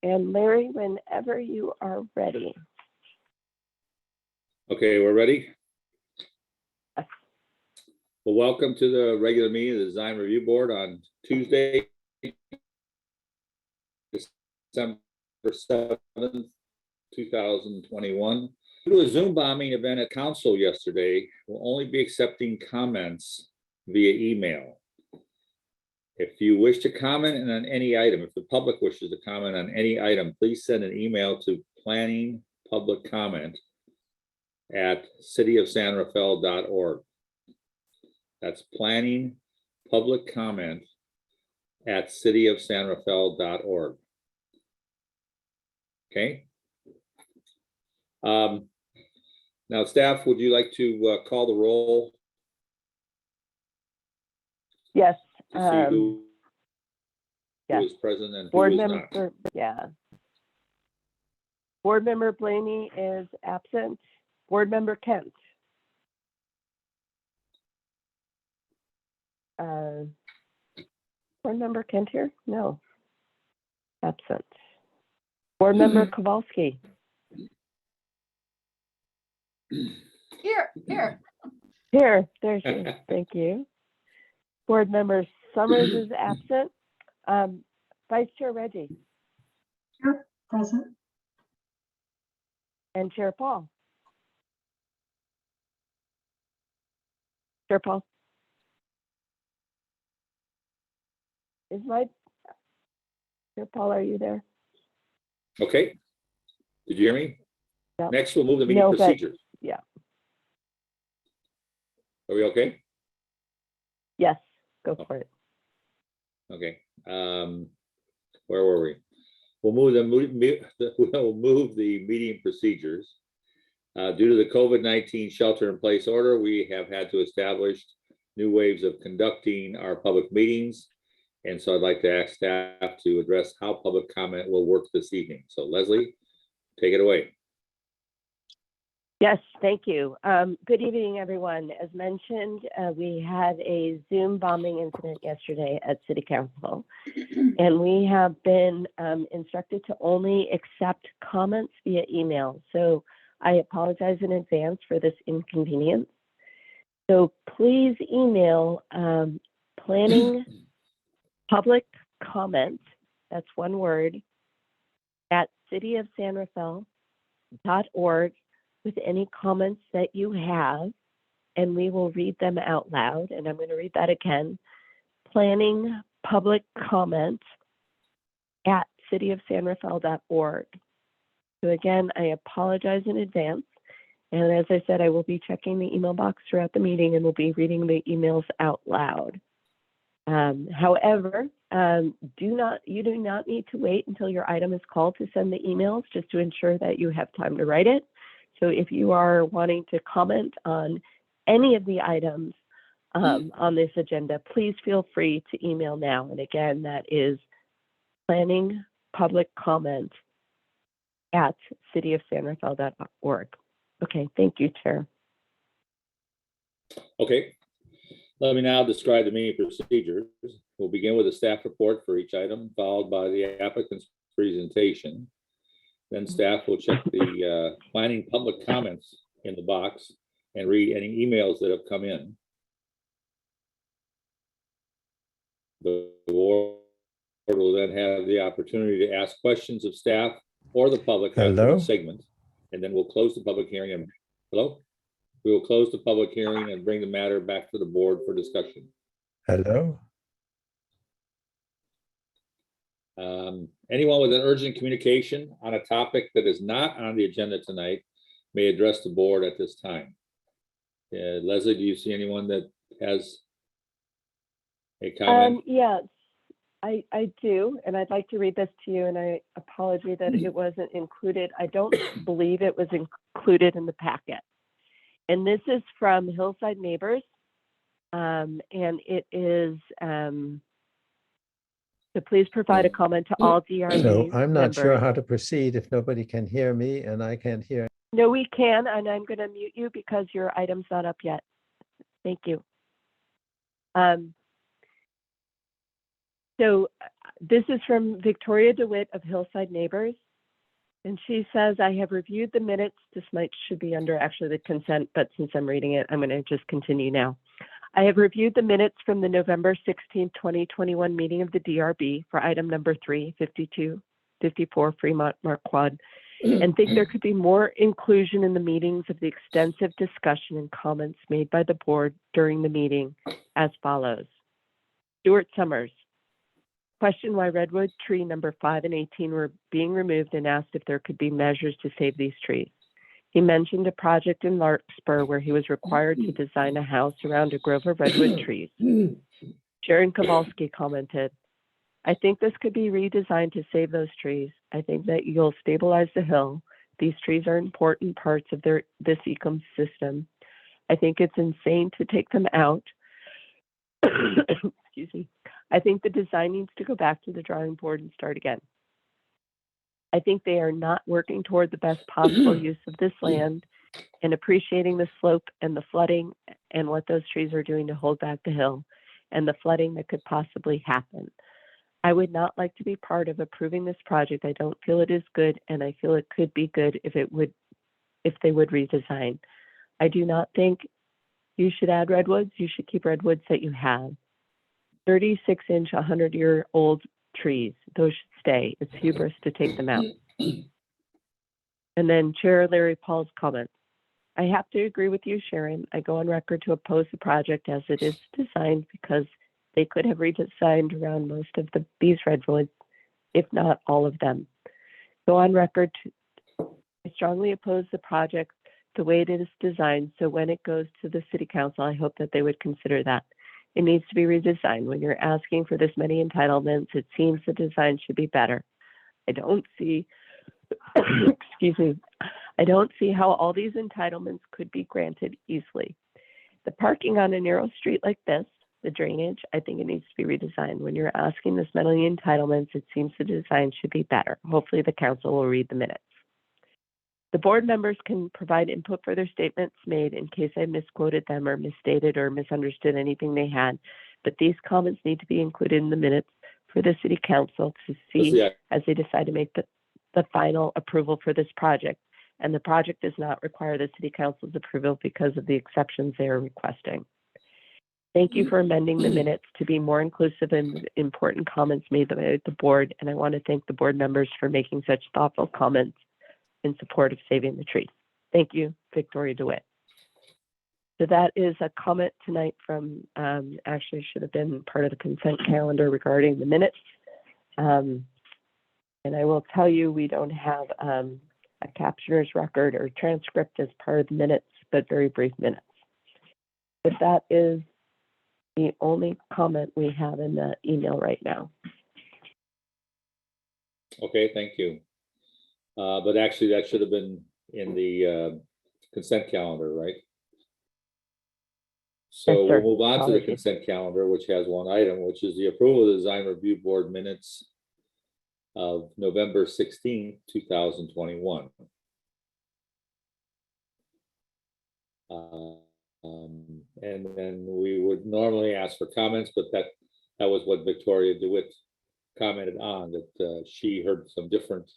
And Larry, whenever you are ready. Okay, we're ready. Well, welcome to the regular meeting of the Design Review Board on Tuesday, December 7th, 2021. Due to a Zoom bombing event at council yesterday, we'll only be accepting comments via email. If you wish to comment on any item, if the public wishes to comment on any item, please send an email to planningpubliccomment@cityofsanrafael.org. That's planningpubliccomment@cityofsanrafael.org. Okay. Now, staff, would you like to call the roll? Yes. To see who yes. is present and who Board is member, not. yeah. Board member Blaney is absent. Board member Kent. Board member Kent here? No. Absent. Board member Kowalski. Here. Here, there she is. Thank you. Board member Summers is absent. Vice Chair Reggie. Here, present. And Chair Paul. Chair Paul. Chair Paul, are you there? Okay. Did you hear me? Yep. Next, we'll move the meeting No, but- procedures. yeah. Are we okay? Yes, go for it. Okay. Where were we? We'll move the meeting procedures. Due to the COVID-19 shelter-in-place order, we have had to establish new ways of conducting our public meetings. And so I'd like to ask staff to address how public comment will work this evening. So Leslie, take it away. Yes, thank you. Good evening, everyone. As mentioned, we had a Zoom bombing incident yesterday at City Council, and we have been instructed to only accept comments via email. So I apologize in advance for this inconvenience. So please email planning public comment, that's one word, at cityofsanrafael.org with any comments that you have, and we will read them out loud. And I'm going to read that again. Planning public comment at cityofsanrafael.org. So again, I apologize in advance. And as I said, I will be checking the email box throughout the meeting and will be reading the emails out loud. However, you do not need to wait until your item is called to send the emails, just to ensure that you have time to write it. So if you are wanting to comment on any of the items on this agenda, please feel free to email now. And again, that is planning public comment at cityofsanrafael.org. Okay, thank you, Chair. Okay. Let me now describe the meeting procedures. We'll begin with a staff report for each item, followed by the applicant's presentation. Then staff will check the planning public comments in the box and read any emails that have come in. The board will then have the opportunity to ask questions of staff or the public after the segment, and then we'll close the public hearing. And hello? We will close the public hearing and bring the matter back to the board for discussion. Hello. Anyone with an urgent communication on a topic that is not on the agenda tonight may address the board at this time. Leslie, do you see anyone that has a comment? Yes, I do, and I'd like to read this to you, and I apologize that it wasn't included. I don't believe it was included in the packet. And this is from Hillside Neighbors, and it is, so please provide a comment to all DRU So I'm not sure members. how to proceed if nobody can hear me and I can't hear. No, we can, and I'm going to mute you because your item's not up yet. Thank you. This is from Victoria DeWitt of Hillside Neighbors. And she says, I have reviewed the minutes. This should be under actually the consent, but since I'm reading it, I'm going to just continue now. I have reviewed the minutes from the November 16, 2021 meeting of the DRB for item number 3, 5254 Fremont Marquand, and think there could be more inclusion in the meetings of the extensive discussion and comments made by the board during the meeting as follows. Stuart Summers. Question why redwood tree number 5 and 18 were being removed and asked if there could be measures to save these trees. He mentioned a project in Larkspur where he was required to design a house around a grove of redwood trees. Sharon Kowalski commented, I think this could be redesigned to save those trees. I think that you'll stabilize the hill. These trees are important parts of this ecosystem. I think it's insane to take them out. Excuse me. I think the design needs to go back to the drawing board and start again. I think they are not working toward the best possible use of this land and appreciating the slope and the flooding and what those trees are doing to hold back the hill and the flooding that could possibly happen. I would not like to be part of approving this project. I don't feel it is good, and I feel it could be good if they would redesign. I do not think you should add redwoods. You should keep redwoods that you have. 36-inch, 100-year-old trees, those should stay. It's hubris to take them out. And then Chair Larry Paul's comment. I have to agree with you, Sharon. I go on record to oppose the project as it is designed because they could have redesigned around most of these redwoods, if not all of them. Go on record I strongly oppose the project the way it is designed, so when it goes to the City Council, I hope that they would consider that. It needs to be redesigned. When you're asking for this many entitlements, it seems the design should be better. I don't see, excuse me, I don't see how all these entitlements could be granted easily. The parking on a narrow street like this, the drainage, I think it needs to be redesigned. When you're asking this many entitlements, it seems the design should be better. Hopefully the council will read the minutes. The board members can provide input for their statements made in case I misquoted them or misstated or misunderstood anything they had, but these comments need to be included in the minutes for the City Council to see as they decide to make the final approval for this project. And the project does not require the City Council's approval because of the exceptions they are requesting. Thank you for amending the minutes to be more inclusive and important comments made by the board, and I want to thank the board members for making such thoughtful comments in support of saving the trees. Thank you, Victoria DeWitt. So that is a comment tonight from, actually should have been part of the consent calendar regarding the minutes. And I will tell you, we don't have a captioner's record or transcript as part of the minutes, but very brief minutes. But that is the only comment we have in the email right now. Okay, thank you. But actually, that should have been in the consent calendar, right? So Yes, sir. we'll move on to the Apologies. consent calendar, which has one item, which is the approval of the design review board minutes of November 16th, 2021. And then we would normally ask for comments, but that was what Victoria DeWitt commented on, that she heard some different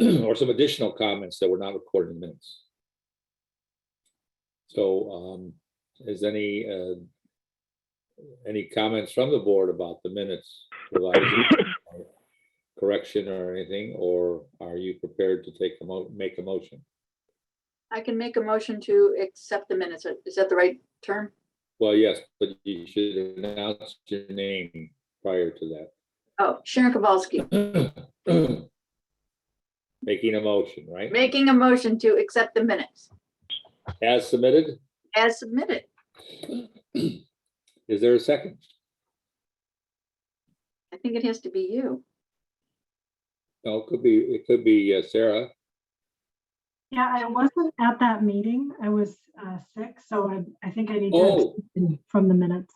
or some additional comments that were not recorded in the minutes. So is any comments from the board about the minutes provided, correction or anything, or are you prepared to make a motion? I can make a motion to accept the minutes. Is that the right term? Well, yes, but you should announce your name prior to Oh, Sharon Kowalski, that. Making a motion, right? making a motion to accept the minutes As submitted. as submitted. Is there a second? I think it has to be you. No, it could be Sarah. Yeah, I wasn't at that meeting. I was sick, so I think I need to Oh. abstain from the minutes.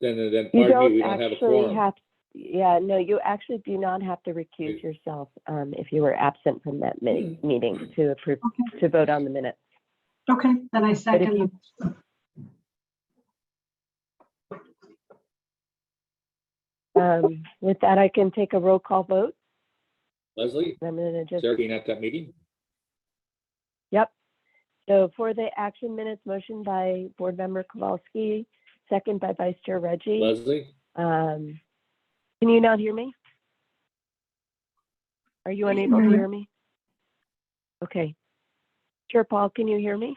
Then You pardon me, don't we don't have a actually quorum. have, yeah, no, you actually do not have to recuse yourself if you were absent from that meeting to approve, Okay, to vote on the minutes. okay, then I But if second. you, With that, I can take a roll call vote. Leslie, I'm gonna just, Sarah, being at that meeting? yep. So for the action minutes, motion by Board Member Kowalski, second by Vice Chair Reggie. Leslie? Can you not hear me? Are you I can unable to hear you. hear me? Okay. Chair Paul, can you hear me?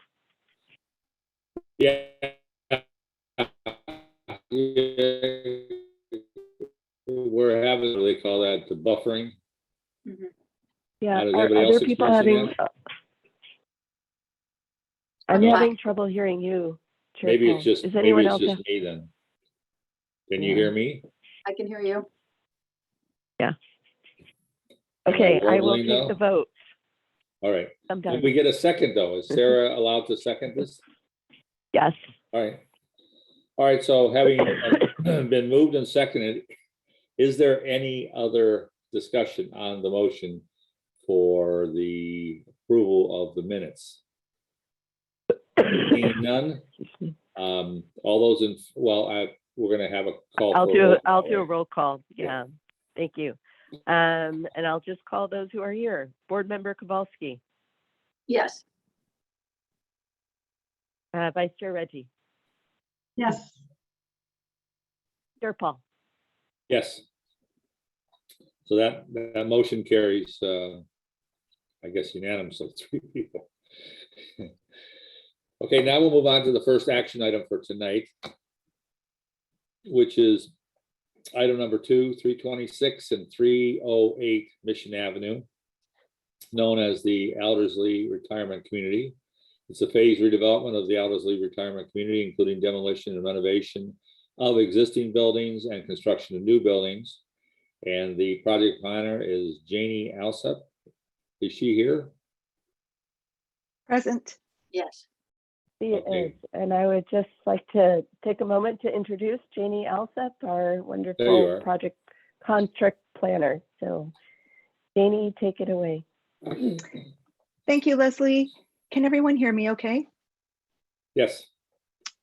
Yeah. We're having, what do they call that, the buffering? Yeah. Is Are anybody else other people experiencing having? that? I'm No. having trouble hearing you, Chair Maybe Paul. it's just, Is maybe anyone it's else? just me then. Can you Yeah. hear me? I can hear you. Okay, I will Warbling take the now? vote. All right. I'm Did done. we get a second though? Is Sarah allowed to second this? Yes. All right. All right, so having been moved and seconded, is there any other discussion on the motion for the approval of the minutes? Seeing none, all those in, well, we're gonna have a call. I'll for a do, roll I'll call, do a right? roll call. Yeah. Yeah. Thank you. And I'll just call those who are here. Board Member Kowalski, Yes. Vice Chair Reggie, Yes, Chair Paul. Yes. So that motion carries, I guess unanimously, 3 people. Okay, now we'll move on to the first action item for tonight, which is item number 2, 326 and 308 Mission Avenue, known as the Aldersley Retirement Community. It's a phased redevelopment of the Aldersley Retirement Community, including demolition and renovation of existing buildings and construction of new buildings. And the project planner is Janie Alsep. Is she here? Present. Yes. She Okay. is, and I would just like to take a moment to introduce Janie Alsep, our There you wonderful are. project contract planner. So Janie, take it away. Thank you, Leslie. Can everyone hear me okay? Yes,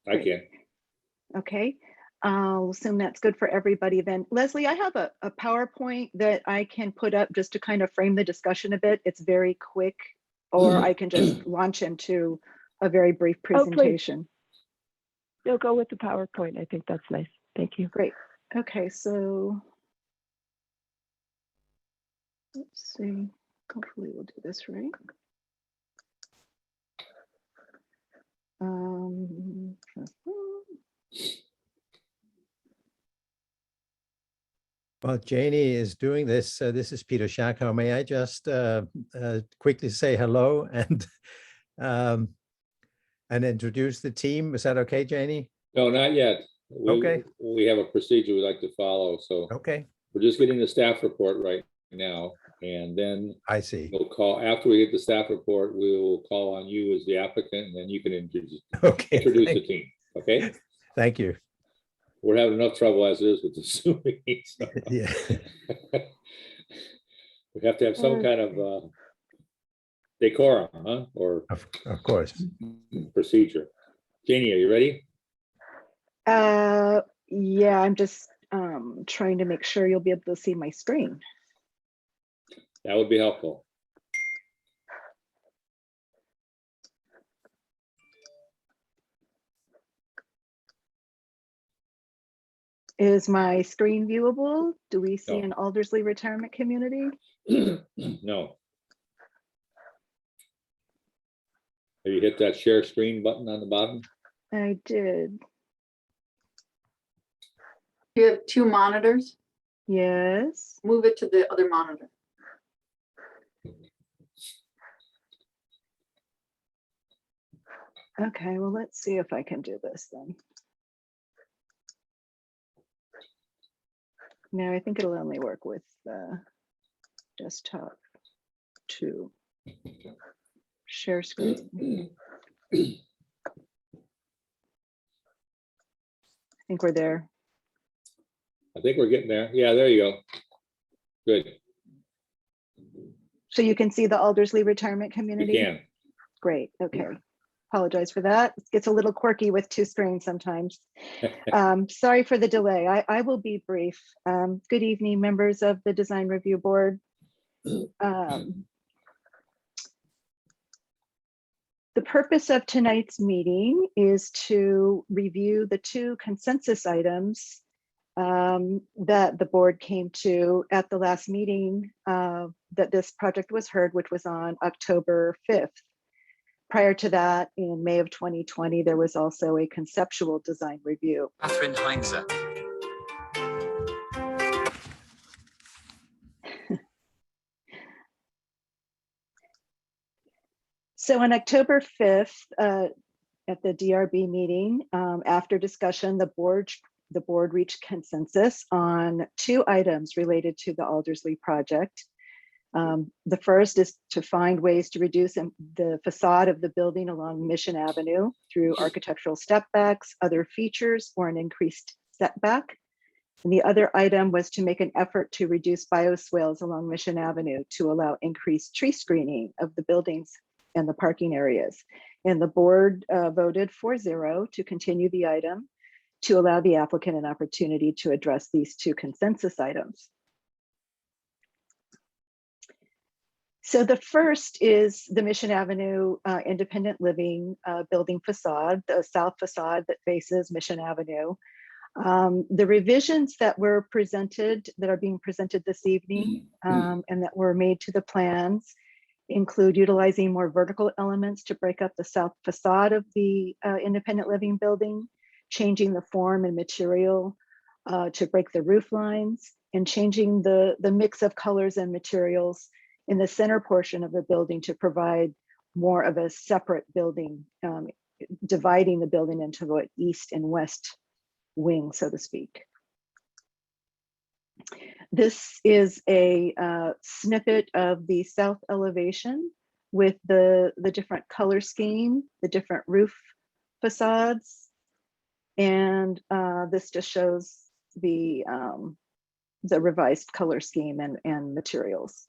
I Great. can. Okay. I'll assume that's good for everybody then. Leslie, I have a PowerPoint that I can put up just to kind of frame the discussion a bit. It's very quick, or I can just launch into a very brief please. presentation. You'll go with the PowerPoint. I think that's nice. Thank you. Great. Okay, so let's see. Hopefully we'll do this right. While Janie is doing this, this is Peter Shako. May I just quickly say hello and introduce the team? Is that okay, Janie? No, not yet. Okay. We have a procedure we like to follow, so Okay, we're just getting the staff report right now. And then I see. we'll call, after we get the staff report, we will call on you as the applicant, and then you can introduce Okay, the team, okay? thank you. We're having enough trouble as it is with the Zoom meeting, so Yeah. we have to have some kind of decorum, huh, or Of course. procedure. Janie, are you ready? Yeah, I'm just trying to make sure you'll be able to see my screen. That would be helpful. Is my screen viewable? Do we see No. an Aldersley retirement community? No. Have you hit that share screen button on the bottom? I did. You have 2 monitors. Yes. Move it to the other monitor. Okay, well, let's see if I can do this then. No, I think it'll only work with desktop 2. Share screen. I think we're there. I think we're getting there. Yeah, there you go. Good, So you can see the Aldersley retirement you community? can. Great, okay. Apologize for that. It gets a little quirky with two screens sometimes. Sorry for the delay. I will be brief. Good evening, members of the Design Review Board. The purpose of tonight's meeting is to review the two consensus items that the board came to at the last meeting that this project was heard, which was on October 5th. Prior to that, in May of 2020, there was also a conceptual design review. Catherine Heinze. So on October 5th, at the DRB meeting, after discussion, the board reached consensus on two items related to the Aldersley project. The first is to find ways to reduce the facade of the building along Mission Avenue through architectural stepbacks, other features, or an increased setback. And the other item was to make an effort to reduce bioswales along Mission Avenue to allow increased tree screening of the buildings and the parking areas. And the board voted 4-0 to continue the item to allow the applicant an opportunity to address these two consensus items. So the first is the Mission Avenue independent living building facade, the south facade that faces Mission Avenue. The revisions that were presented, that are being presented this evening and that were made to the plans include utilizing more vertical elements to break up the south facade of the independent living building, changing the form and material to break the roof lines, and changing the mix of colors and materials in the center portion of the building to provide more of a separate building, dividing the building into the east and west wing, so to speak. This is a snippet of the south elevation with the different color scheme, the different roof facades. And this just shows the revised color scheme and materials.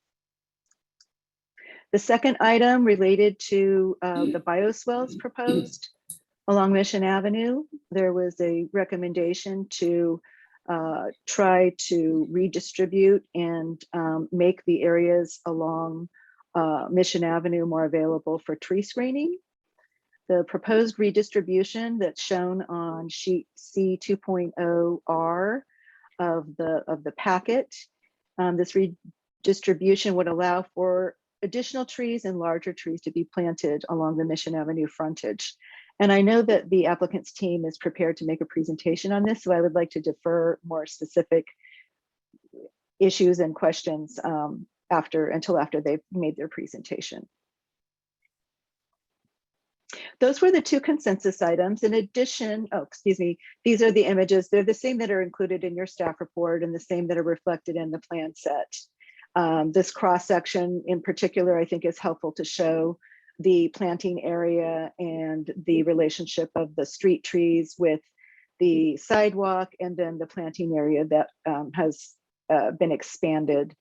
The second item related to the bioswales proposed along Mission Avenue. There was a recommendation to try to redistribute and make the areas along Mission Avenue more available for tree screening. The proposed redistribution that's shown on sheet C 2.0R of the packet. This redistribution would allow for additional trees and larger trees to be planted along the Mission Avenue frontage. And I know that the applicant's team is prepared to make a presentation on this, so I would like to defer more specific issues and questions until after they've made their presentation. Those were the two consensus items. In addition, these are the images. They're the same that are included in your staff report and the same that are reflected in the plan set. This cross section in particular, I think, is helpful to show the planting area and the relationship of the street trees with the sidewalk, and then the planting area that has been expanded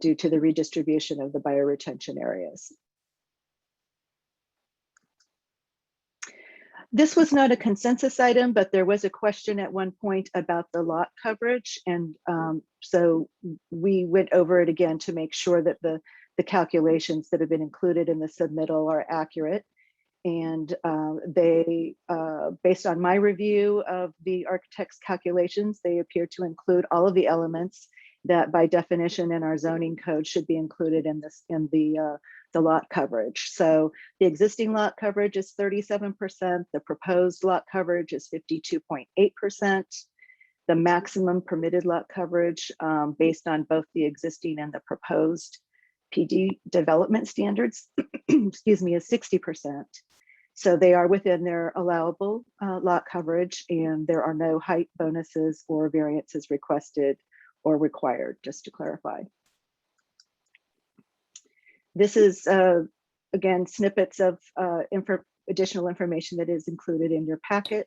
due to the redistribution of the bioretention areas. This was not a consensus item, but there was a question at one point about the lot coverage. And so we went over it again to make sure that the calculations that have been included in the submittal are accurate. And they, based on my review of the architect's calculations, they appear to include all of the elements that by definition in our zoning code should be included in the lot coverage. So the existing lot coverage is 37%. The proposed lot coverage is 52.8%. The maximum permitted lot coverage based on both the existing and the proposed PD development standards, excuse me, is 60%. So they are within their allowable lot coverage, and there are no height bonuses or variances requested or required, just to clarify. This is, again, snippets of additional information that is included in your packet.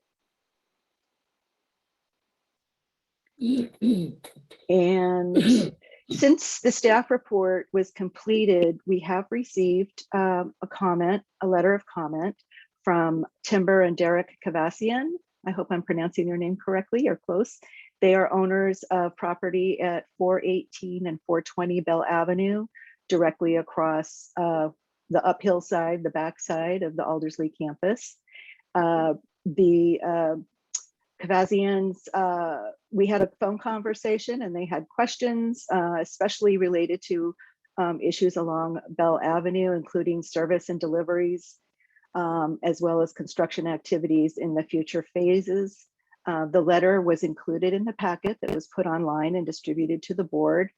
And since the staff report was completed, we have received a letter of comment from Timber and Derek Kavassian. I hope I'm pronouncing their name correctly or close. They are owners of property at 418 and 420 Bell Avenue, directly across the uphill side, the backside of the Aldersley campus. The Kavassians, we had a phone conversation and they had questions, especially related to issues along Bell Avenue, including service and deliveries, as well as construction activities in the future phases. The letter was included in the packet that was put online and distributed to the board.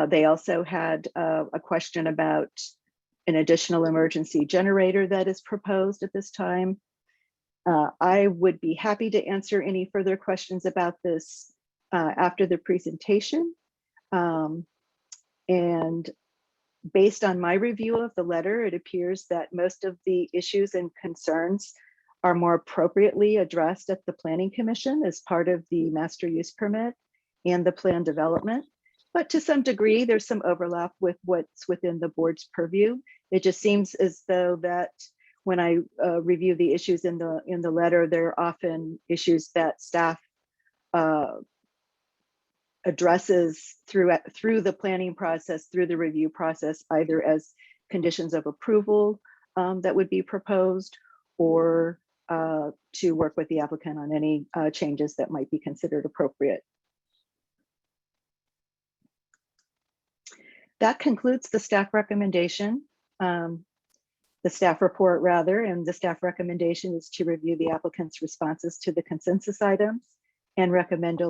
They also had a question about an additional emergency generator that is proposed at this time. I would be happy to answer any further questions about this after the presentation. And based on my review of the letter, it appears that most of the issues and concerns are more appropriately addressed at the Planning Commission as part of the master use permit and the plan development. But to some degree, there's some overlap with what's within the board's purview. It just seems as though that when I review the issues in the letter, there are often issues that staff addresses through the planning process, through the review process, either as conditions of approval that would be proposed, or to work with the applicant on any changes that might be considered appropriate. That concludes the staff recommendation, the staff report rather, and the staff recommendation is to review the applicant's responses to the consensus items and recommend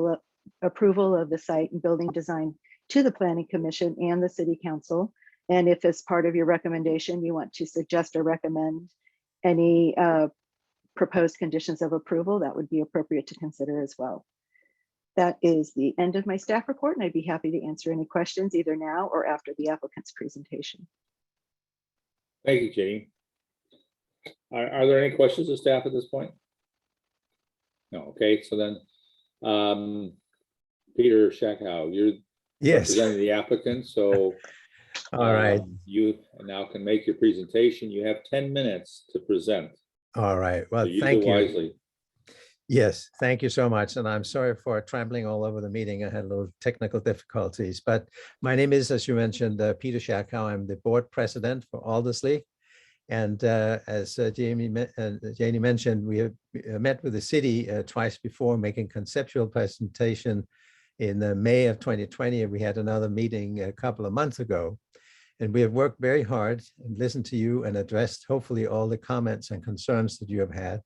approval of the site and building design to the Planning Commission and the City Council. And if as part of your recommendation, you want to suggest or recommend any proposed conditions of approval, that would be appropriate to consider as well. That is the end of my staff report, and I'd be happy to answer any questions either now or after the applicant's presentation. Thank you, Jenny. Are there any questions of staff at this point? No, okay, so then Peter Schakow, you're Yes. representing the applicant, so All right. you now can make your presentation. You have 10 minutes to present. All right. So Well, use thank it you. wisely. Yes, thank you so much. And I'm sorry for trembling all over the meeting. I had a little technical difficulties, but my name is, as you mentioned, Peter Schakow. I'm the board president for Aldersley. And as Janie mentioned, we have met with the city twice before, making conceptual presentation in May of 2020. And we had another meeting a couple of months ago. And we have worked very hard and listened to you and addressed hopefully all the comments and concerns that you have had.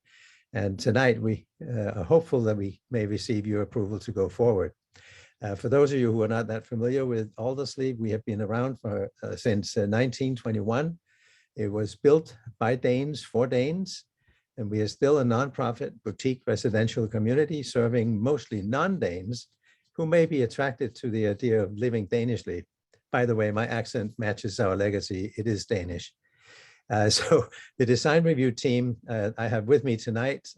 And tonight we are hopeful that we may receive your approval to go forward. For those of you who are not that familiar with Aldersley, we have been around for since 1921. It was built by Danes for Danes, and we are still a nonprofit boutique residential community serving mostly non-Danes who may be attracted to the idea of living Danishly. By the way, my accent matches our legacy. It is Danish. So the design review team I have with me tonight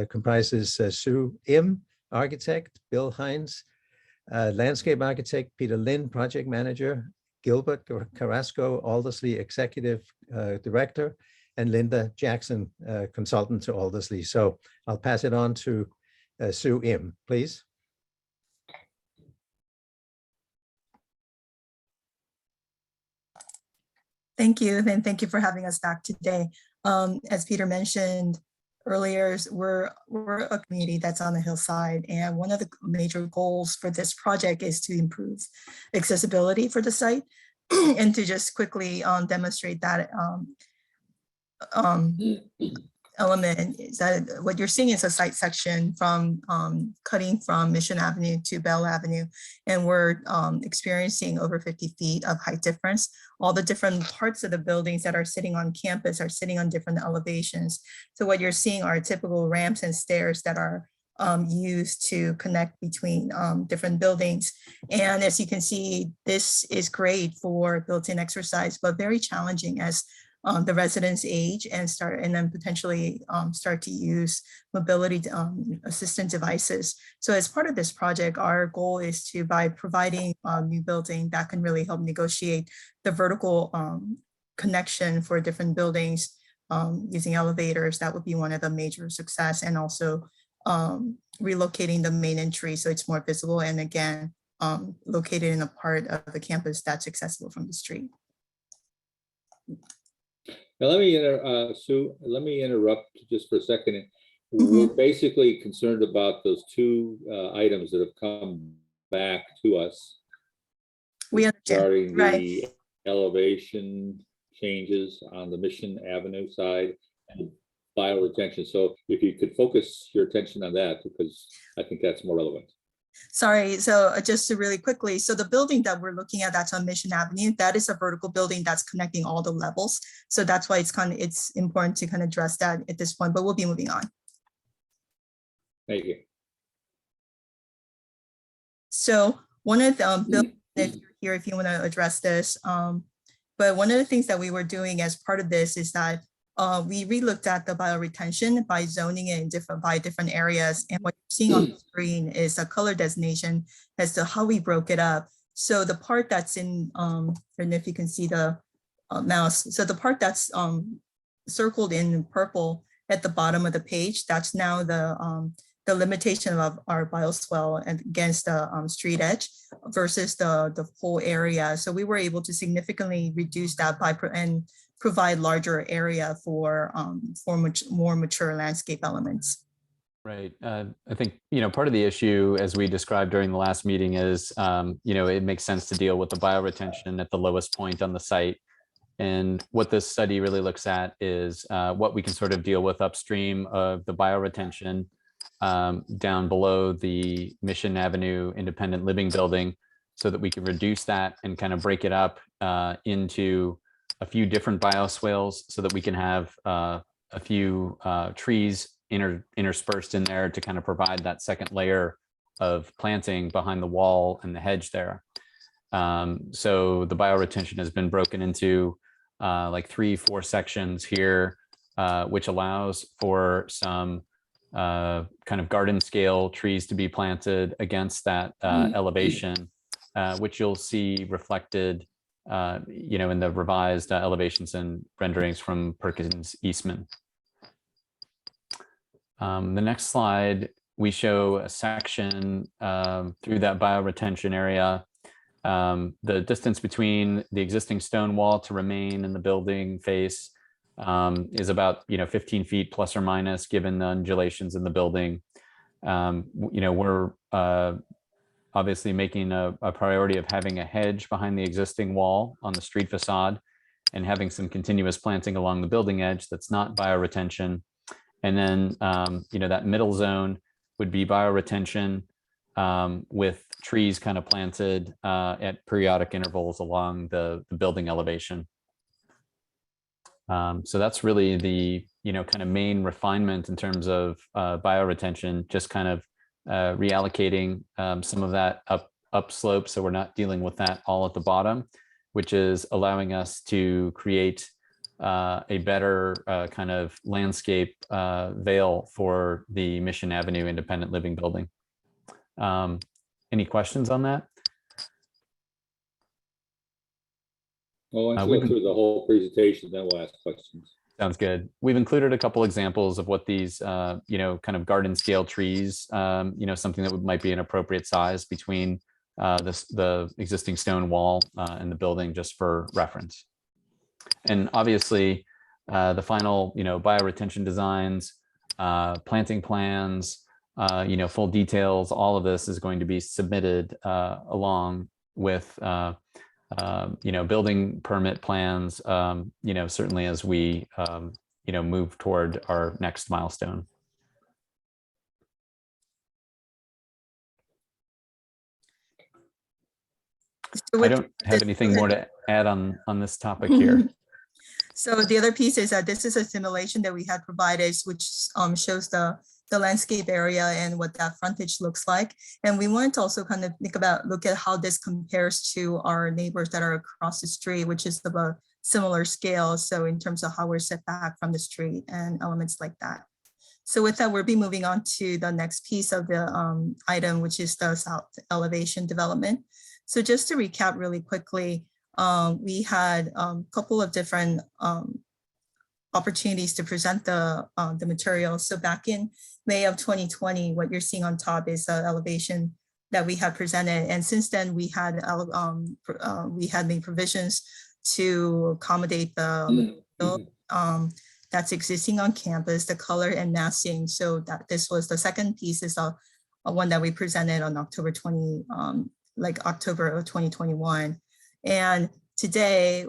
comprises Sue Im, architect, Bill Hines, landscape architect, Peter Lynn, project manager, Gilbert Carrasco, Aldersley executive director, and Linda Jackson, consultant to Aldersley. So I'll pass it on to Sue Im, please. Thank you, and thank you for having us back today. As Peter mentioned earlier, we're a community that's on the hillside, and one of the major goals for this project is to improve accessibility for the site and to just quickly demonstrate that element is that what you're seeing is a site section from cutting from Mission Avenue to Bell Avenue, and we're experiencing over 50 feet of height difference. All the different parts of the buildings that are sitting on campus are sitting on different elevations. So what you're seeing are typical ramps and stairs that are used to connect between different buildings. And as you can see, this is great for built-in exercise, but very challenging as the residents age and then potentially start to use mobility assistant devices. So as part of this project, our goal is to, by providing a new building that can really help negotiate the vertical connection for different buildings, using elevators. That would be one of the major success, and also relocating the main entry so it's more visible, and again, located in a part of the campus that's accessible from the street. Now, Sue, let me interrupt just for a second. Mm-hmm. We're basically concerned about those two items that have come back to us We understand, regarding right? the elevation changes on the Mission Avenue side and bioretention. So if you could focus your attention on that, because I think that's more relevant. Sorry, so just to really quickly, so the building that we're looking at, that's on Mission Avenue, that is a vertical building that's connecting all the levels. So that's why it's important to kind of address that at this point, but we'll be moving on. Thank you. So one of the, Bill, if you're here, if you want to address this, but one of the things that we were doing as part of this is that we relooked at the bioretention by zoning it in different areas. And what you're seeing on the screen is a color designation as to how we broke it up. So the part that's in, I don't know if you can see the mouse. So the part that's circled in purple at the bottom of the page, that's now the limitation of our bioswale against the street edge versus the full area. So we were able to significantly reduce that and provide larger area for more mature landscape elements. Right. I think, part of the issue, as we described during the last meeting, is, it makes sense to deal with the bioretention at the lowest point on the site. And what this study really looks at is what we can sort of deal with upstream of the bioretention down below the Mission Avenue Independent Living Building, so that we can reduce that and kind of break it up into a few different bioswales, so that we can have a few trees interspersed in there to kind of provide that second layer of planting behind the wall and the hedge there. So the bioretention has been broken into like 3-4 sections here, which allows for some kind of garden scale trees to be planted against that elevation, which you'll see reflected in the revised elevations and renderings from Perkins Eastman. The next slide, we show a section through that bioretention area. The distance between the existing stone wall to remain in the building face is about 15 feet plus or minus, given the undulations in the building. We're obviously making a priority of having a hedge behind the existing wall on the street facade and having some continuous planting along the building edge that's not bioretention. And then, that middle zone would be bioretention with trees kind of planted at periodic intervals along the building elevation. So that's really the, kind of main refinement in terms of bioretention, just kind of reallocating some of that upslope, so we're not dealing with that all at the bottom, which is allowing us to create a better kind of landscape veil for the Mission Avenue Independent Living Building. Any questions on that? Well, let's go through the whole presentation, then we'll ask questions. Sounds good. We've included a couple examples of what these, kind of garden scale trees, something that might be an appropriate size between the existing stone wall and the building, just for reference. And obviously, the final, bioretention designs, planting plans, full details, all of this is going to be submitted along with, building permit plans, certainly as we, move toward our next milestone. So I don't have anything more to add on this topic here. So the other piece is that this is a simulation that we had provided, which shows the landscape area and what that frontage looks like. And we wanted to also kind of look at how this compares to our neighbors that are across the street, which is of a similar scale. So in terms of how we're set back from the street and elements like that. So with that, we'll be moving on to the next piece of the item, which is the south elevation development. So just to recap really quickly, we had a couple of different opportunities to present the materials. So back in May of 2020, what you're seeing on top is the elevation that we had presented. And since then, we had made provisions to accommodate the material, that's existing on campus, the color and massing. So that this was the second piece is a one that we presented on October of 2021. And today,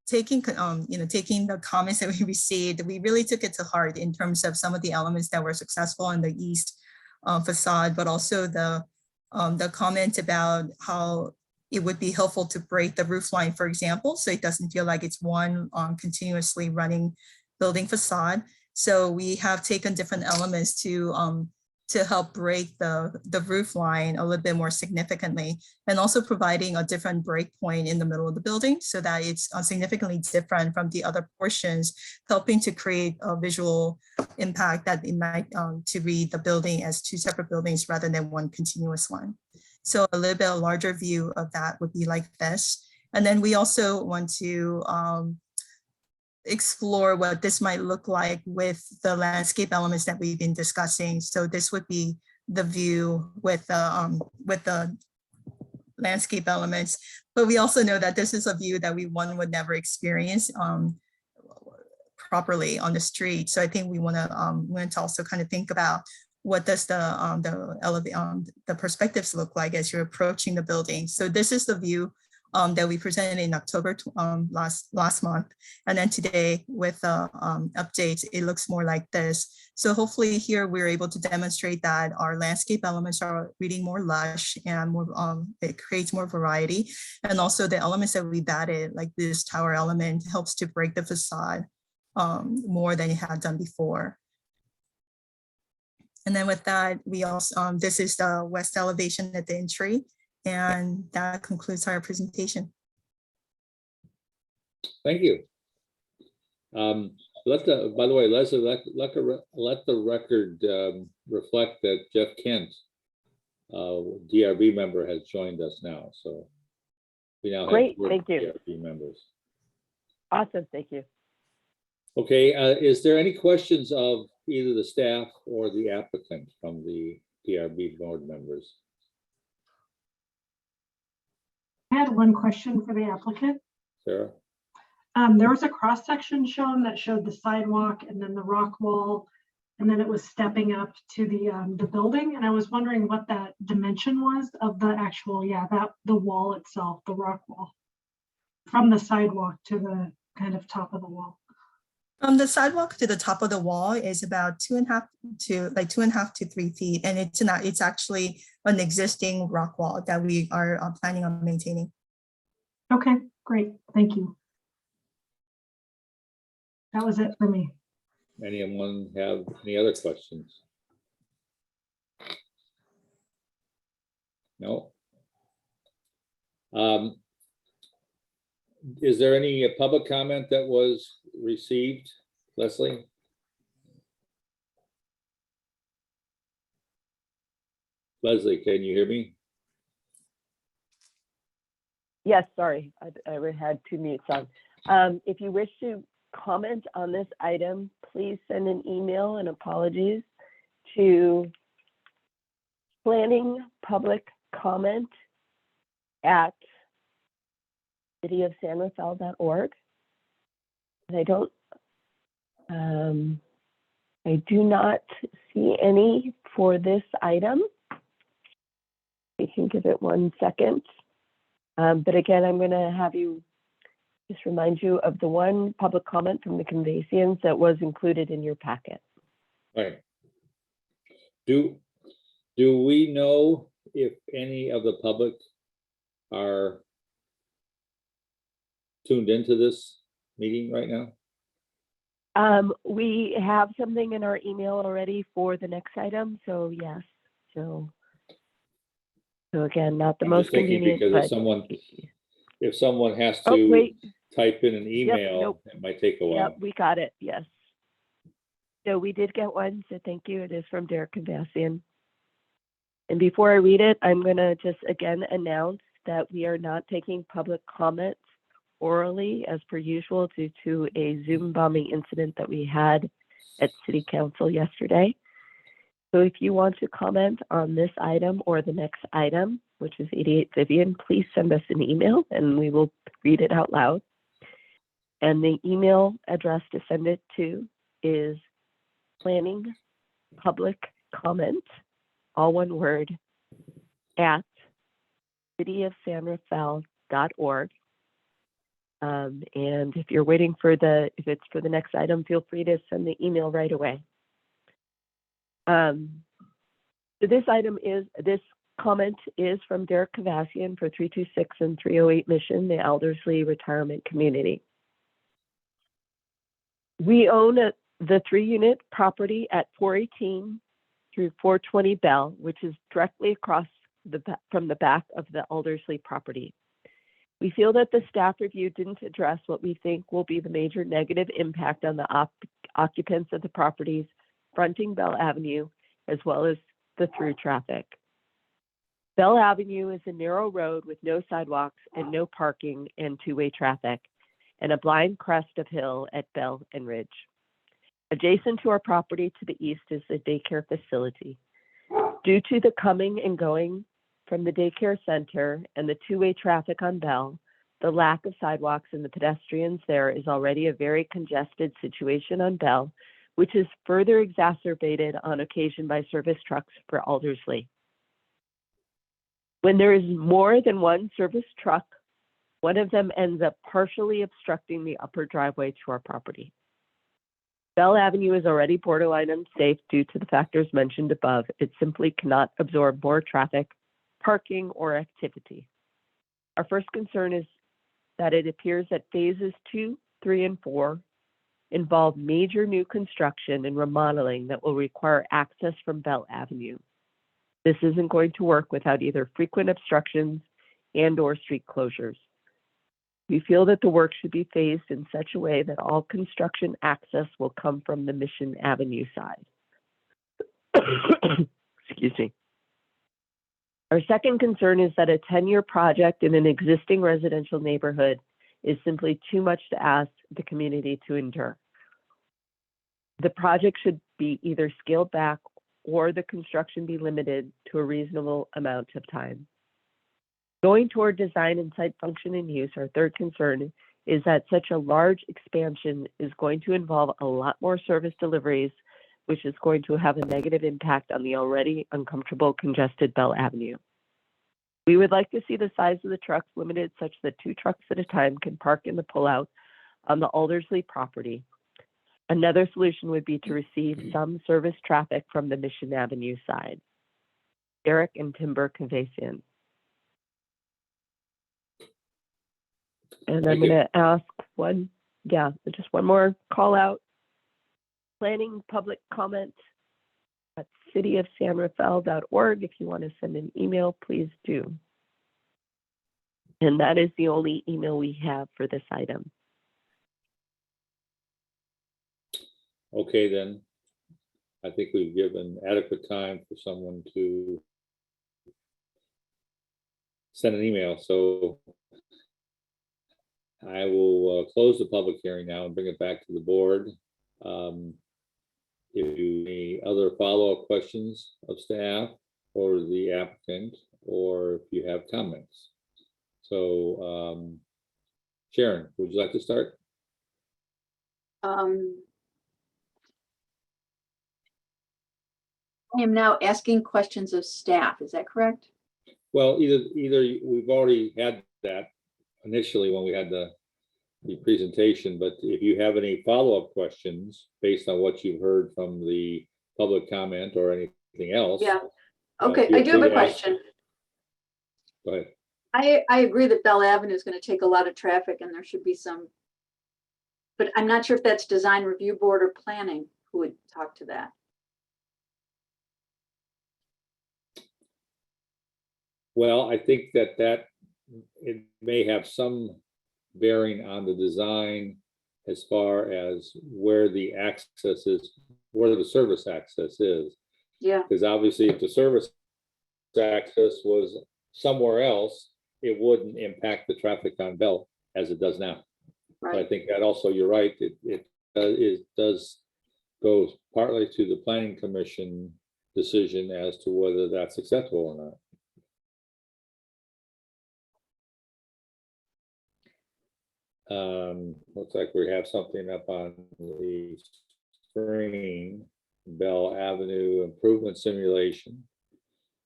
taking the comments that we received, we really took it to heart in terms of some of the elements that were successful on the east facade, but also the comment about how it would be helpful to break the roof line, for example, so it doesn't feel like it's one continuously running building facade. So we have taken different elements to help break the roof line a little bit more significantly, and also providing a different break point in the middle of the building so that it's significantly different from the other portions, helping to create a visual impact that it might to read the building as two separate buildings rather than one continuous one. So a little bit a larger view of that would be like this. And then we also want to explore what this might look like with the landscape elements that we've been discussing. So this would be the view with the landscape elements, but we also know that this is a view that one would never experience properly on the street. So I think we want to also kind of think about what does the perspectives look like as you're approaching the building. So this is the view that we presented in October last month. And then today with updates, it looks more like this. So hopefully here we're able to demonstrate that our landscape elements are really more lush and more, it creates more variety. And also the elements that we've added, like this tower element, helps to break the facade more than it had done before. And then with that, we also, this is the west elevation at the entry. And that concludes our presentation. Thank you. By the way, Leslie, let the record reflect that Jeff Kent, DRB member, has joined us now. So we now Great, have thank you. DRB members. Awesome, thank you. Okay, is there any questions of either the staff or the applicant from the DRB board members? I had one question for the applicant. Sarah? There was a cross section shown that showed the sidewalk and then the rock wall, and then it was stepping up to the building. And I was wondering what that dimension was of the actual, the wall itself, the rock wall, from the sidewalk to the kind of top of the wall. The sidewalk to the top of the wall is about 2.5 to 3 feet, and it's actually an existing rock wall that we are planning on maintaining. Okay, great, thank you. That was it for me. Anyone have any other questions? No. Is there any public comment that was received, Leslie? Leslie, can you hear me? Yes, sorry, I had two mutes on. If you wish to comment on this item, please send an email and apologies to planningpubliccomment@cityofsanrafael.org. And I do not see any for this item. We can give it 1 second. But again, I'm going to have you just remind you of the one public comment from the Conveysians that was included in your packet. Right. Do we know if any of the public are tuned into this meeting right now? We have something in our email already for the next item, so yes. So again, not the I'm most just thinking convenient, because but if someone has oh, to wait. type in an email, nope. it might take a while. Yep, we got it, yes. So we did get one, so thank you. It is from Derek Conveysian. And before I read it, I'm gonna just again announce that we are not taking public comments orally as per usual due to a Zoom bombing incident that we had at City Council yesterday. So if you want to comment on this item or the next item, which is 88 Vivian, please send us an email and we will read it out loud. And the email address to send it to is planning public comment, all one word, at cityofsanrafael.org. And if you're waiting for if it's for the next item, feel free to send the email right away. So this comment is from Derek Cavassian for 326 and 308 Mission, the Elderslie Retirement Community. We own the 3-unit property at 418 through 420 Bell, which is directly across from the back of the Elderslie property. We feel that the staff review didn't address what we think will be the major negative impact on the occupants of the properties fronting Bell Avenue, as well as the through traffic. Bell Avenue is a narrow road with no sidewalks and no parking and two-way traffic, and a blind crest of hill at Bell and Ridge. Adjacent to our property to the east is a daycare facility. Due to the coming and going from the daycare center and the two-way traffic on Bell, the lack of sidewalks and the pedestrians there is already a very congested situation on Bell, which is further exacerbated on occasion by service trucks for Aldersley. When there is more than one service truck, one of them ends up partially obstructing the upper driveway to our property. Bell Avenue is already borderline unsafe due to the factors mentioned above. It simply cannot absorb more traffic, parking, or activity. Our first concern is that it appears that phases 2, 3, and 4 involve major new construction and remodeling that will require access from Bell Avenue. This isn't going to work without either frequent obstructions and/or street closures. We feel that the work should be phased in such a way that all construction access will come from the Mission Avenue side. Excuse me. Our second concern is that a 10-year project in an existing residential neighborhood is simply too much to ask the community to endure. The project should be either scaled back or the construction be limited to a reasonable amount of time. Going toward design and site function and use, our third concern is that such a large expansion is going to involve a lot more service deliveries, which is going to have a negative impact on the already uncomfortable congested Bell Avenue. We would like to see the size of the trucks limited such that 2 trucks at a time can park in the pullout on the Aldersley property. Another solution would be to receive some service traffic from the Mission Avenue side. Eric and Timber Cavassian. And I'm going to ask just one more call out. Planning public comment at cityofsanrafael.org. If you want to send an email, please do. And that is the only email we have for this item. Okay, then. I think we've given adequate time for someone to send an email. So I will close the public hearing now and bring it back to the board. If you any other follow-up questions of staff or the applicant, or if you have comments. So Sharon, would you like to start? I am now asking questions of staff. Is that correct? Well, either we've already had that initially when we had the presentation, but if you have any follow-up questions based on what you've heard from the public comment or anything else. Yeah. Okay, feel I do have free a to ask. question. Go ahead. I agree that Bell Avenue is going to take a lot of traffic and there should be some, but I'm not sure if that's design review board or planning who would talk to that. Well, I think that it may have some bearing on the design as far as where the access is, where the service access is. Yeah, Because obviously if the service access was somewhere else, it wouldn't impact the traffic on Bell as it does now. But I Right. think that also, you're right, it does go partly to the planning commission decision as to whether that's acceptable or not. Looks like we have something up on the screen, Bell Avenue improvement simulation.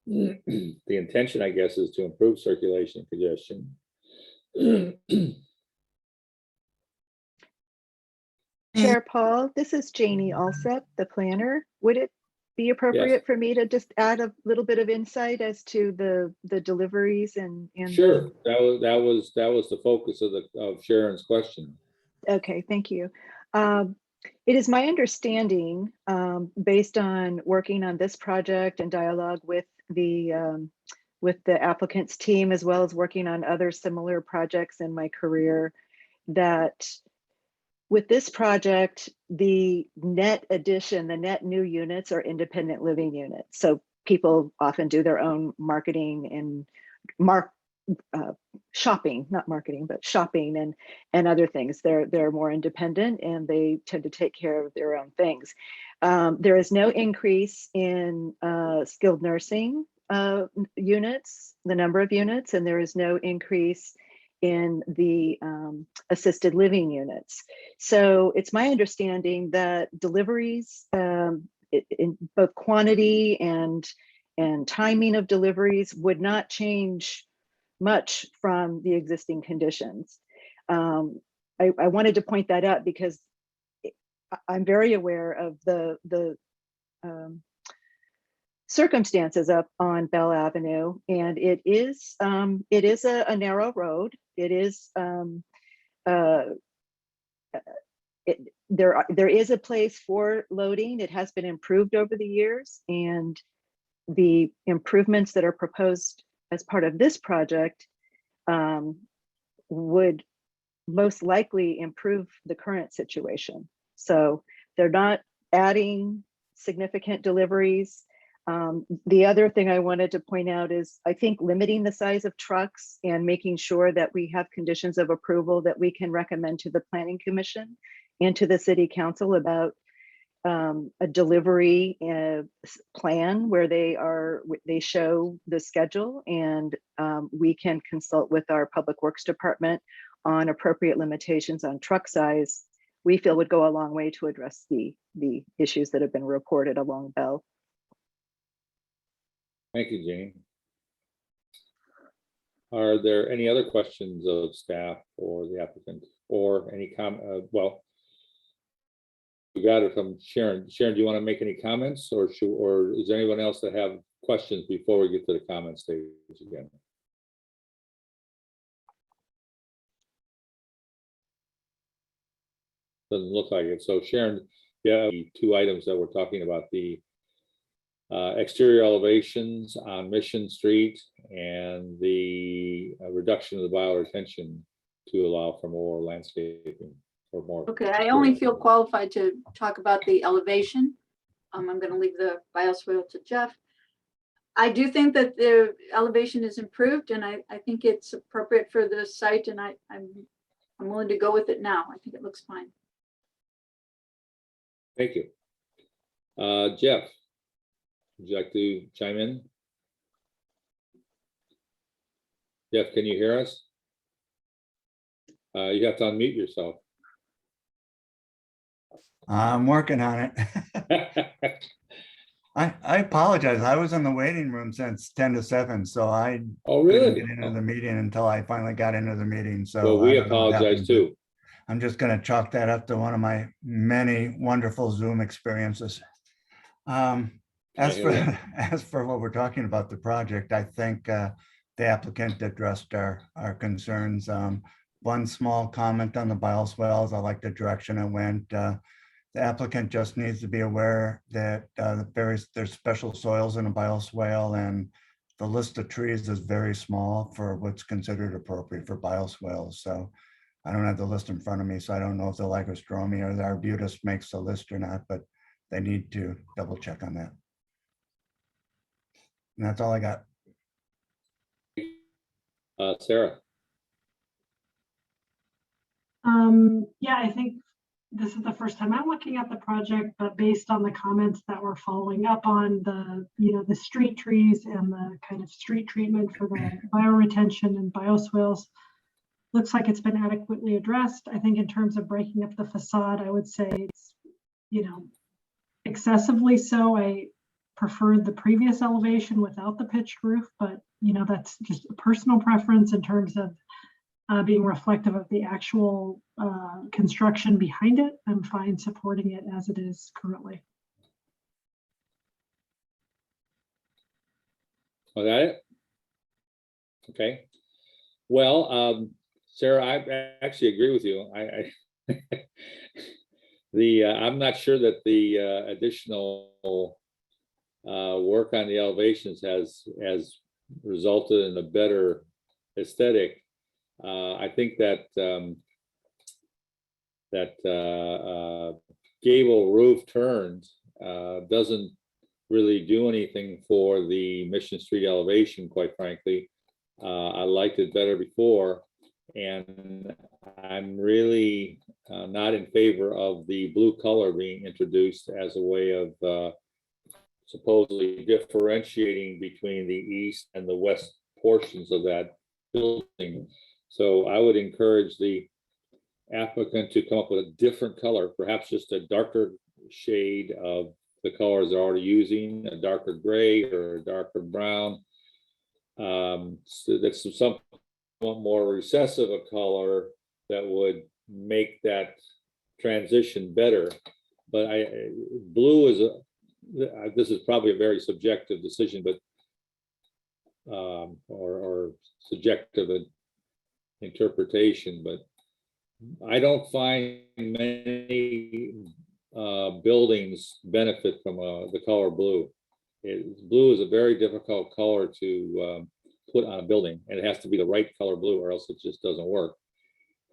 The intention, I guess, is to improve circulation and congestion. Chair Paul, this is Janie Alsep, the planner. Would it be appropriate for me to just add a little bit of insight as to the deliveries and Sure, that was the focus of Sharon's question. Okay, thank you. It is my understanding, based on working on this project and dialogue with the applicant's team, as well as working on other similar projects in my career, that with this project, the net addition, the net new units are independent living units. So people often do their own marketing and shopping, not marketing, but shopping and other things. They're more independent and they tend to take care of their own things. There is no increase in skilled nursing units, the number of units, and there is no increase in the assisted living units. So it's my understanding that deliveries in both quantity and timing of deliveries would not change much from the existing conditions. I wanted to point that out because I'm very aware of the circumstances up on Bell Avenue, and it is a narrow road. It is there is a place for loading. It has been improved over the years, and the improvements that are proposed as part of this project would most likely improve the current situation. So they're not adding significant deliveries. The other thing I wanted to point out is I think limiting the size of trucks and making sure that we have conditions of approval that we can recommend to the Planning Commission and to the City Council about a delivery plan where they show the schedule, and we can consult with our Public Works Department on appropriate limitations on truck size, we feel would go a long way to address the issues that have been reported along Bell. Thank you, Jane. Are there any other questions of staff or the applicant or any comment? Well, we got it from Sharon. Sharon, do you want to make any comments, or is there anyone else that have questions before we get to the comment stage again? Doesn't look like it. So Sharon, yeah, the two items that we're talking about, the exterior elevations on Mission Street and the reduction of the bioretention to allow for more landscaping or more. Okay, I only feel qualified to talk about the elevation. I'm going to leave the bioswale to Jeff. I do think that the elevation is improved, and I think it's appropriate for the site, and I'm willing to go with it now. I think it looks fine. Thank you. Jeff, would you like to chime in? Jeff, can you hear us? You have to unmute yourself. I'm working on it. I apologize. I was in the waiting room since 10 to 7, so I Oh, couldn't really? get into the meeting until I finally got into the meeting. So Well, we I don't know what apologize happened. too. I'm just going to chalk that up to one of my many wonderful Zoom experiences. As hear for what we're talking about, the project, I think the applicant addressed our concerns. One small comment on the bioswales. I like the direction it went. The applicant just needs to be aware that there's special soils in a bioswale, and the list of trees is very small for what's considered appropriate for bioswales. So I don't have the list in front of me, so I don't know if the Lycostromi or the Arbutus makes the list or not, but they need to double check on that. And that's all I got. Sarah. Yeah, I think this is the first time I'm looking at the project, but based on the comments that we're following up on the street trees and the kind of street treatment for the bioretention and bioswales, looks like it's been adequately addressed. I think in terms of breaking up the facade, I would say it's, excessively so. I preferred the previous elevation without the pitched roof, but that's just a personal preference in terms of being reflective of the actual construction behind it. I'm fine supporting it as it is currently. Was that it? Okay. Well, Sarah, I actually agree with you. I'm not sure that the additional work on the elevations has resulted in a better aesthetic. I think that gable roof turns doesn't really do anything for the Mission Street elevation, quite frankly. I liked it better before, and I'm really not in favor of the blue color being introduced as a way of supposedly differentiating between the east and the west portions of that building. So I would encourage the applicant to come up with a different color, perhaps just a darker shade of the colors they're already using, a darker gray or a darker brown. So that's some more recessive a color that would make that transition better. But blue is this is probably a very subjective decision, but or subjective interpretation, but I don't find many buildings benefit from the color blue. Blue is a very difficult color to put on a building, and it has to be the right color blue or else it just doesn't work.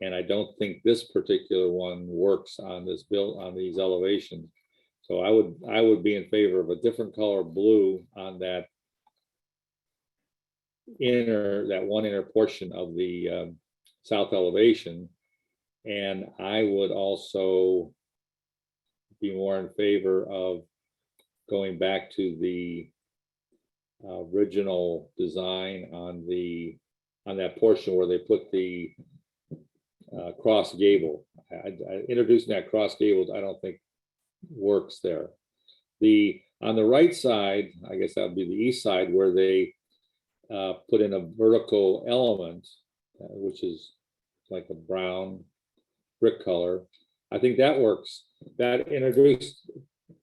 And I don't think this particular one works on this on these elevations. So I would be in favor of a different color blue on that one inner portion of the south elevation. And I would also be more in favor of going back to the original design on that portion where they put the cross gable. Introducing that cross gable, I don't think works there. On the right side, I guess that would be the east side, where they put in a vertical element, which is like a brown brick color. I think that works. That introduced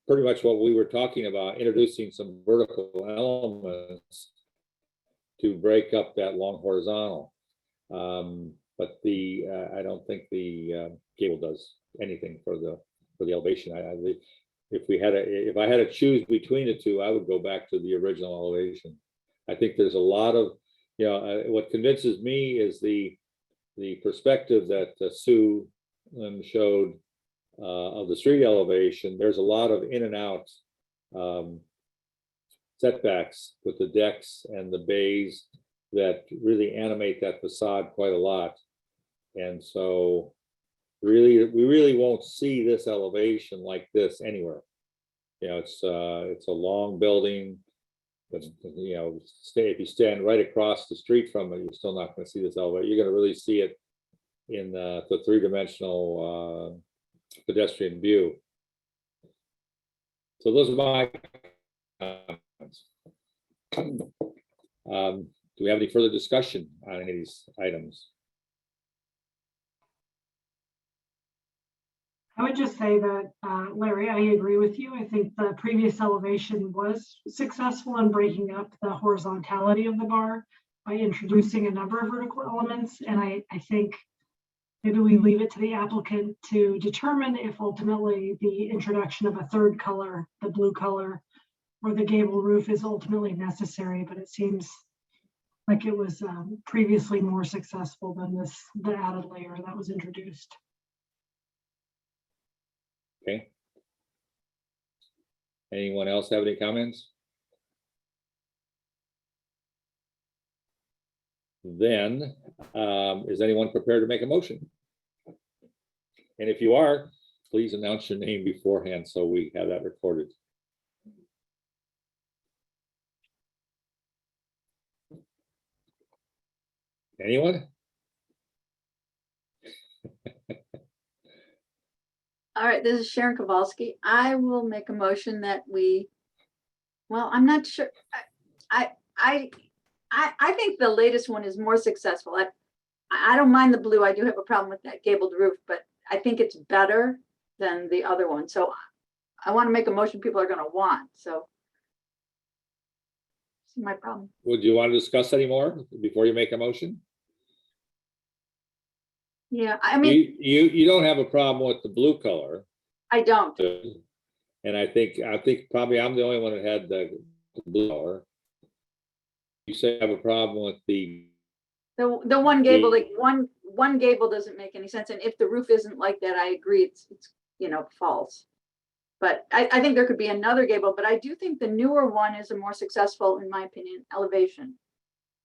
pretty much what we were talking about, introducing some vertical elements to break up that long horizontal. But I don't think the gable does anything for the elevation. If I had to choose between the two, I would go back to the original elevation. I think there's a lot of, what convinces me is the perspective that Sue showed of the street elevation. There's a lot of in and out setbacks with the decks and the bays that really animate that facade quite a lot. And so we really won't see this elevation like this anywhere. It's a long building, but if you stand right across the street from it, you're still not going to see this elevation. You're going to really see it in the three-dimensional pedestrian view. So those are my comments. Do we have any further discussion on any of these items? I would just say that, Larry, I agree with you. I think the previous elevation was successful in breaking up the horizontality of the bar by introducing a number of vertical elements. And I think maybe we leave it to the applicant to determine if ultimately the introduction of a third color, the blue color, or the gable roof is ultimately necessary. But it seems like it was previously more successful than the added layer that was introduced. Okay. Anyone else have any comments? Then, is anyone prepared to make a motion? And if you are, please announce your name beforehand so we have that recorded. Anyone? All right, this is Sharon Kowalski. I will make a motion that we, well, I'm not sure. I think the latest one is more successful. I don't mind the blue. I do have a problem with that gabled roof, but I think it's better than the other one. So I want to make a motion people are going to want. So it's my problem. Would you want to discuss any more before you make a motion? Yeah, I mean, You don't have a problem with the blue color. I don't. And I think probably I'm the only one that had the blue color. You say you have a problem with the, The one gable, like one gable doesn't make any sense. And if the roof isn't like that, I agree, it's false. But I think there could be another gable, but I do think the newer one is a more successful, in my opinion, elevation.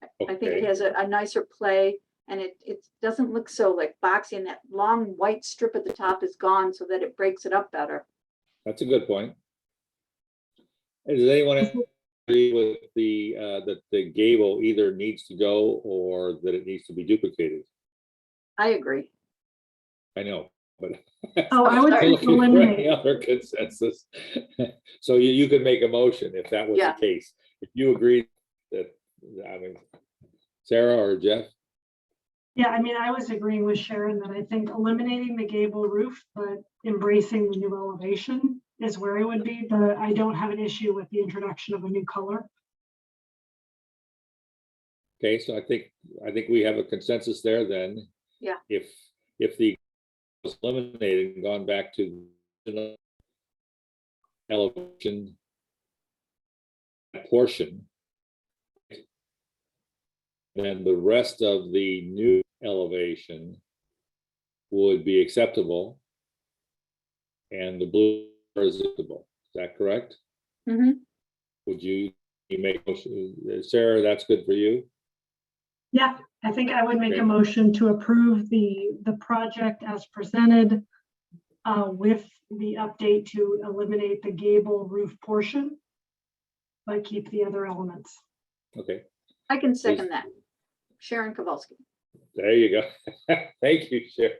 I think it okay, has a nicer play and it doesn't look so like boxy, and that long white strip at the top is gone so that it breaks it up better. that's a good point. Does anyone agree with the, that the gable either needs to go or that it needs to be duplicated? I agree. I know, but. Oh, I would Sorry. say Looking for any eliminate. other consensus. So you could make a motion if that was Yeah. the case. If you agree that, I mean, Sarah or Jeff? Yeah, I mean, I was agreeing with Sharon that I think eliminating the gable roof, but embracing the new elevation is where it would be. But I don't have an issue with the introduction of a new color. Okay, so I think we have a consensus there then. Yeah. If the was eliminated and gone back to the elevation portion, then the rest of the new elevation would be acceptable and the blue is acceptable. Is that correct? Mhm. Would you make, Sarah, that's good for you? Yeah, I think I would make Okay. a motion to approve the project as presented with the update to eliminate the gable roof portion, but keep the other elements. Okay, I can second that. Sharon Kowalski. there you go. Thank you, Sharon.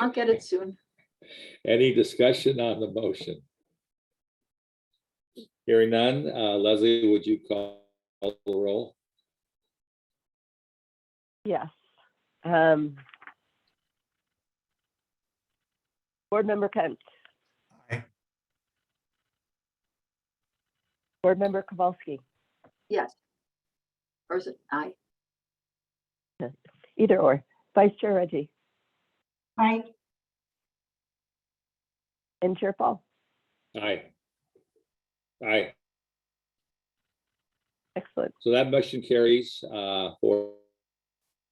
I'll get it soon. Any discussion on the motion? Hearing none, Leslie, would you call the roll? Yes. Board Member Kent, Aye. Board Member Kowalski, Yes. Or is it I? either or. Vice Chair Reggie Aye. and Chair Paul. Aye. Aye. Excellent. So that motion carries 4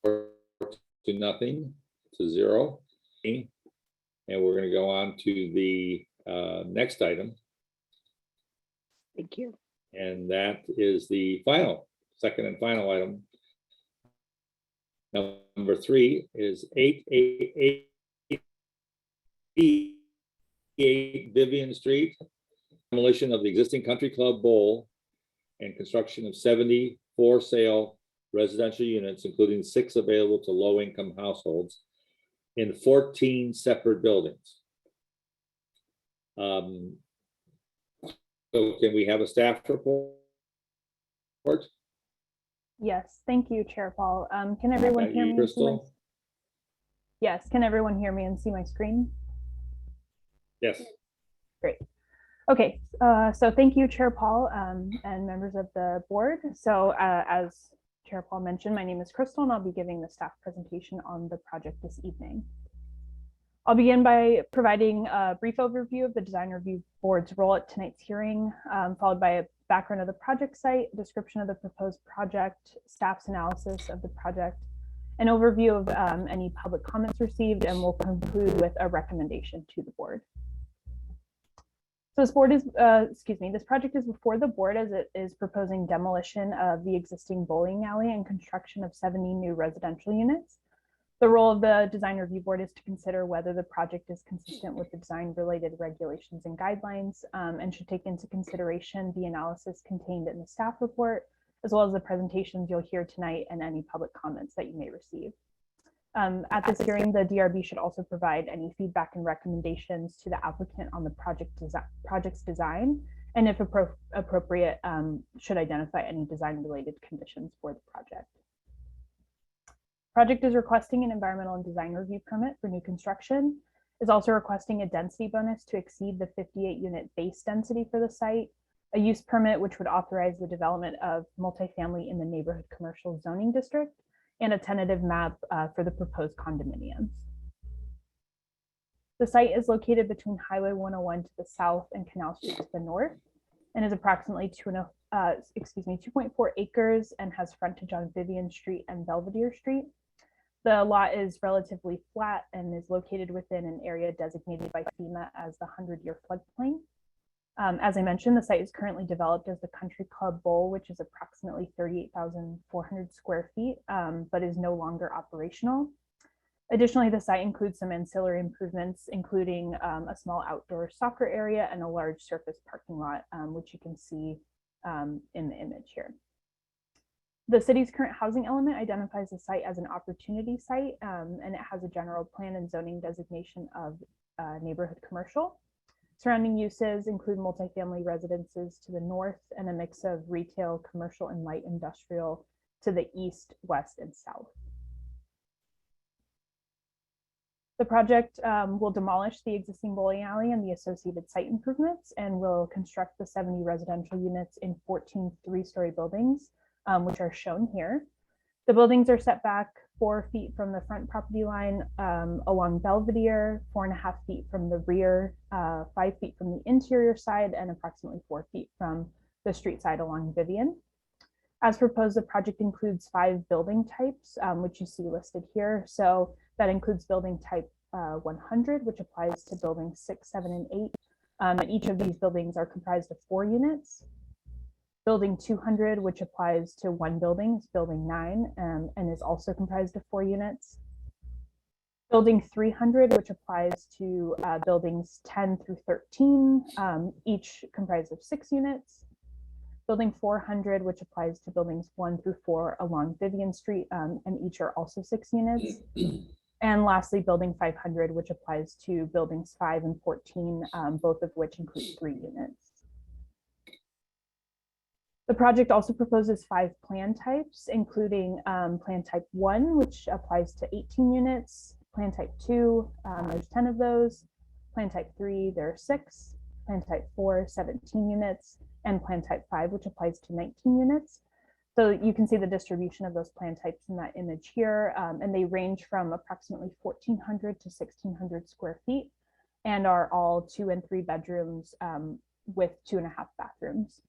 to nothing to 0. And we're going to go on to the next item, Thank you. and that is the second and final item. Number 3 is 888 Vivian Street, demolition of the existing Country Club Bowl and construction of 70 for sale residential units, including 6 available to low-income households in 14 separate buildings. So can we have a staff report? Yes, thank you, Chair Paul. Can everyone That hear you, me? And see my- Crystal? Yes, can everyone hear me and see my screen? Yes. Great. Okay, so thank you, Chair Paul, and members of the board. So as Chair Paul mentioned, my name is Crystal, and I'll be giving the staff presentation on the project this evening. I'll begin by providing a brief overview of the Design Review Board's role at tonight's hearing, followed by a background of the project site, description of the proposed project, staff's analysis of the project, an overview of any public comments received, and we'll conclude with a recommendation to the board. So this project is before the board as it is proposing demolition of the existing bowling alley and construction of 70 new residential units. The role of the design review board is to consider whether the project is consistent with the design related regulations and guidelines, and should take into consideration the analysis contained in the staff report, as well as the presentations you'll hear tonight and any public comments that you may receive. At this hearing, the DRB should also provide any feedback and recommendations to the applicant on the project's design, and if appropriate, should identify any design related conditions for the project. Project is requesting an environmental and design review permit for new construction, is also requesting a density bonus to exceed the 58 unit base density for the site, a use permit which would authorize the development of multifamily in the neighborhood commercial zoning district, and a tentative map for the proposed condominiums. The site is located between Highway 101 to the south and Canal Street to the north, and is approximately 2.4 acres and has frontage on Vivian Street and Belvedere Street. The lot is relatively flat and is located within an area designated by FEMA as the 100-year floodplain. As I mentioned, the site is currently developed as the Country Club Bowl, which is approximately 38,400 square feet, but is no longer operational. Additionally, the site includes some ancillary improvements, including a small outdoor soccer area and a large surface parking lot, which you can see in the image here. The city's current housing element identifies the site as an opportunity site, and it has a general plan and zoning designation of neighborhood commercial. Surrounding uses include multifamily residences to the north and a mix of retail, commercial, and light industrial to the east, west, and south. The project will demolish the existing bowling alley and the associated site improvements, and will construct the 70 residential units in 14 three-story buildings, which are shown here. The buildings are set back 4 feet from the front property line along Belvedere, 4.5 feet from the rear, 5 feet from the interior side, and approximately 4 feet from the street side along Vivian. As proposed, the project includes 5 building types, which you see listed here. So that includes building type 100, which applies to buildings 6, 7, and 8. Each of these buildings are comprised of 4 units. Building 200, which applies to 1 building, is building 9, and is also comprised of 4 units. Building 300, which applies to buildings 10 through 13, each comprised of 6 units. Building 400, which applies to buildings 1 through 4 along Vivian Street, and each are also 6 units. And lastly, building 500, which applies to buildings 5 and 14, both of which include 3 units. The project also proposes 5 plan types, including plan type 1, which applies to 18 units, plan type 2, there's 10 of those, plan type 3, there are 6, plan type 4, 17 units, and plan type 5, which applies to 19 units. So you can see the distribution of those plan types in that image here, and they range from approximately 1,400 to 1,600 square feet, and are all 2 and 3 bedrooms with 2.5 bathrooms.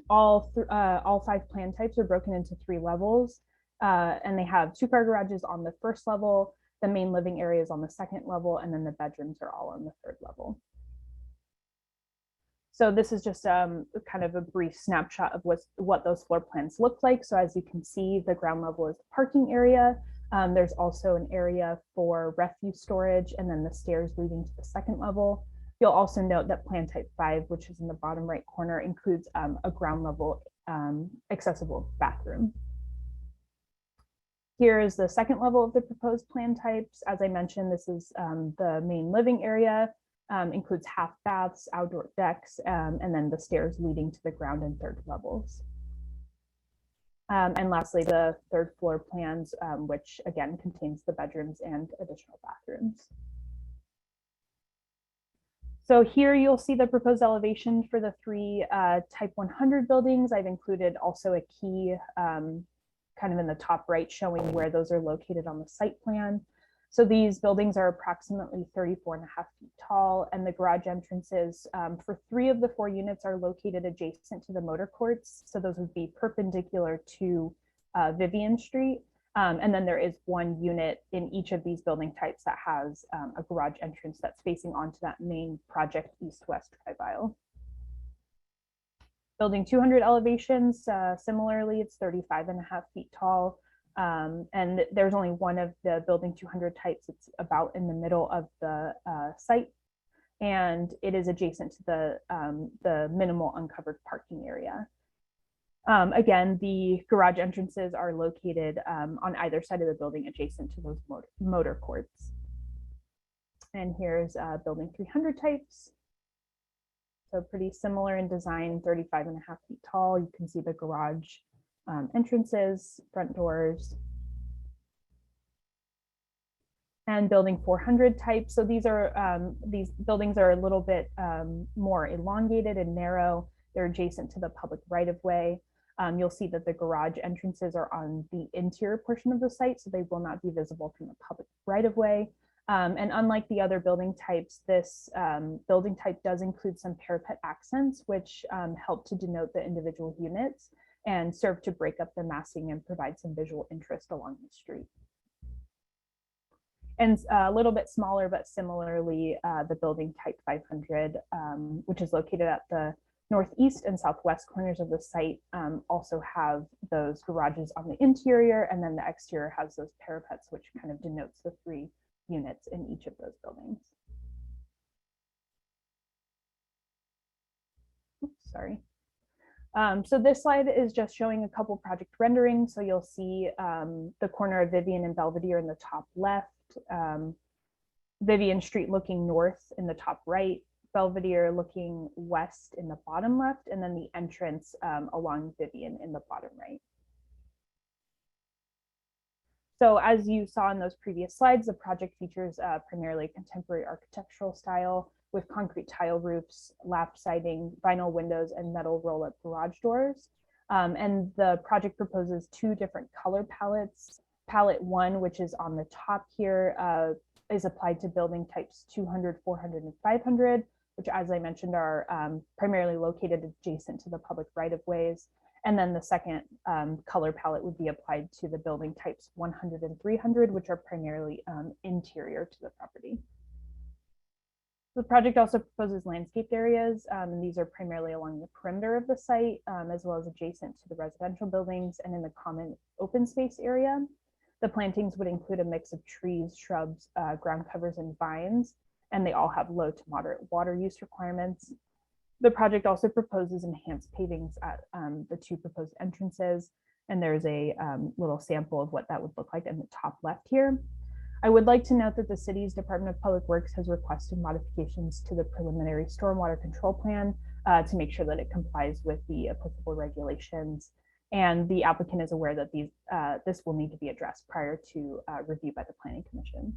All 5 plan types are broken into 3 levels, and they have 2-car garages on the first level, the main living areas on the second level, and then the bedrooms are all on the third level. So this is just kind of a brief snapshot of what those floor plans look like. So as you can see, the ground level is the parking area. There's also an area for refuse storage, and then the stairs leading to the second level. You'll also note that plan type 5, which is in the bottom right corner, includes a ground level accessible bathroom. Here is the second level of the proposed plan types. As I mentioned, this is the main living area, includes half baths, outdoor decks, and then the stairs leading to the ground and third levels. And lastly, the third floor plans, which again contains the bedrooms and additional bathrooms. So here you'll see the proposed elevation for the 3 type 100 buildings. I've included also a key kind of in the top right showing where those are located on the site plan. So these buildings are approximately 34.5 feet tall, and the garage entrances for 3 of the 4 units are located adjacent to the motor courts. So those would be perpendicular to Vivian Street. And then there is 1 unit in each of these building types that has a garage entrance that's facing onto that main project east-west drive aisle. Building 200 elevations, similarly, it's 35.5 feet tall. And there's only one of the building 200 types. It's about in the middle of the site, and it is adjacent to the minimal uncovered parking area. Again, the garage entrances are located on either side of the building adjacent to those motor courts. And here's building 300 types. So pretty similar in design, 35.5 feet tall. You can see the garage entrances, front doors. And building 400 types. So these buildings are a little bit more elongated and narrow. They're adjacent to the public right-of-way. You'll see that the garage entrances are on the interior portion of the site, so they will not be visible from the public right-of-way. And unlike the other building types, this building type does include some parapet accents, which help to denote the individual units and serve to break up the massing and provide some visual interest along the street. And a little bit smaller, but similarly, the building type 500, which is located at the northeast and southwest corners of the site, also have those garages on the interior, and then the exterior has those parapets, which kind of denotes the 3 units in each of those buildings. Oops, sorry. So this slide is just showing a couple project renderings. So you'll see the corner of Vivian and Belvedere in the top left, Vivian Street looking north in the top right, Belvedere looking west in the bottom left, and then the entrance along Vivian in the bottom right. So as you saw in those previous slides, the project features primarily contemporary architectural style with concrete tile roofs, lap siding, vinyl windows, and metal roll-up garage doors. And the project proposes 2 different color palettes. Palette 1, which is on the top here, is applied to building types 200, 400, and 500, which, as I mentioned, are primarily located adjacent to the public right-of-ways. And then the second color palette would be applied to the building types 100 and 300, which are primarily interior to the property. The project also proposes landscaped areas, and these are primarily along the perimeter of the site, as well as adjacent to the residential buildings and in the common open space area. The plantings would include a mix of trees, shrubs, ground covers, and vines, and they all have low to moderate water use requirements. The project also proposes enhanced pavings at the 2 proposed entrances, and there's a little sample of what that would look like in the top left here. I would like to note that the city's Department of Public Works has requested modifications to the preliminary stormwater control plan to make sure that it complies with the applicable regulations. And the applicant is aware that this will need to be addressed prior to review by the Planning Commission.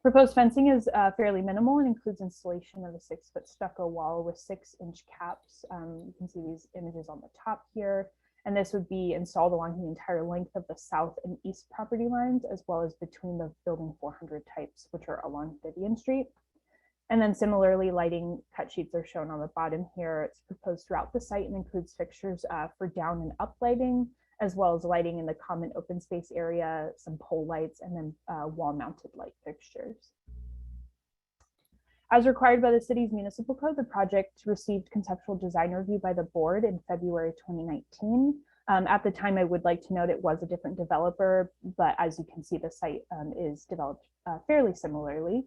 Proposed fencing is fairly minimal and includes installation of a 6-foot stucco wall with 6-inch caps. You can see these images on the top here. And this would be installed along the entire length of the south and east property lines, as well as between the building 400 types, which are along Vivian Street. And then similarly, lighting cut sheets are shown on the bottom here. It's proposed throughout the site and includes fixtures for down and up lighting, as well as lighting in the common open space area, some pole lights, and then wall-mounted light fixtures. As required by the city's municipal code, the project received conceptual design review by the board in February 2019. At the time, I would like to note it was a different developer, but as you can see, the site is developed fairly similarly.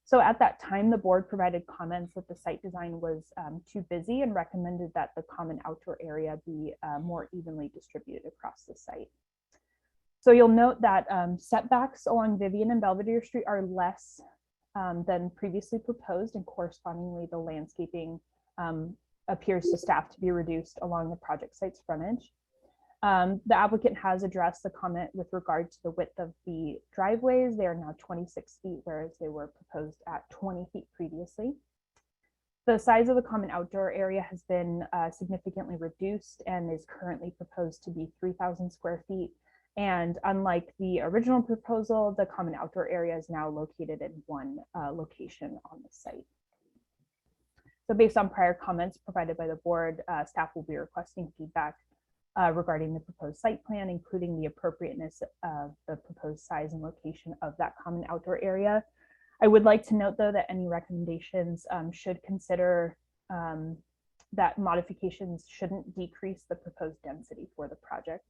So at that time, the board provided comments that the site design was too busy and recommended that the common outdoor area be more evenly distributed across the site. So you'll note that setbacks along Vivian and Belvedere Street are less than previously proposed, and correspondingly the landscaping appears to staff to be reduced along the project site's frontage. The applicant has addressed the comment with regard to the width of the driveways. They are now 26 feet, whereas they were proposed at 20 feet previously. The size of the common outdoor area has been significantly reduced and is currently proposed to be 3,000 square feet. And unlike the original proposal, the common outdoor area is now located in one location on the site. So based on prior comments provided by the board, staff will be requesting feedback regarding the proposed site plan, including the appropriateness of the proposed size and location of that common outdoor area. I would like to note, though, that any recommendations should consider that modifications shouldn't decrease the proposed density for the project.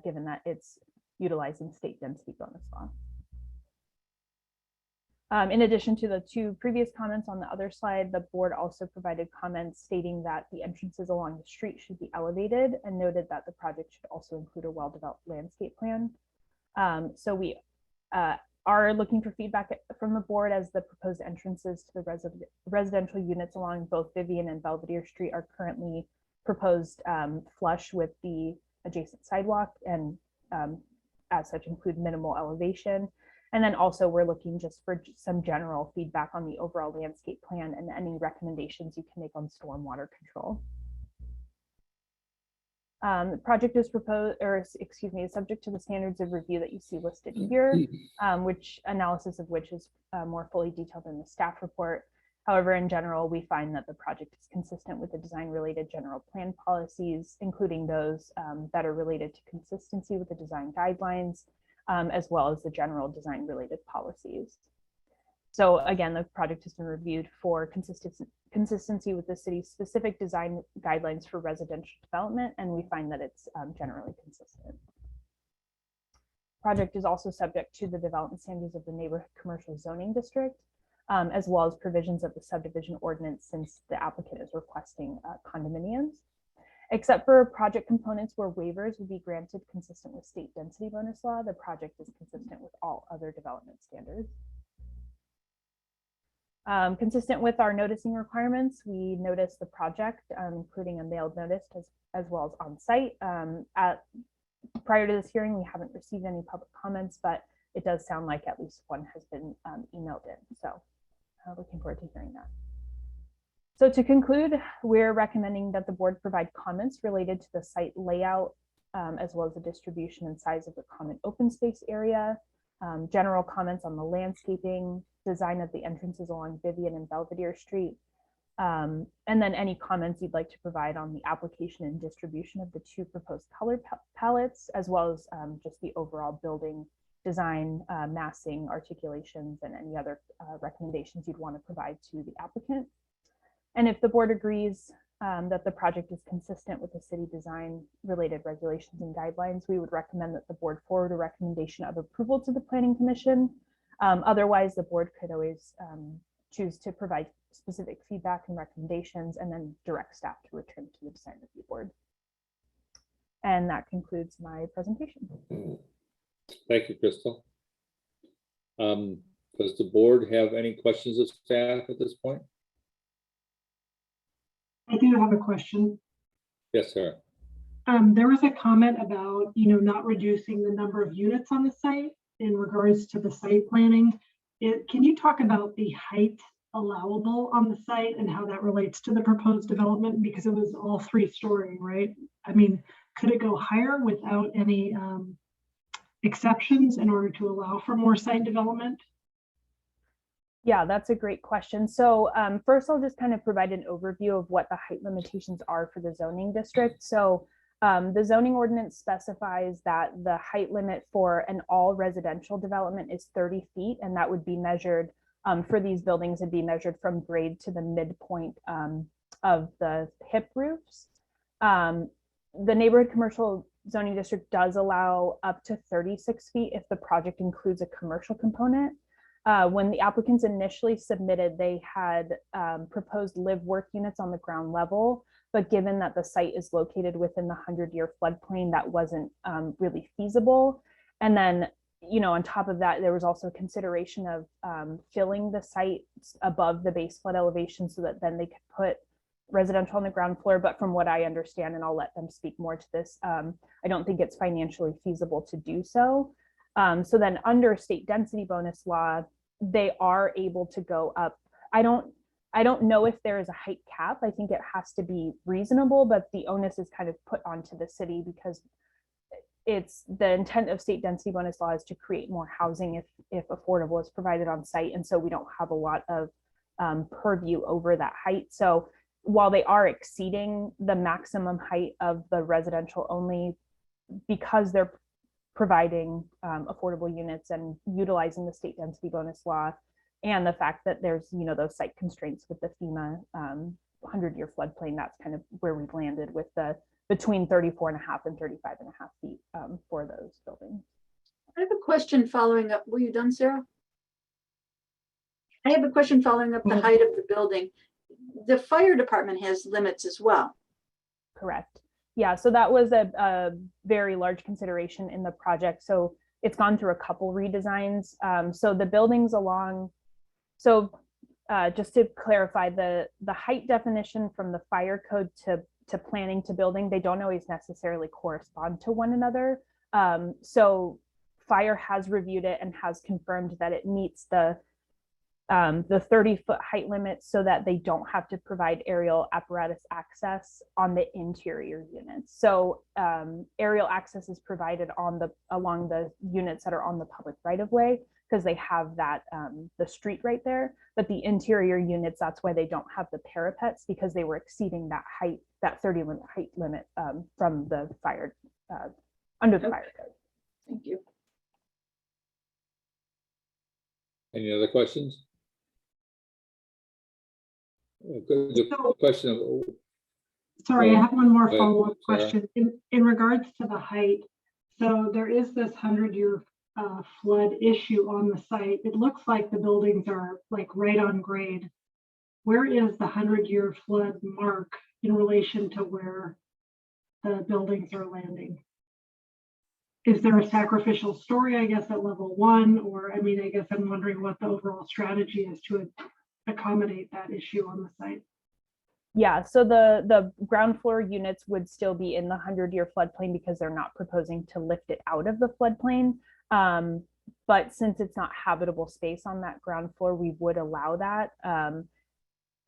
given that it's utilizing state density bonus law. In addition to the two previous comments on the other slide, the board also provided comments stating that the entrances along the street should be elevated and noted that the project should also include a well-developed landscape plan. So we are looking for feedback from the board as the proposed entrances to the residential units along both Vivian and Belvedere Street are currently proposed flush with the adjacent sidewalk and as such include minimal elevation. And then also we're looking just for some general feedback on the overall landscape plan and any recommendations you can make on stormwater control. The project is proposed, or excuse me, is subject to the standards of review that you see listed here, which analysis of which is more fully detailed in the staff report. However, in general, we find that the project is consistent with the design related general plan policies, including those that are related to consistency with the design guidelines, as well as the general design related policies. So again, the project has been reviewed for consistency with the city's specific design guidelines for residential development, and we find that it's generally consistent. Project is also subject to the development standards of the neighborhood commercial zoning district, as well as provisions of the subdivision ordinance, since the applicant is requesting condominiums. Except for project components where waivers would be granted consistent with state density bonus law, the project is consistent with all other development standards. Consistent with our noticing requirements, we noticed the project, including a mailed notice as well as on site. Prior to this hearing, we haven't received any public comments, but it does sound like at least one has been emailed in. So looking forward to hearing that. So to conclude, we're recommending that the board provide comments related to the site layout, as well as the distribution and size of the common open space area, general comments on the landscaping, design of the entrances along Vivian and Belvedere Street, and then any comments you'd like to provide on the application and distribution of the two proposed color palettes, as well as just the overall building design, massing, articulations, and any other recommendations you'd want to provide to the applicant. And if the board agrees that the project is consistent with the city design related regulations and guidelines, we would recommend that the board forward a recommendation of approval to the Planning Commission. Otherwise, the board could always choose to provide specific feedback and recommendations and then direct staff to return to the design review board. And that concludes my presentation. Thank you, Crystal. Does the board have any questions of staff at this point? I do have a question. Yes, sir. There was a comment about, not reducing the number of units on the site in regards to the site planning. Can you talk about the height allowable on the site and how that relates to the proposed development? Because it was all 3-story, right? I mean, could it go higher without any exceptions in order to allow for more site development? Yeah, that's a great question. So first, I'll just kind of provide an overview of what the height limitations are for the zoning district. So the zoning ordinance specifies that the height limit for an all residential development is 30 feet, and that would be measured for these buildings, it'd be measured from grade to the midpoint of the hip roofs. The neighborhood commercial zoning district does allow up to 36 feet if the project includes a commercial component. When the applicants initially submitted, they had proposed live-work units on the ground level, but given that the site is located within the 100-year floodplain, that wasn't really feasible. And then, on top of that, there was also consideration of filling the site above the base flood elevation so that then they could put residential on the ground floor. But from what I understand, and I'll let them speak more to this, I don't think it's financially feasible to do so. So then under state density bonus law, they are able to go up. I don't know if there is a height cap. I think it has to be reasonable, but the onus is kind of put onto the city because it's the intent of state density bonus law is to create more housing if affordable is provided on site. And so we don't have a lot of purview over that height. So while they are exceeding the maximum height of the residential only, because they're providing affordable units and utilizing the state density bonus law and the fact that there's those site constraints with the FEMA 100-year floodplain, that's kind of where we've landed with the between 34.5 and 35.5 feet for those buildings. I have a question following up. Were you done, Sarah? I have a question following up the height of the building. The fire department has limits as well. Correct. Yeah, so that was a very large consideration in the project. So it's gone through a couple redesigns. So the buildings along, so just to clarify, the height definition from the fire code to planning to building, they don't always necessarily correspond to one another. So fire has reviewed it and has confirmed that it meets the 30-foot height limit so that they don't have to provide aerial apparatus access on the interior units. So aerial access is provided along the units that are on the public right of way because they have that the street right there. But the interior units, that's why they don't have the parapets, because they were exceeding that height, that 30 limit height limit from the fire under the fire code. Thank you. Any other questions? The question of, Sorry, I have one more Go ahead, follow-up Sarah. question. In regards to the height, so there is this 100-year flood issue on the site. It looks like the buildings are like right on grade. Where is the 100-year flood mark in relation to where the buildings are landing? Is there a sacrificial story, I guess, at level 1? Or, I mean, I guess I'm wondering what the overall strategy is to accommodate that issue on the site. Yeah, so the ground floor units would still be in the 100-year floodplain because they're not proposing to lift it out of the floodplain. But since it's not habitable space on that ground floor, we would allow that.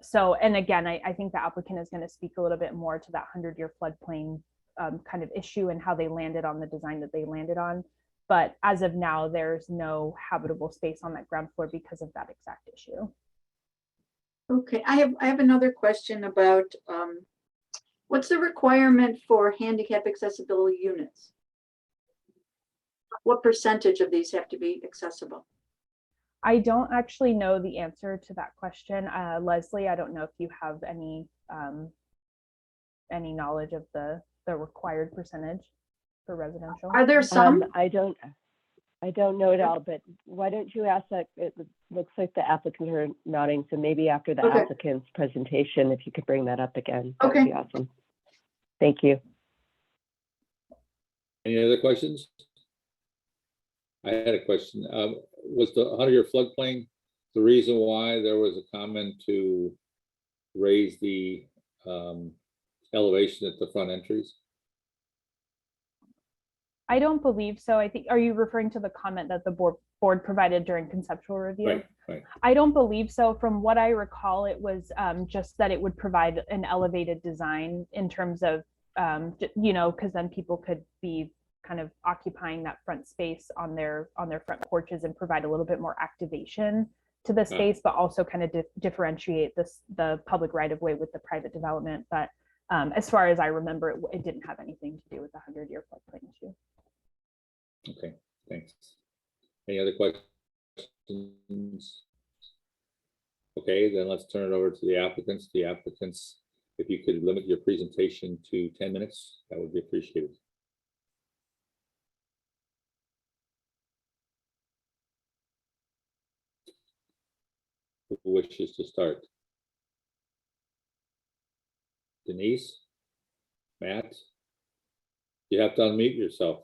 So, and again, I think the applicant is going to speak a little bit more to that 100-year floodplain kind of issue and how they landed on the design that they landed on. But as of now, there's no habitable space on that ground floor because of that exact issue. Okay, I have another question about what's the requirement for handicap accessible units? What percentage of these have to be accessible? I don't actually know the answer to that question. Leslie, I don't know if you have any knowledge of the required percentage for residential. Are there some? I don't know it all, but why don't you ask that? It looks like the applicants are nodding, so maybe after the Okay. applicant's presentation, if you could bring that up again, that would Okay. be awesome. Thank you. any other questions? I had a question. Was the 100-year floodplain the reason why there was a comment to raise the elevation at the front entries? I don't believe so. I think, are you referring to the comment that the board provided during conceptual review? Right, right. I don't believe so. From what I recall, it was just that it would provide an elevated design in terms of, you know, because then people could be kind of occupying that front space on their front porches and provide a little bit more activation to the space, but also kind of differentiate the public right of way with the private development. But as far as I remember, it didn't have anything to do with the 100-year floodplain issue. Okay, thanks. Any other questions? Okay, then let's turn it over to the applicants. The applicants, if you could limit your presentation to 10 minutes, that would be appreciated. Who wishes to start? Denise? Matt? You have to unmute yourself.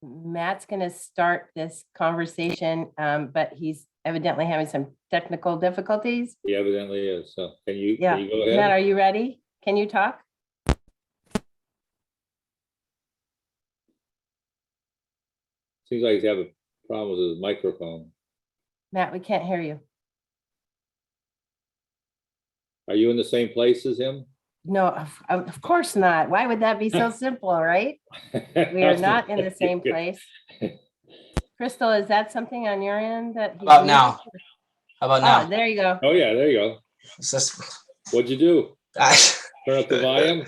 Matt's going to start this conversation, but he's evidently having some technical difficulties. He evidently is. So can you Yeah. go Matt, ahead? are you ready? Can you talk? Seems like he's having problems with his microphone. Matt, we can't hear you. Are you in the same place as him? No, of course not. Why would that be so simple, right? We are not in the same place. Crystal, is that something on your end that? he About needs? now. How about Oh, now? there you go. Oh, yeah, there you go. Is this- What'd you do? Turn up the volume.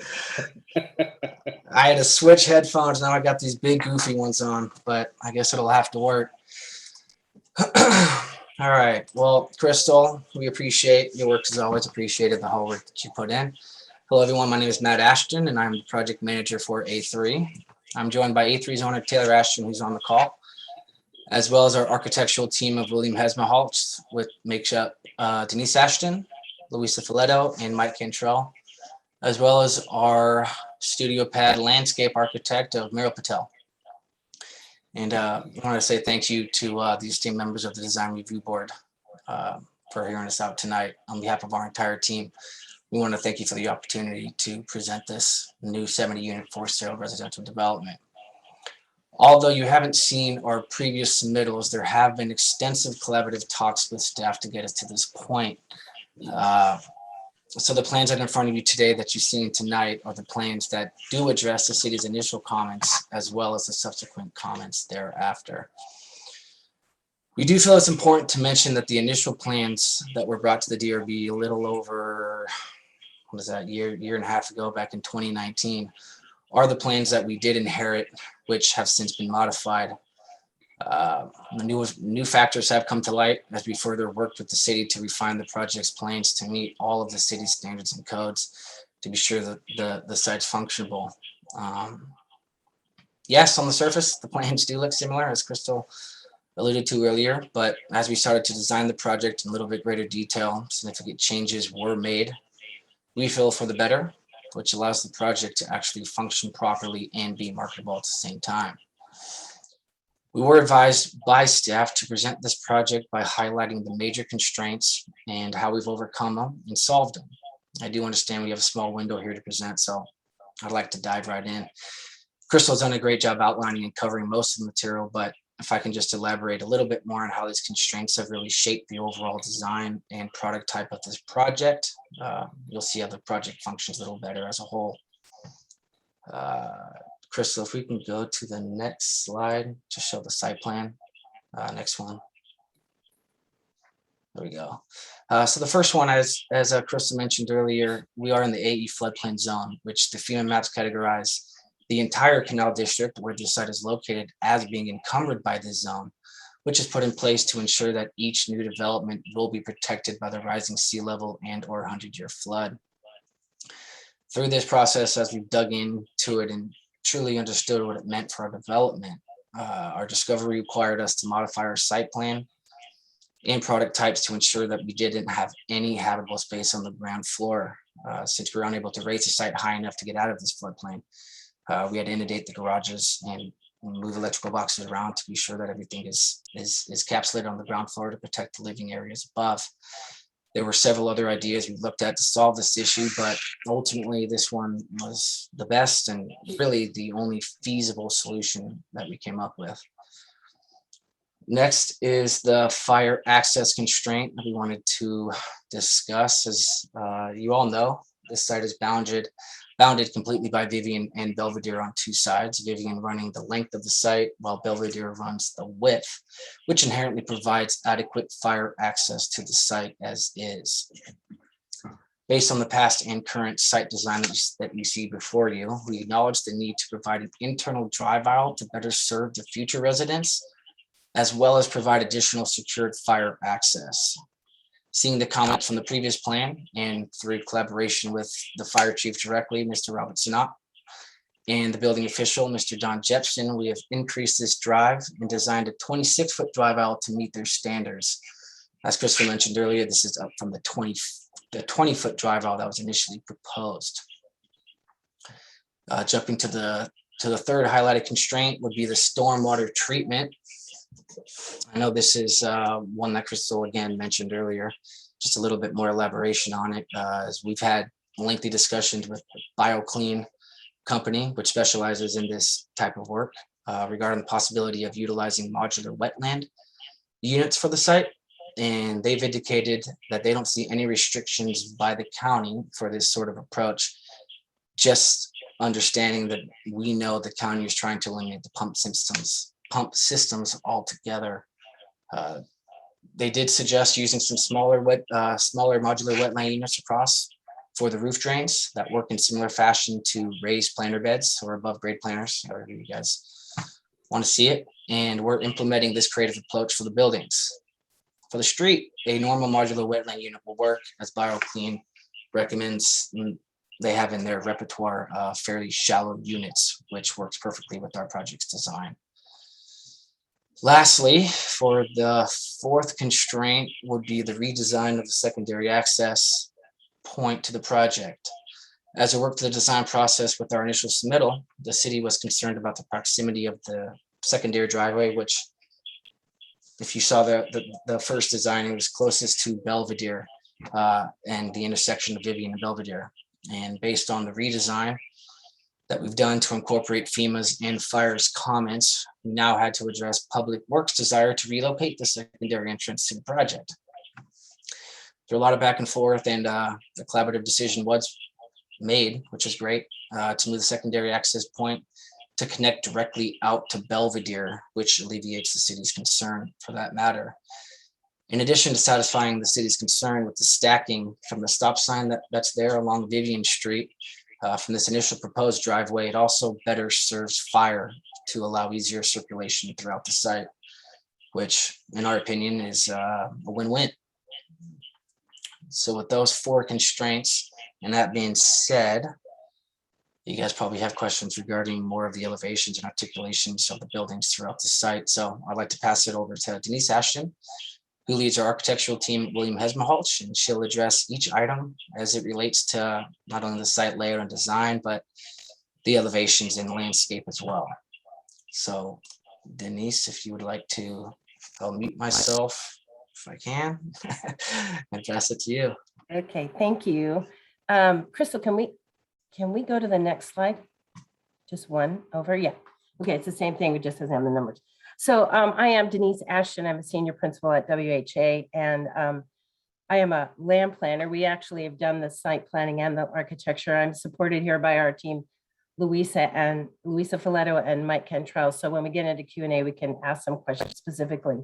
I had to switch headphones. Now I got these big goofy ones on, but I guess it'll have to work. All right. Well, Crystal, we appreciate your work as always. Appreciated the whole work that you put in. Hello, everyone. My name is Matt Ashton, and I'm the project manager for A3. I'm joined by A3's owner, Taylor Ashton, who's on the call, as well as our architectural team of William Hesmaholtz, which makes up Denise Ashton, Louisa Filetto, and Mike Cantrell, as well as our studio pad landscape architect of Meryl Patel. And I want to say thank you to these team members of the Design Review Board for hearing us out tonight. On behalf of our entire team, we want to thank you for the opportunity to present this new 70-unit for-sale residential development. Although you haven't seen our previous submittals, there have been extensive collaborative talks with staff to get us to this point. So the plans that are in front of you today that you've seen tonight are the plans that do address the city's initial comments as well as the subsequent comments thereafter. We do feel it's important to mention that the initial plans that were brought to the DRB a little over, what was that, year and a half ago, back in 2019, are the plans that we did inherit, which have since been modified. New factors have come to light as we further worked with the city to refine the project's plans to meet all of the city's standards and codes to be sure that the site's functionable. Yes, on the surface, the plans do look similar, as Crystal alluded to earlier, but as we started to design the project in a little bit greater detail, significant changes were made. We feel for the better, which allows the project to actually function properly and be marketable at the same time. We were advised by staff to present this project by highlighting the major constraints and how we've overcome them and solved them. I do understand we have a small window here to present, so I'd like to dive right in. Crystal's done a great job outlining and covering most of the material, but if I can just elaborate a little bit more on how these constraints have really shaped the overall design and product type of this project, you'll see how the project functions a little better as a whole. Crystal, if we can go to the next slide to show the site plan. Next one. There we go. So the first one, as Crystal mentioned earlier, we are in the AE floodplain zone, which the FEMA maps categorize the entire canal district where the site is located as being encumbered by this zone, which is put in place to ensure that each new development will be protected by the rising sea level and or 100-year flood. Through this process, as we've dug into it and truly understood what it meant for our development, our discovery required us to modify our site plan and product types to ensure that we didn't have any habitable space on the ground floor. Since we were unable to raise the site high enough to get out of this floodplain, we had to inundate the garages and move electrical boxes around to be sure that everything is capsulated on the ground floor to protect the living areas above. There were several other ideas we looked at to solve this issue, but ultimately this one was the best and really the only feasible solution that we came up with. Next is the fire access constraint that we wanted to discuss. As you all know, this site is bounded completely by Vivian and Belvedere on two sides, Vivian running the length of the site while Belvedere runs the width, which inherently provides adequate fire access to the site as is. Based on the past and current site design that you see before you, we acknowledge the need to provide an internal drive aisle to better serve the future residents, as well as provide additional secured fire access. Seeing the comments from the previous plan and through collaboration with the fire chief directly, Mr. Robert Sinop, and the building official, Mr. Don Jepson, we have increased this drive and designed a 26-foot drive aisle to meet their standards. As Crystal mentioned earlier, this is up from the 20-foot drive aisle that was initially proposed. Jumping to the third highlighted constraint would be the stormwater treatment. I know this is one that Crystal again mentioned earlier, just a little bit more elaboration on it, as we've had lengthy discussions with BioClean company, which specializes in this type of work, regarding the possibility of utilizing modular wetland units for the site. And they've indicated that they don't see any restrictions by the county for this sort of approach, just understanding that we know the county is trying to eliminate the pump systems altogether. They did suggest using some smaller modular wetland units across for the roof drains that work in similar fashion to raised planter beds or above grade planters, however you guys want to see it. And we're implementing this creative approach for the buildings. For the street, a normal modular wetland unit will work, as BioClean recommends. They have in their repertoire fairly shallow units, which works perfectly with our project's design. Lastly, for the fourth constraint would be the redesign of the secondary access point to the project. As we worked through the design process with our initial submittal, the city was concerned about the proximity of the secondary driveway, which if you saw the first design, it was closest to Belvedere and the intersection of Vivian and Belvedere. And based on the redesign that we've done to incorporate FEMA's and fire's comments, we now had to address Public Works' desire to relocate the secondary entrance to the project. There a lot of back and forth, and the collaborative decision was made, which is great, to move the secondary access point to connect directly out to Belvedere, which alleviates the city's concern for that matter. In addition to satisfying the city's concern with the stacking from the stop sign that's there along Vivian Street from this initial proposed driveway, it also better serves fire to allow easier circulation throughout the site, which in our opinion is a win-win. So with those four constraints, and that being said, you guys probably have questions regarding more of the elevations and articulations of the buildings throughout the site. So I'd like to pass it over to Denise Ashton, who leads our architectural team at William Hesmerholz, and she'll address each item as it relates to not only the site layout and design, but the elevations and landscape as well. So Denise, if you would like to, I'll mute myself if I can and pass it to you. Okay, thank you. Crystal, can we go to the next slide? Just one over, yeah. Okay, it's the same thing, we just doesn't have the numbers. So I am Denise Ashton. I'm a senior principal at WHA, and I am a land planner. We actually have done the site planning and the architecture. I'm supported here by our team, Louisa Filetto and Mike Cantrell. So when we get into Q&A, we can ask some questions specifically.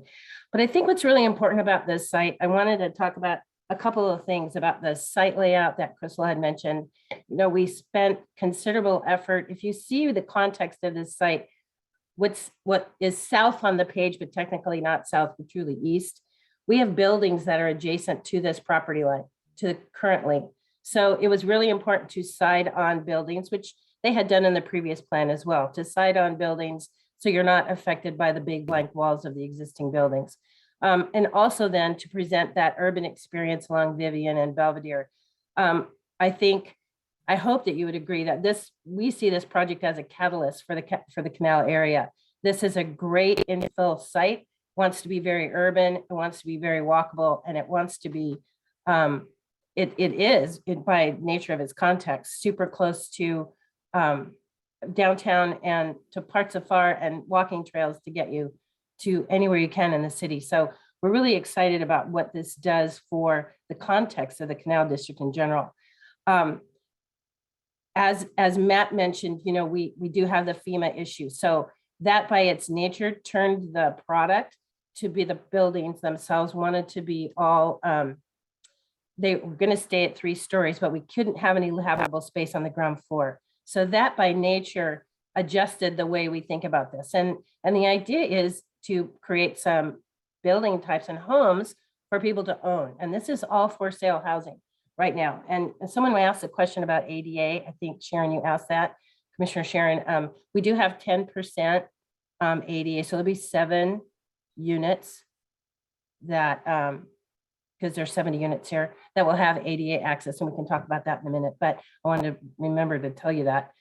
But I think what's really important about this site, I wanted to talk about a couple of things about the site layout that Crystal had mentioned. You know, we spent considerable effort. If you see the context of this site, what is south on the page, but technically not south, but truly east, we have buildings that are adjacent to this property line currently. So it was really important to side on buildings, which they had done in the previous plan as well, to side on buildings so you're not affected by the big blank walls of the existing buildings. And also then to present that urban experience along Vivian and Belvedere. I hope that you would agree that we see this project as a catalyst for the canal area. This is a great infill site, wants to be very urban, it wants to be very walkable, and it wants to be, it is by nature of its context, super close to downtown and to parts of FAR and walking trails to get you to anywhere you can in the city. So we're really excited about what this does for the context of the Canal District in general. As Matt mentioned, you know, we do have the FEMA issue. So that by its nature turned the product to be the buildings themselves wanted to be all, they were going to stay at 3 stories, but we couldn't have any habitable space on the ground floor. So that by nature adjusted the way we think about this. And the idea is to create some building types and homes for people to own. And this is all for sale housing right now. And someone asked a question about ADA. I think Sharon, you asked that, Commissioner Sharon. We do have 10% ADA, so there'll be 7 units that, because there's 70 units here, that will have ADA access, and we can talk about that in a minute, but I wanted to remember to tell you that.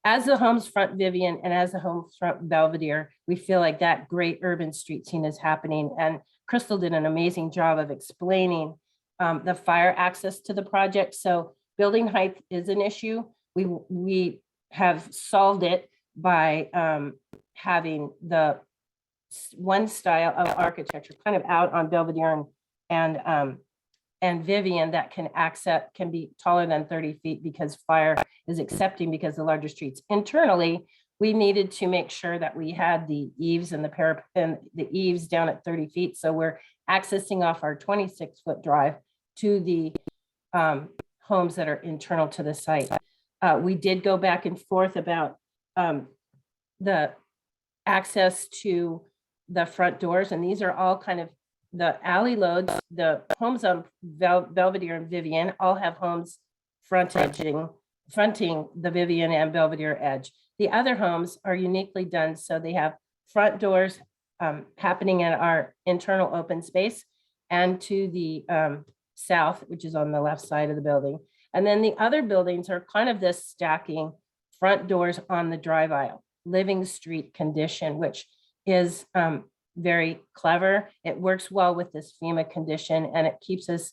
As the homes front Vivian and as the homes front Belvedere, we feel like that great urban street scene is happening. And Crystal did an amazing job of explaining the fire access to the project. So building height is an issue. We have solved it by having the one style of architecture kind of out on Belvedere and Vivian that can be taller than 30 feet because fire is accepting because the larger streets. Internally, we needed to make sure that we had the eaves and the parapet and the eaves down at 30 feet. So we're accessing off our 26-foot drive to the homes that are internal to the site. We did go back and forth about the access to the front doors, and these are all kind of the alley loads. The homes on Belvedere and Vivian all have homes fronting the Vivian and Belvedere edge. The other homes are uniquely done, so they have front doors happening in our internal open space and to the south, which is on the left side of the building. And then the other buildings are kind of this stacking front doors on the drive aisle, living street condition, which is very clever. It works well with this FEMA condition, and it keeps us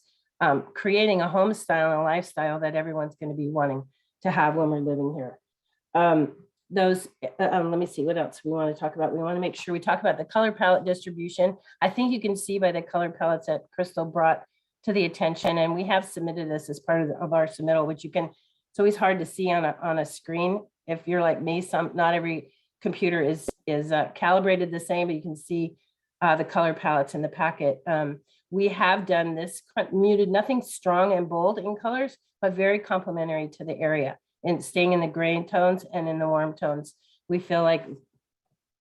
creating a home style and a lifestyle that everyone's going to be wanting to have when we're living here. Let me see what else we want to talk about. We want to make sure we talk about the color palette distribution. I think you can see by the color palettes that Crystal brought to the attention, and we have submitted this as part of our submittal, which you can, it's always hard to see on a screen. If you're like me, not every computer is calibrated the same, but you can see the color palettes in the packet. We have done this muted, nothing strong and bold in colors, but very complementary to the area and staying in the gray tones and in the warm tones. We feel like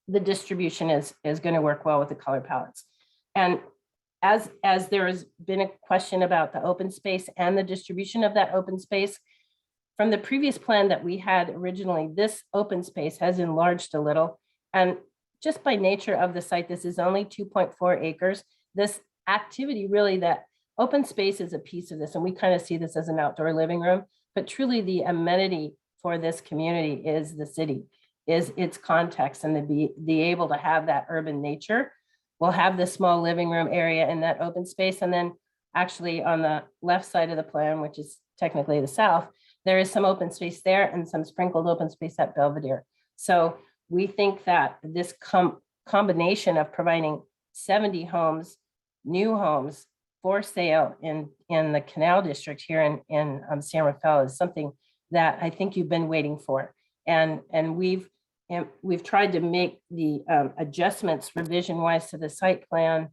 the distribution is going to work well with the color palettes. And as there has been a question about the open space and the distribution of that open space, from the previous plan that we had originally, this open space has enlarged a little. And just by nature of the site, this is only 2.4 acres. This activity really, that open space is a piece of this, and we kind of see this as an outdoor living room, but truly the amenity for this community is the city, is its context, and to be able to have that urban nature. We'll have the small living room area in that open space. And then actually on the left side of the plan, which is technically the south, there is some open space there and some sprinkled open space at Belvedere. So we think that this combination of providing 70 homes, new homes for sale in the Canal District here in San Rafael is something that I think you've been waiting for. And we've tried to make the adjustments revision wise to the site plan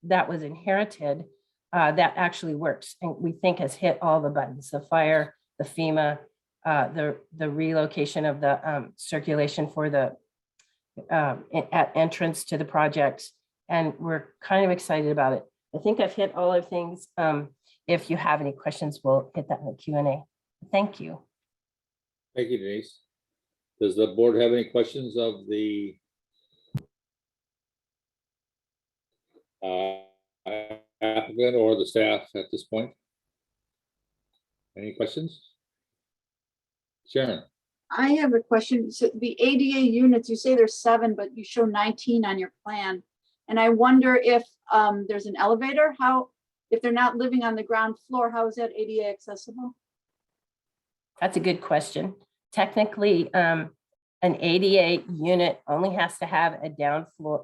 that was inherited that actually works. And we think has hit all the buttons, the fire, the FEMA, the relocation of the circulation for the at entrance to the project. And we're kind of excited about it. I think I've hit all of things. If you have any questions, we'll hit that in the Q&A. Thank you. Thank you, Denise. Does the board have any questions of the applicant or the staff at this point? Any questions? Sharon? I have a question. So the ADA units, you say there's 7, but you show 19 on your plan. And I wonder if there's an elevator, if they're not living on the ground floor, how is that ADA accessible? That's a good question. Technically, an ADA unit only has to have a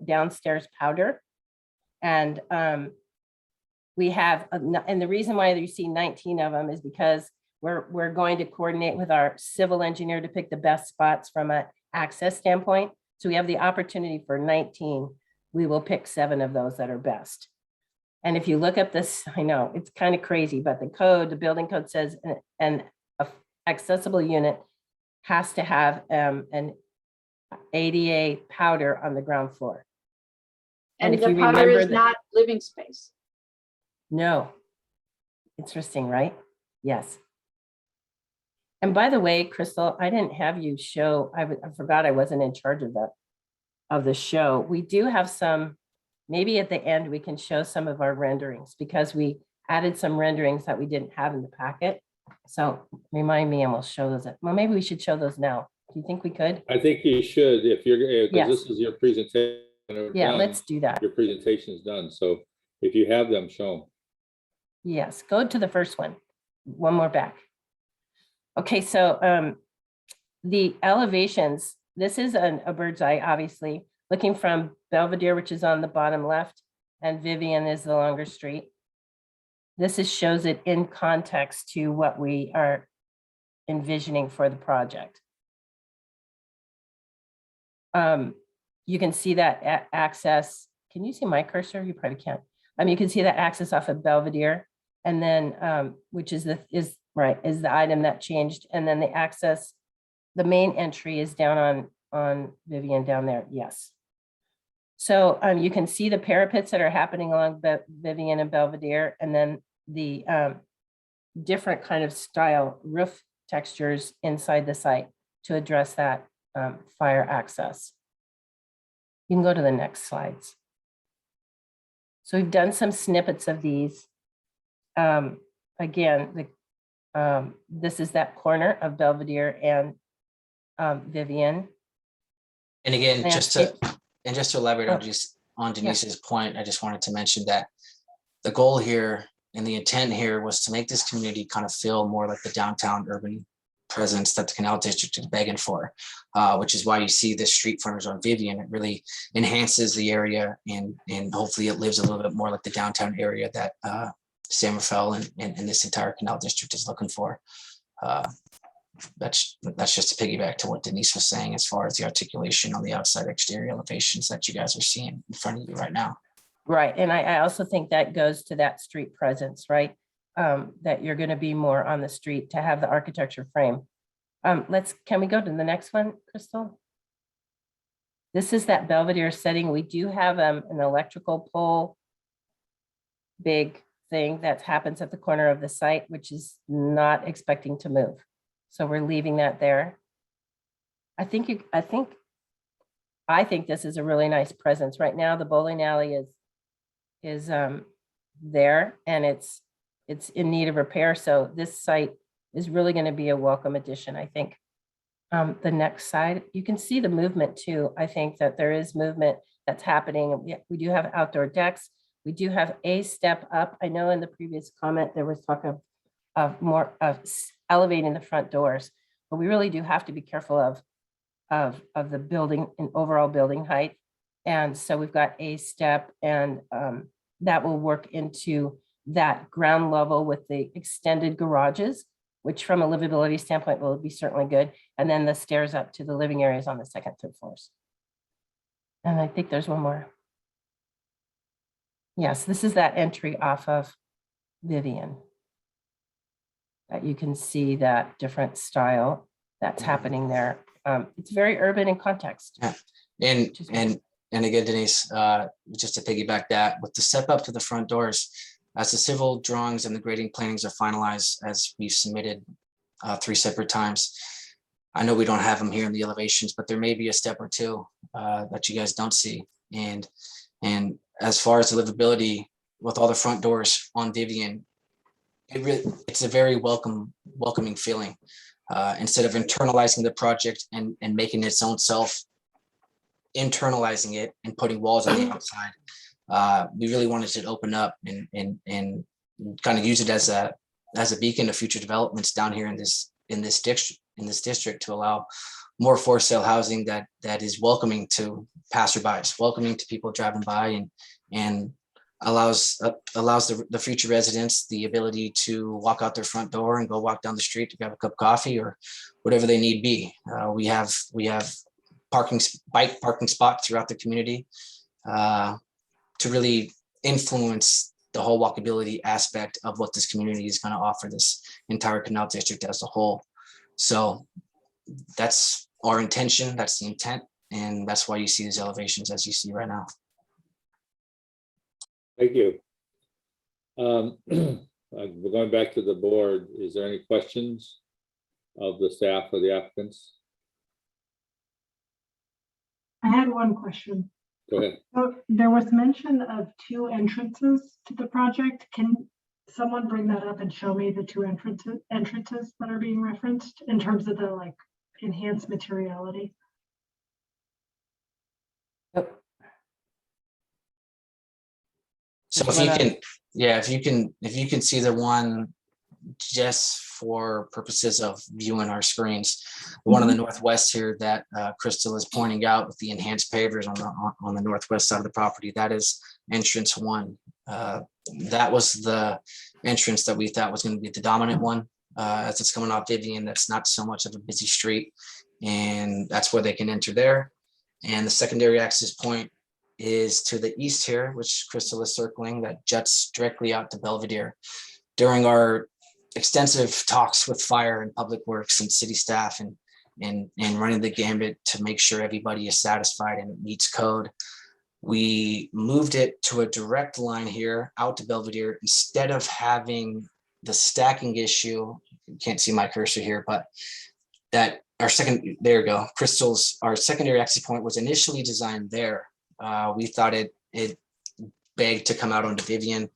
downstairs powder. And we have, and the reason why you see 19 of them is because we're going to coordinate with our civil engineer to pick the best spots from an access standpoint. So we have the opportunity for 19. We will pick 7 of those that are best. And if you look up this, I know it's kind of crazy, but the building code says an accessible unit has to have an ADA powder on the ground floor. And if the you powder remember is not living space. No. Interesting, right? Yes. And by the way, Crystal, I didn't have you show, I forgot I wasn't in charge of the show. We do have some, maybe at the end, we can show some of our renderings because we added some renderings that we didn't have in the packet. So remind me and we'll show those. Well, maybe we should show those now. Do you think we could? I think you should, if you're, because Yes. this is your presentation. Yeah, done, let's do that. Your presentation is done. So if you have them, show them. Yes, go to the first one. One more back. Okay, so the elevations, this is a bird's eye, obviously, looking from Belvedere, which is on the bottom left, and Vivian is the longer street. This shows it in context to what we are envisioning for the project. You can see that access. Can you see my cursor? You probably can't. You can see that access off of Belvedere, and then which is right, is the item that changed. And then the access, the main entry is down on Vivian down there, yes. So you can see the parapets that are happening along Vivian and Belvedere, and then the different kind of style roof textures inside the site to address that fire access. You can go to the next slides. So we've done some snippets of these. Again, this is that corner of Belvedere and Vivian. And again, just to elaborate on Oh, Denise's point, I just wanted to mention that the goal here and the intent here was to make this community kind of feel more like the downtown urban presence that the Canal District is begging for, which is why you see this street frontage on Vivian. It really enhances the area, and hopefully it lives a little bit more like the downtown area that San Rafael and this entire Canal District is looking for. That's just to piggyback to what Denise was saying as far as the articulation on the outside exterior elevations that you guys are seeing in front of you right now. Right, and I also think that goes to that street presence, right? That you're going to be more on the street to have the architecture frame. Can we go to the next one, Crystal? This is that Belvedere setting. We do have an electrical pole, big thing that happens at the corner of the site, which is not expecting to move. So we're leaving that there. I think this is a really nice presence. Right now, the bowling alley is there, and it's in need of repair. So this site is really going to be a welcome addition, I think. The next side, you can see the movement too. I think that there is movement that's happening. We do have outdoor decks. We do have a step up. I know in the previous comment, there was talk of more of elevating the front doors, but we really do have to be careful of the building and overall building height. And so we've got a step, and that will work into that ground level with the extended garages, which from a livability standpoint will be certainly good. And then the stairs up to the living areas on the second, third floors. And I think there's one more. Yes, this is that entry off of Vivian. That you can see that different style that's happening there. It's very urban in context. Yeah. And again, Denise, just to piggyback that, with the step up to the front doors, as the civil drawings and the grading plannings are finalized, as we've submitted 3 separate times, I know we don't have them here in the elevations, but there may be a step or two that you guys don't see. And as far as the livability, with all the front doors on Vivian, it's a very welcoming feeling. Instead of internalizing the project and making its own self, internalizing it and putting walls on the outside, we really wanted to open up and kind of use it as a beacon of future developments down here in this district to allow more for sale housing that is welcoming to passerbys, welcoming to people driving by, and allows the future residents the ability to walk out their front door and go walk down the street to grab a cup of coffee or whatever they need be. We have bike parking spots throughout the community to really influence the whole walkability aspect of what this community is going to offer this entire Canal District as a whole. So that's our intention, that's the intent, and that's why you see these elevations as you see right now. Thank you. We're going back to the board. Is there any questions of the staff or the applicants? I had one question. Go ahead. So there was mention of 2 entrances to the project. Can someone bring that up and show me the 2 entrances that are being referenced in terms of the like enhanced materiality? So if you can, yeah, if you can see the one just for purposes of viewing our screens, the one on the northwest here that Crystal is pointing out with the enhanced pavers on the northwest side of the property, that is entrance 1. That was the entrance that we thought was going to be the dominant one, as it's coming off Vivian. That's not so much of a busy street, and that's where they can enter there. And the secondary access point is to the east here, which Crystal is circling, that juts directly out to Belvedere. During our extensive talks with fire and public works and city staff and running the gambit to make sure everybody is satisfied and it meets code. We moved it to a direct line here out to Belvedere instead of having the stacking issue. You can't see my cursor here, but that our second, there you go, Crystal's, our secondary access point was initially designed there. We thought it begged to come out onto Vivian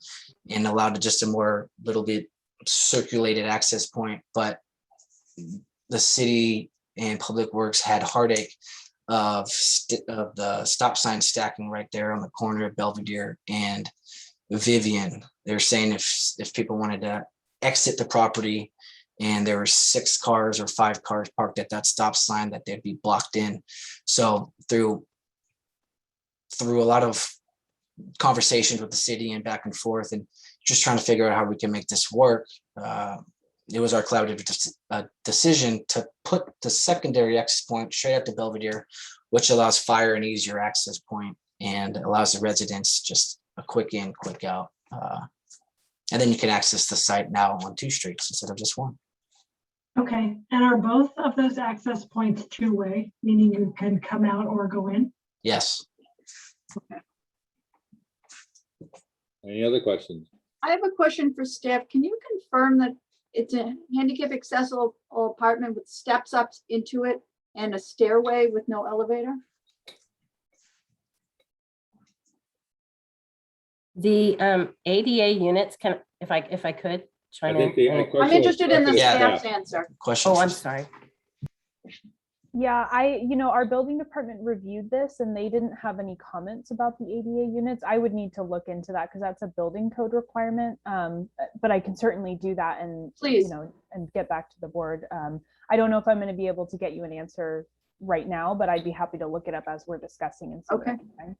and allowed just a more little bit circulated access point, but the city and public works had heartache of the stop sign stacking right there on the corner of Belvedere and Vivian. They're saying if people wanted to exit the property and there were 6 cars or 5 cars parked at that stop sign, that they'd be blocked in. So through a lot of conversations with the city and back and forth and just trying to figure out how we can make this work, it was our collaborative decision to put the secondary access point straight up to Belvedere, which allows fire an easier access point and allows the residents just a quick in, quick out. And then you can access the site now on 2 streets instead of just 1. Okay, and are both of those access points two-way, meaning you can come out or go in? Yes. Any other questions? I have a question for staff. Can you confirm that it's a handicap accessible apartment with steps up into it and a stairway with no elevator? The ADA units, if I could I chime think the in. question I'm interested in the was- staff's answer. Question. Oh, I'm sorry. Yeah, our building department reviewed this and they didn't have any comments about the ADA units. I would need to look into that because that's a building code requirement. But I can certainly do that and, Please. and get back to the board. I don't know if I'm going to be able to get you an answer right now, but I'd be happy to look it up as we're discussing and see what I Okay. can find.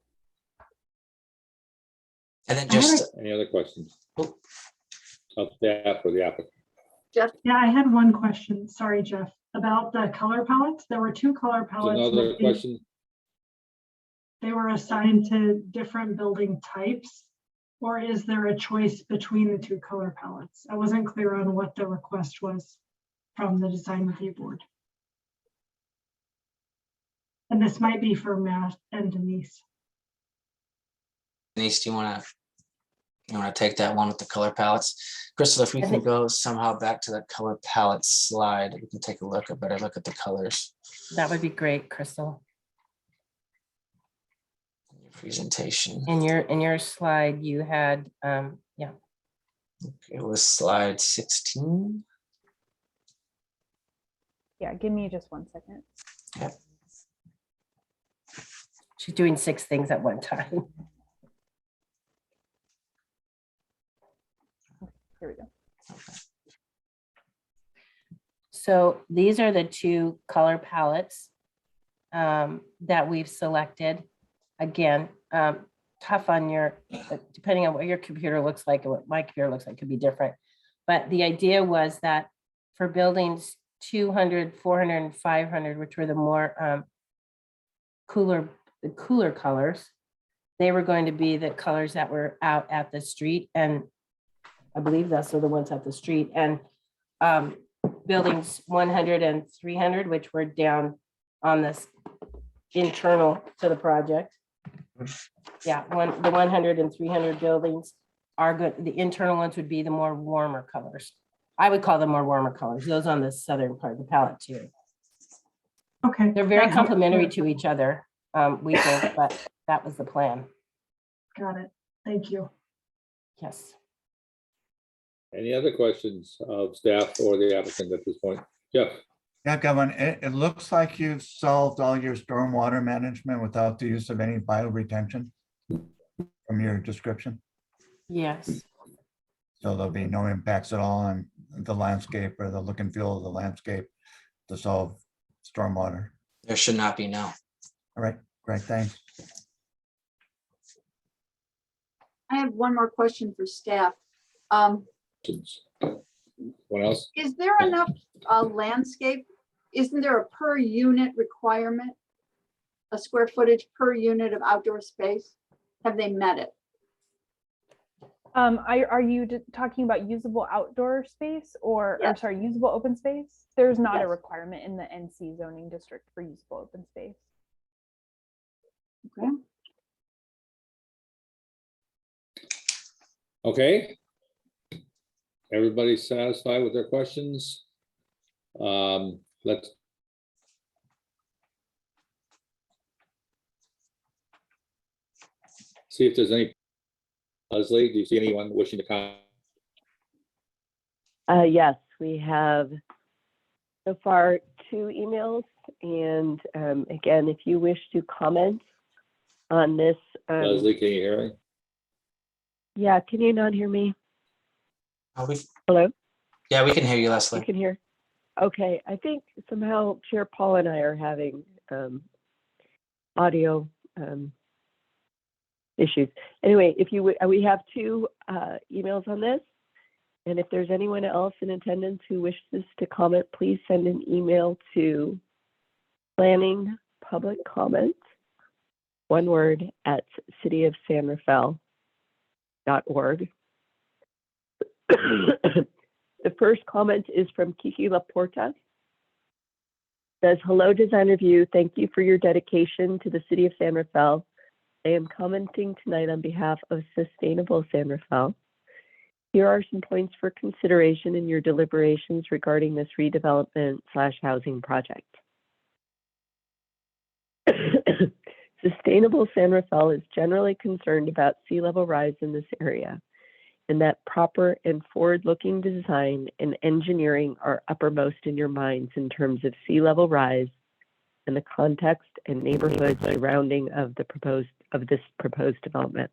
And then just, Any other questions? Of staff or the applicant? Yeah, I had one question. Sorry, Jeff, about the color palettes. There were 2 color There's palettes. and another I think question? They were assigned to different building types, or is there a choice between the 2 color palettes? I wasn't clear on what the request was from the design review board. And this might be for Matt and Denise. Denise, do you want to take that one with the color palettes? Crystal, if we I can think- go somehow back to that color palette slide, we can take a better look at the colors. That would be great, Crystal. Presentation. In your slide, you had, yeah. It was slide 16. Yeah, give me just 1 second. She's doing 6 things at one time. Here we go. So these are the 2 color palettes that we've selected. Again, tough on depending on what your computer looks like and what my computer looks like could be different. But the idea was that for buildings 200, 400, and 500, which were the more cooler colors, they were going to be the colors that were out at the street. And I believe those are the ones at the street. And buildings 100 and 300, which were down on this internal to the project. Yeah, the 100 and 300 buildings are good. The internal ones would be the more warmer colors. I would call them more warmer colors. Those on the southern part of the palette too. Okay. They're very that helps. complementary to each other, we think, but that was the plan. Got it. Thank you. Yes. Any other questions of staff or the applicant at this point? Jeff? Yeah, Kevin, it looks like you've solved all your stormwater management without the use of any bioretention from your description. Yes. So there'll be no impacts at all on the landscape or the look and feel of the landscape to solve stormwater. There should not be, no. All right, great, thanks. I have one more question for staff. What else? Is there enough landscape? Isn't there a per unit requirement? A square footage per unit of outdoor space? Have they met it? Are you talking about usable outdoor space or Yes. sorry, usable open space? There's not a Yes. requirement in the NC zoning district for usable open space. Okay. Okay. Everybody satisfied with their questions? Let's. See if there's any. Leslie, do you see anyone wishing to comment? Yes, we have so far 2 emails. And again, if you wish to comment on this. Leslie, can you hear me? Yeah, can you not hear me? We- Hello? Yeah, we can hear you, You Leslie. can hear? Okay, I think somehow Chair Paul and I are having audio issues. Anyway, if you would, we have 2 emails on this. And if there's anyone else in attendance who wishes to comment, please send an email to planning public comment, one word, at cityofsanrafael.org. The first comment is from Kiki Laporta. Says, hello, Design Review. Thank you for your dedication to the city of San Rafael. I am commenting tonight on behalf of Sustainable San Rafael. Here are some points for consideration in your deliberations regarding this redevelopment/housing project. Sustainable San Rafael is generally concerned about sea level rise in this area, and that proper and forward-looking design and engineering are uppermost in your minds in terms of sea level rise and the context and neighborhood surrounding of this proposed development.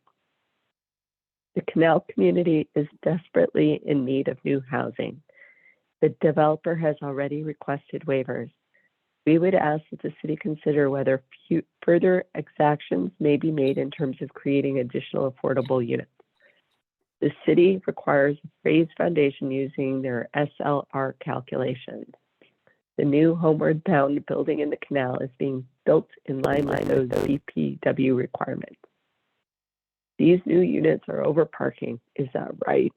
The canal community is desperately in need of new housing. The developer has already requested waivers. We would ask that the city consider whether further exactions may be made in terms of creating additional affordable units. The city requires a raised foundation using their SLR calculations. The new homeward bound building in the canal is being built in line with those DPW requirements. These new units are over parking, is that right?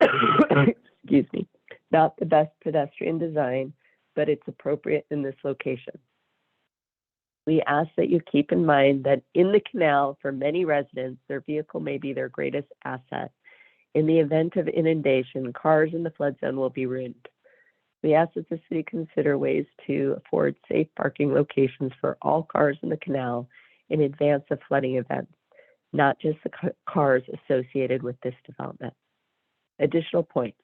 Excuse me. Not the best pedestrian design, but it's appropriate in this location. We ask that you keep in mind that in the canal, for many residents, their vehicle may be their greatest asset. In the event of inundation, cars in the flood zone will be ruined. We ask that the city consider ways to afford safe parking locations for all cars in the canal in advance of flooding events, not just the cars associated with this development. Additional points.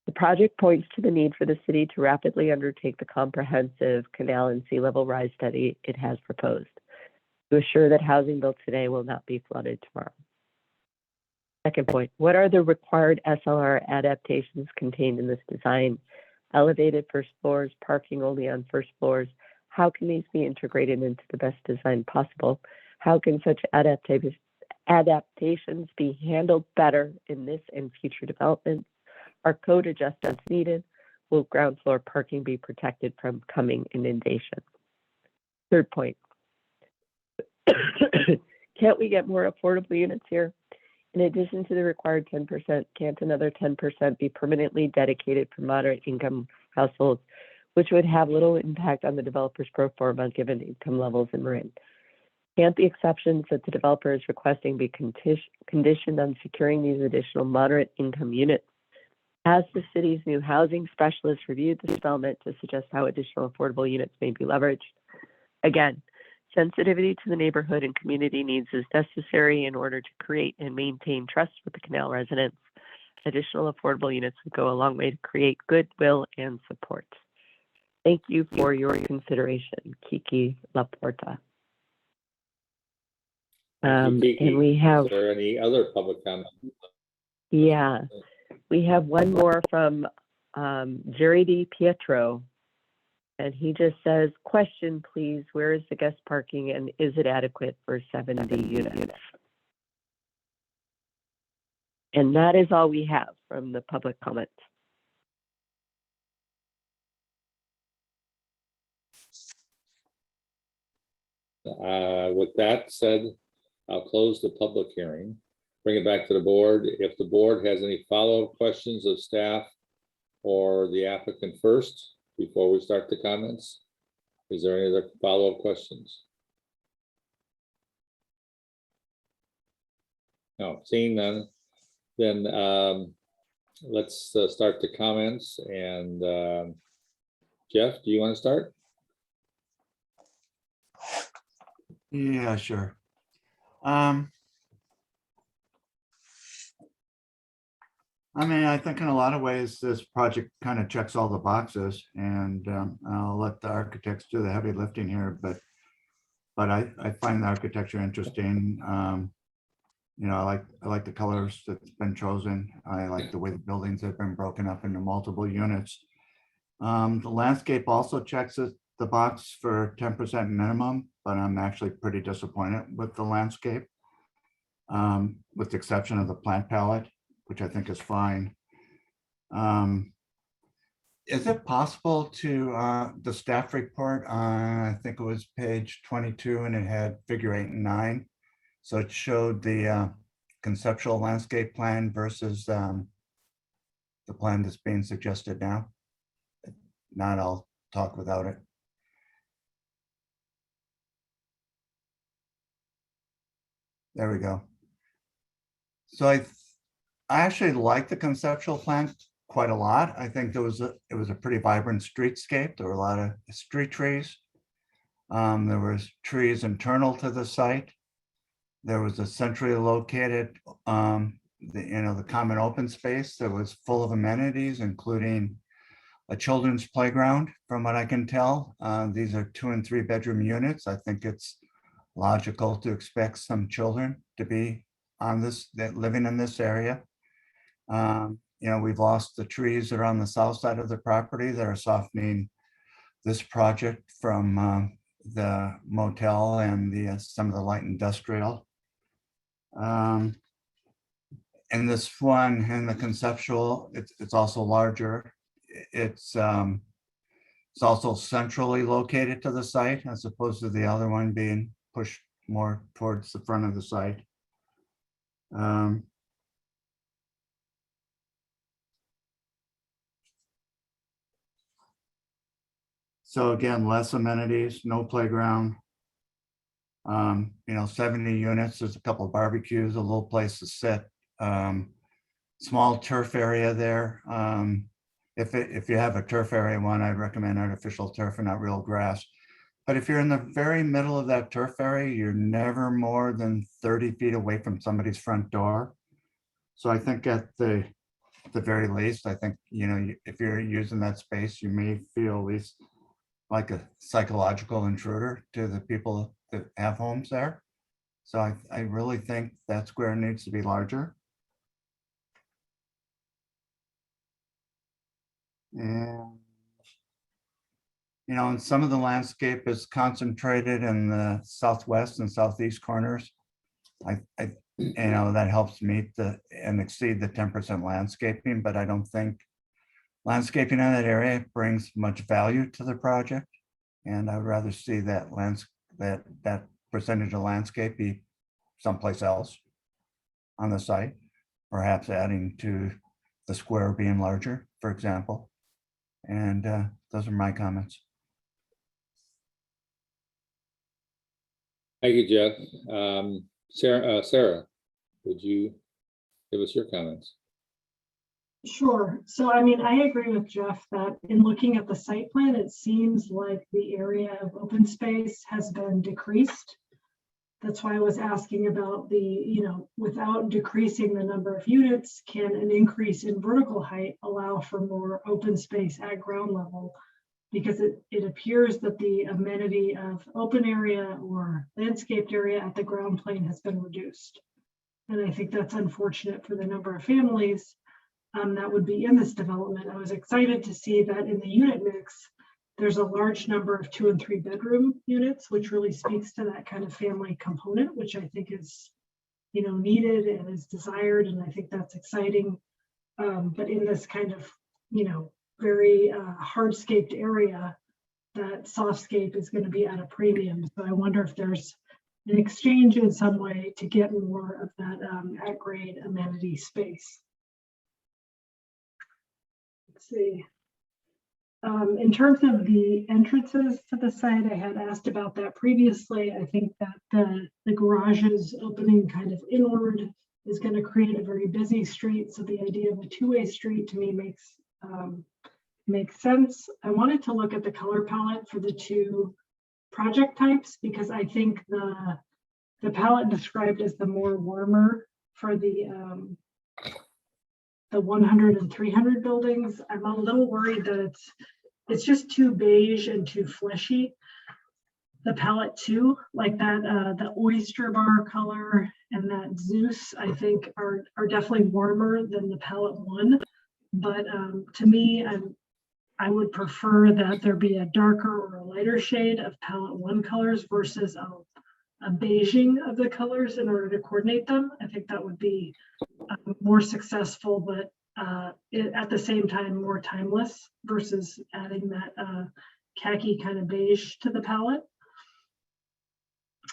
The project points to the need for the city to rapidly undertake the comprehensive canal and sea level rise study it has proposed to assure that housing built today will not be flooded tomorrow. Second point, what are the required SLR adaptations contained in this design? Elevated first floors, parking only on first floors. How can these be integrated into the best design possible? How can such adaptations be handled better in this and future developments? Are code adjustments needed? Will ground floor parking be protected from coming inundation? Third point, can't we get more affordable units here? In addition to the required 10%, can't another 10% be permanently dedicated for moderate income households, which would have little impact on the developer's pro forma given income levels in Marin? Can't the exceptions that the developer is requesting be conditioned on securing these additional moderate income units? Has the city's new housing specialist reviewed the development to suggest how additional affordable units may be leveraged? Again, sensitivity to the neighborhood and community needs is necessary in order to create and maintain trust with the canal residents. Additional affordable units would go a long way to create goodwill and support. Thank you for your consideration, Kiki Laporta. Thank you, Kiki. And we have, Is there any other public comment? yeah, we have one more from Jerry Di Pietro. And he just says, question, please, where is the guest parking and is it adequate for 70 units? And that is all we have from the public comment. With that said, I'll close the public hearing. bring it back to the board. If the board has any follow-up questions of staff or the applicant first, before we start the comments, is there any other follow-up questions? No, seeing none, then let's start the comments. And Jeff, do you want to start? Yeah, sure. I mean, I think in a lot of ways, this project kind of checks all the boxes, and I'll let the architects do the heavy lifting here, but I find the architecture interesting. You know, I like the colors that's been chosen. I like the way the buildings have been broken up into multiple units. The landscape also checks the box for 10% minimum, but I'm actually pretty disappointed with the landscape, with the exception of the plant palette, which I think is fine. Is it possible to, the staff report on, I think it was page 22, and it had figure 8 and 9. So it showed the conceptual landscape plan versus the plan that's being suggested now. If not, I'll talk without it. There we go. So I actually like the conceptual plan quite a lot. I think it was a pretty vibrant streetscape. There were a lot of street trees. There was trees internal to the site. There was a centrally located, the common open space that was full of amenities, including a children's playground, from what I can tell. These are 2 and 3 bedroom units. I think it's logical to expect some children to be living in this area. You know, we've lost the trees that are on the south side of the property that are softening this project from the motel and some of the light industrial. And this one in the conceptual, it's also larger. It's also centrally located to the site, as opposed to the other one being pushed more towards the front of the site. So again, less amenities, no playground. You know, 70 units, there's a couple of barbecues, a little place to sit. Small turf area there. If you have a turf area one, I'd recommend artificial turf and not real grass. But if you're in the very middle of that turf area, you're never more than 30 feet away from somebody's front door. So I think at the very least, I think, you know, if you're using that space, you may feel at least like a psychological intruder to the people that have homes there. So I really think that square needs to be larger. And, you know, and some of the landscape is concentrated in the southwest and southeast corners. You know, that helps meet and exceed the 10% landscaping, but I don't think landscaping in that area brings much value to the project. And I would rather see that that percentage of landscape be someplace else on the site, perhaps adding to the square being larger, for example. And those are my comments. Thank you, Jeff. Sarah, would you give us your comments? Sure. So, I mean, I agree with Jeff that in looking at the site plan, it seems like the area of open space has been decreased. That's why I was asking about the, you know, without decreasing the number of units, can an increase in vertical height allow for more open space at ground level? Because it appears that the amenity of open area or landscaped area at the ground plane has been reduced. And I think that's unfortunate for the number of families that would be in this development. I was excited to see that in the unit mix, there's a large number of 2 and 3 bedroom units, which really speaks to that kind of family component, which I think is, you know, needed and is desired. And I think that's exciting. But in this kind of, you know, very hardscaped area, that softscape is going to be at a premium. So I wonder if there's in exchange in some way to get more of that at-grade amenity space. Let's see. In terms of the entrances to the site, I had asked about that previously. I think that the garages opening kind of inward is going to create a very busy street. So the idea of a two-way street to me makes sense. I wanted to look at the color palette for the two project types because I think the palette described as the more warmer for the 100 and 300 buildings. I'm a little worried that it's just too beige and too fleshy. The palette too, like that, the oyster bar color and that Zeus, I think are definitely warmer than the palette one. But to me, I would prefer that there be a darker or a lighter shade of palette one colors versus a beiging of the colors in order to coordinate them. I think that would be more successful, but at the same time more timeless versus adding that khaki kind of beige to the palette.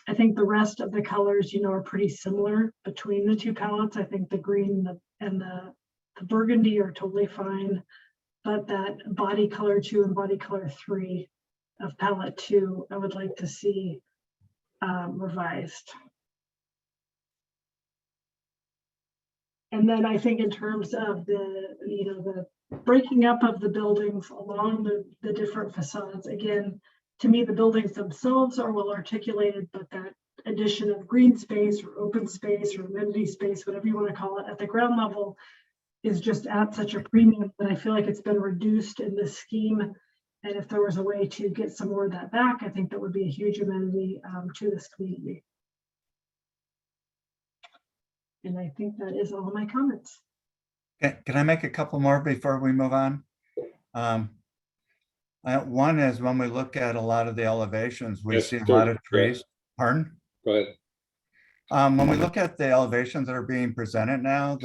I think the rest of the colors, are pretty similar between the two palettes. I think the green and the burgundy are totally fine, but that body color 2 and body color 3 of palette 2, I would like to see revised. And then I think in terms of the breaking up of the buildings along the different facades, again, to me, the buildings themselves are well articulated, but that addition of green space or open space or amenity space, whatever you want to call it, at the ground level is just at such a premium that I feel like it's been reduced in this scheme. And if there was a way to get some more of that back, I think that would be a huge amenity to this community. And I think that is all my comments. Can I make a couple more before we move on? One is when we look at a lot of the elevations, we Yes, see a sure. lot of trees. Pardon? Go ahead. When we look at the elevations that are being presented now,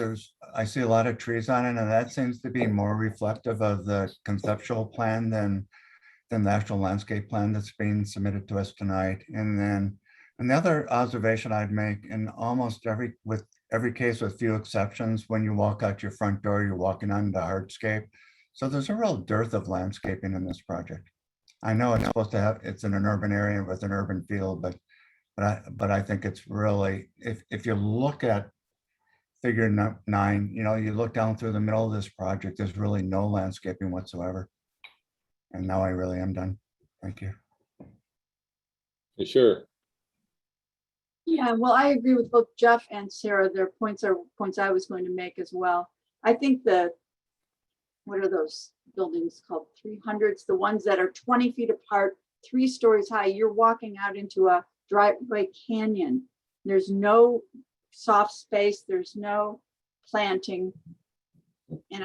I see a lot of trees on it, and that seems to be more reflective of the conceptual plan than the actual landscape plan that's being submitted to us tonight. And then another observation I'd make in almost every case with few exceptions, when you walk out your front door, you're walking on the hardscape. So there's a real dearth of landscaping in this project. I know it's supposed to have, it's in an urban area with an urban feel, but I think it's really, if you look at figure 9, you look down through the middle of this project, there's really no landscaping whatsoever. And now I really am done. Thank you. Sure. Yeah, well, I agree with both Jeff and Sarah. Their points are points I was going to make as well. I think what are those buildings called? 300s, the ones that are 20 feet apart, 3 stories high. You're walking out into a driveway canyon. There's no soft space. There's no planting. And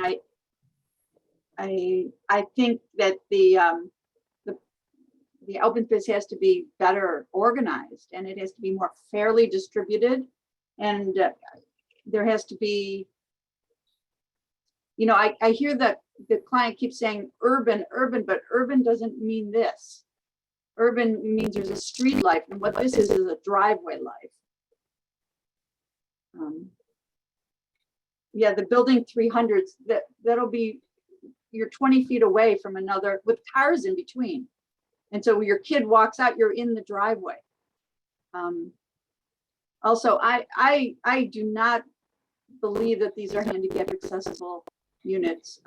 I think that the open space has to be better organized, and it has to be more fairly distributed. And there has to be, I hear that the client keeps saying urban, but urban doesn't mean this. Urban means there's a street life, and what this is a driveway life. Yeah, the building 300s, that'll be, you're 20 feet away from another with cars in between. And so when your kid walks out, you're in the driveway. Also, I do not believe that these are handicap accessible units.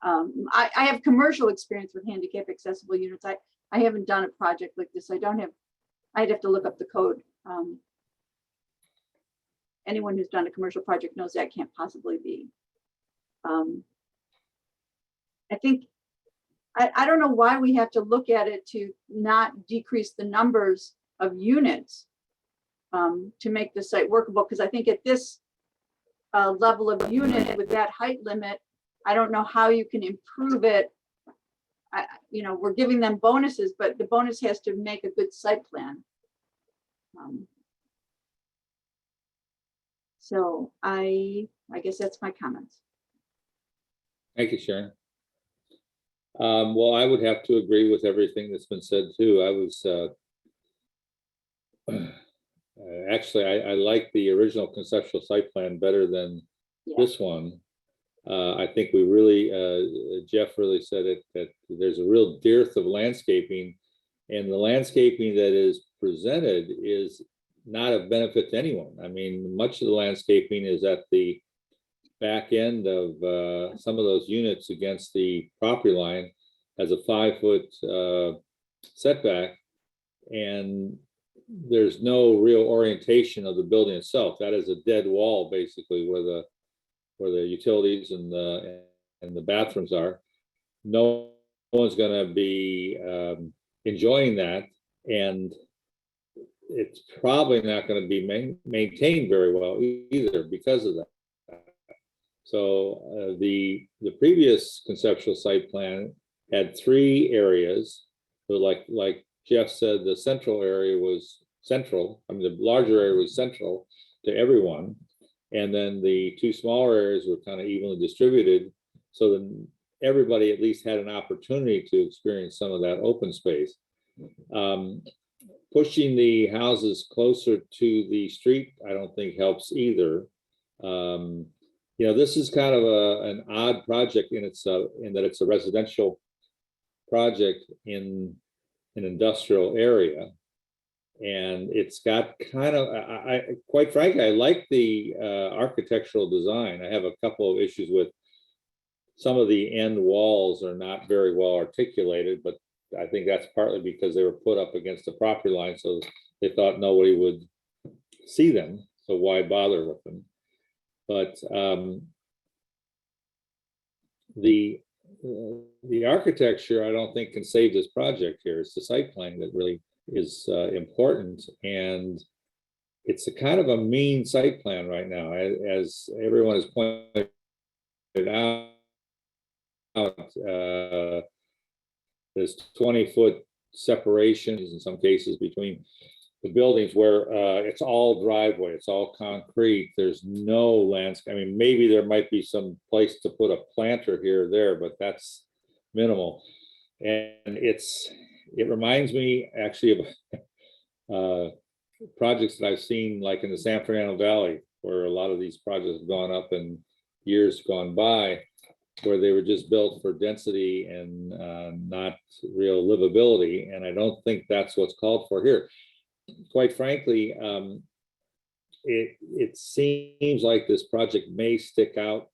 I have commercial experience with handicap accessible units. I haven't done a project like this. I'd have to look up the code. Anyone who's done a commercial project knows that can't possibly be. I think, I don't know why we have to look at it to not decrease the numbers of units to make the site workable, because I think at this level of unit with that height limit, I don't know how you can improve it. We're giving them bonuses, but the bonus has to make a good site plan. So I guess that's my comments. Thank you, Sharon. Well, I would have to agree with everything that's been said too. I was, actually, I like the original conceptual site plan better than this one. I think we really, Jeff really said it, that there's a real dearth of landscaping, and the landscaping that is presented is not of benefit to anyone. I mean, much of the landscaping is at the back end of some of those units against the property line as a 5-foot setback, and there's no real orientation of the building itself. That is a dead wall, basically, where the utilities and the bathrooms are. No one's going to be enjoying that, and it's probably not going to be maintained very well either because of that. So the previous conceptual site plan had 3 areas. So like Jeff said, the central area was central. I mean, the larger area was central to everyone. And then the 2 smaller areas were kind of evenly distributed. So then everybody at least had an opportunity to experience some of that open space. Pushing the houses closer to the street, I don't think helps either. You know, this is kind of an odd project in that it's a residential project in an industrial area. And it's got kind of, quite frankly, I like the architectural design. I have a couple of issues with some of the end walls are not very well articulated, but I think that's partly because they were put up against the property line, so they thought nobody would see them, so why bother with them? But the architecture, I don't think, can save this project here. It's the site plan that really is important, and it's a kind of a mean site plan right now, as everyone has pointed out. There's 20-foot separations in some cases between the buildings where it's all driveway, it's all concrete. There's no landscape. I mean, maybe there might be some place to put a planter here or there, but that's minimal. And it reminds me actually of projects that I've seen like in the San Fernando Valley, where a lot of these projects have gone up in years gone by, where they were just built for density and not real livability. And I don't think that's what's called for here. Quite frankly, it seems like this project may stick out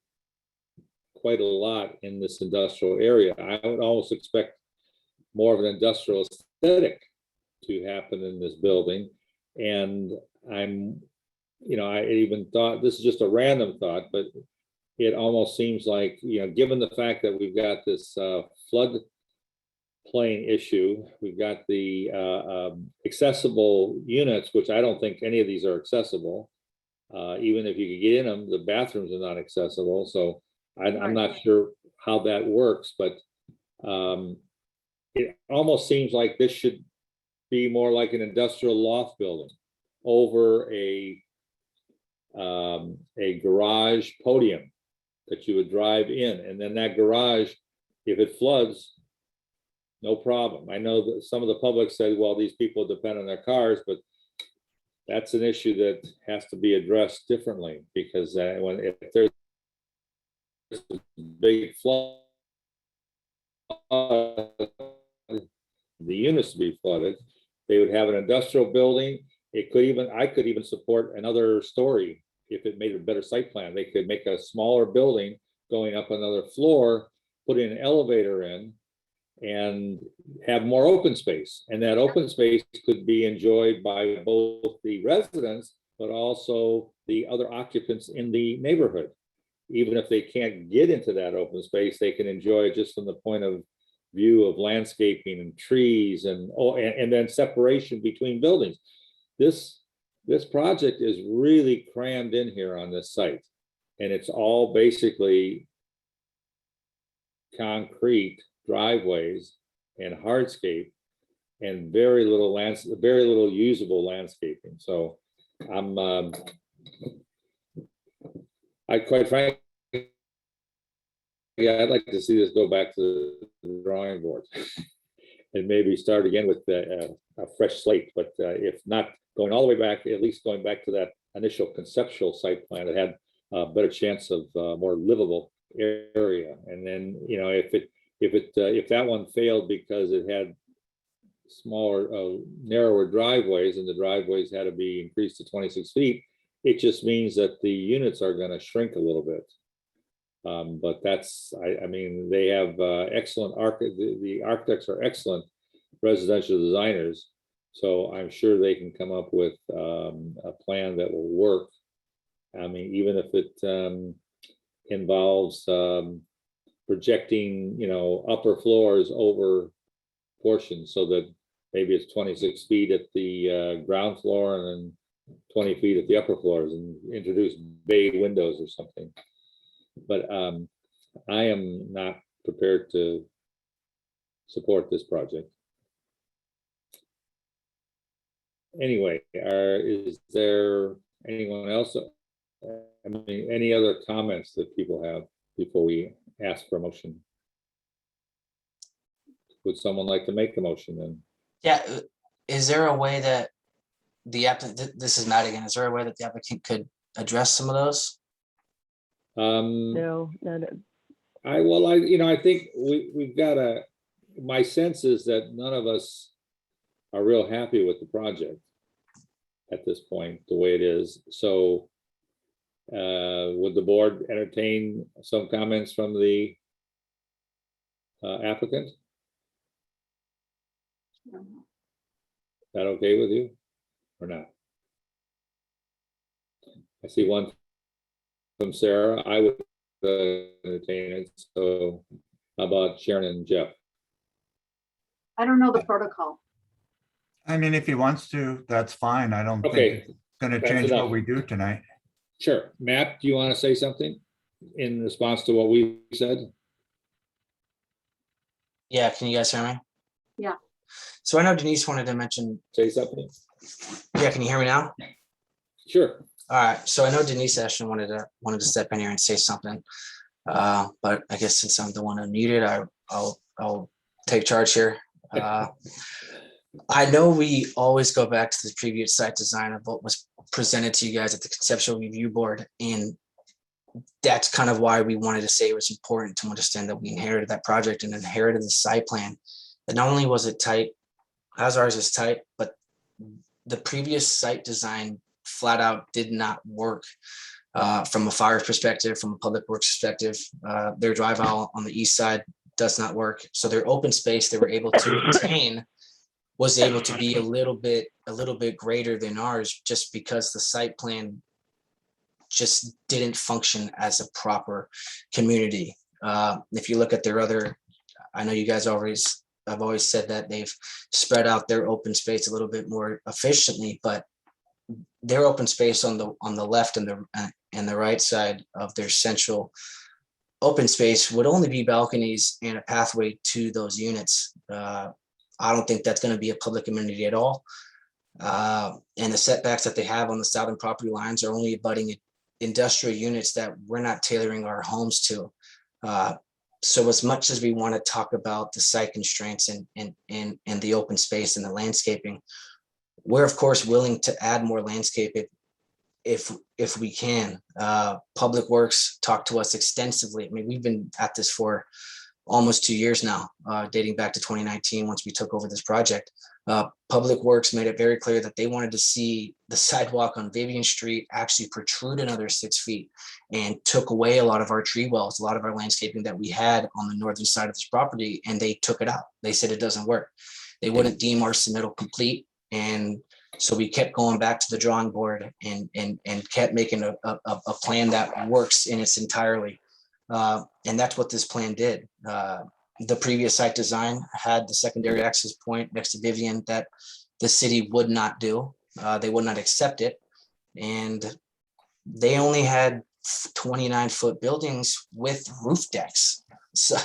quite a lot in this industrial area. I would almost expect more of an industrial aesthetic to happen in this building. And I even thought, this is just a random thought, but it almost seems like, given the fact that we've got this flood plain issue, we've got the accessible units, which I don't think any of these are accessible. Even if you could get in them, the bathrooms are not accessible. So I'm not sure how that works, but it almost seems like this should be more like an industrial loft building over a garage podium that you would drive in, and then that garage, if it floods, no problem. I know that some of the public said, well, these people depend on their cars, but that's an issue that has to be addressed differently, because if there's a big flood, the units to be flooded, they would have an industrial building. I could even support another story if it made a better site plan. They could make a smaller building going up another floor, put in an elevator in, and have more open space. And that open space could be enjoyed by both the residents, but also the other occupants in the neighborhood. Even if they can't get into that open space, they can enjoy it just from the point of view of landscaping and trees and then separation between buildings. This project is really crammed in here on this site, and it's all basically concrete driveways and hardscape and very little usable landscaping. So I, quite frankly, I'd like to see this go back to the drawing board and maybe start again with a fresh slate, but if not going all the way back, at least going back to that initial conceptual site plan that had a better chance of more livable area. And then, you know, if that one failed because it had smaller, narrower driveways, and the driveways had to be increased to 26 feet, it just means that the units are going to shrink a little bit. But that's, I mean, they have excellent the architects are excellent residential designers, so I'm sure they can come up with a plan that will work. I mean, even if it involves projecting, you know, upper floors over portions so that maybe it's 26 feet at the ground floor and then 20 feet at the upper floors, and introduce bay windows or something. But I am not prepared to support this project. Anyway, is there anyone else? I mean, any other comments that people have before we ask for a motion? Would someone like to make the motion then? Yeah, is there a way that the applicant, this is Matt again, is there a way that the applicant could address some of those? No. I think we've got my sense is that none of us are real happy with the project at this point, the way it is. So would the board entertain some comments from the applicant? Is that okay with you or not? I see one from Sarah. I would entertain it. So how about Sharon and Jeff? I don't know the protocol. I mean, if he wants to, that's fine. I don't think Okay, it's gonna that's change enough. what we do tonight. Sure. Matt, do you want to say something in response to what we said? Yeah, can you guys hear me? Yeah. So I know Denise wanted to mention, Say something? yeah, can you hear me now? Sure. All right, so I know Denise Ashton wanted to step in here and say something. But I guess since I'm the one unmuted, I'll take charge here. I know we always go back to the previous site design of what was presented to you guys at the conceptual review board, and that's kind of why we wanted to say it was important to understand that we inherited that project and inherited the site plan. That not only was it tight, as ours is tight, but the previous site design flat out did not work from a fire perspective, from a public works perspective. Their drive aisle on the east side does not work. So their open space they were able to retain was able to be a little bit greater than ours, just because the site plan just didn't function as a proper community. If you look at their other, I know you guys I've always said that they've spread out their open space a little bit more efficiently, but their open space on the left and the right side of their central open space would only be balconies and a pathway to those units. I don't think that's going to be a public amenity at all. And the setbacks that they have on the southern property lines are only abutting industrial units that we're not tailoring our homes to. So as much as we want to talk about the site constraints and the open space and the landscaping, we're of course willing to add more landscape if we can. Public Works talked to us extensively. I mean, we've been at this for almost 2 years now, dating back to 2019, once we took over this project. Public Works made it very clear that they wanted to see the sidewalk on Vivian Street actually protrude another 6 feet, and took away a lot of our tree wells, a lot of our landscaping that we had on the northern side of this property, and they took it out. They said it doesn't work. They wouldn't deem our submittal complete. And so we kept going back to the drawing board and kept making a plan that works in its entirety. And that's what this plan did. The previous site design had the secondary access point next to Vivian that the city would not do. They would not accept it. And they only had 29-foot buildings with roof decks. So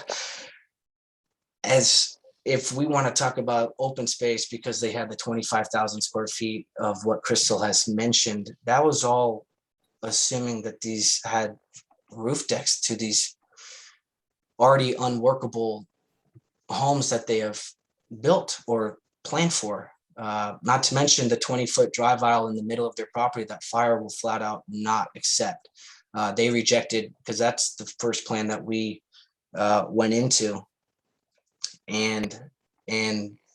if we want to talk about open space, because they had the 25,000 square feet of what Crystal has mentioned, that was all assuming that these had roof decks to these already unworkable homes that they have built or planned for. Not to mention the 20-foot drive aisle in the middle of their property that fire will flat out not accept. They rejected, because that's the first plan that we went into. And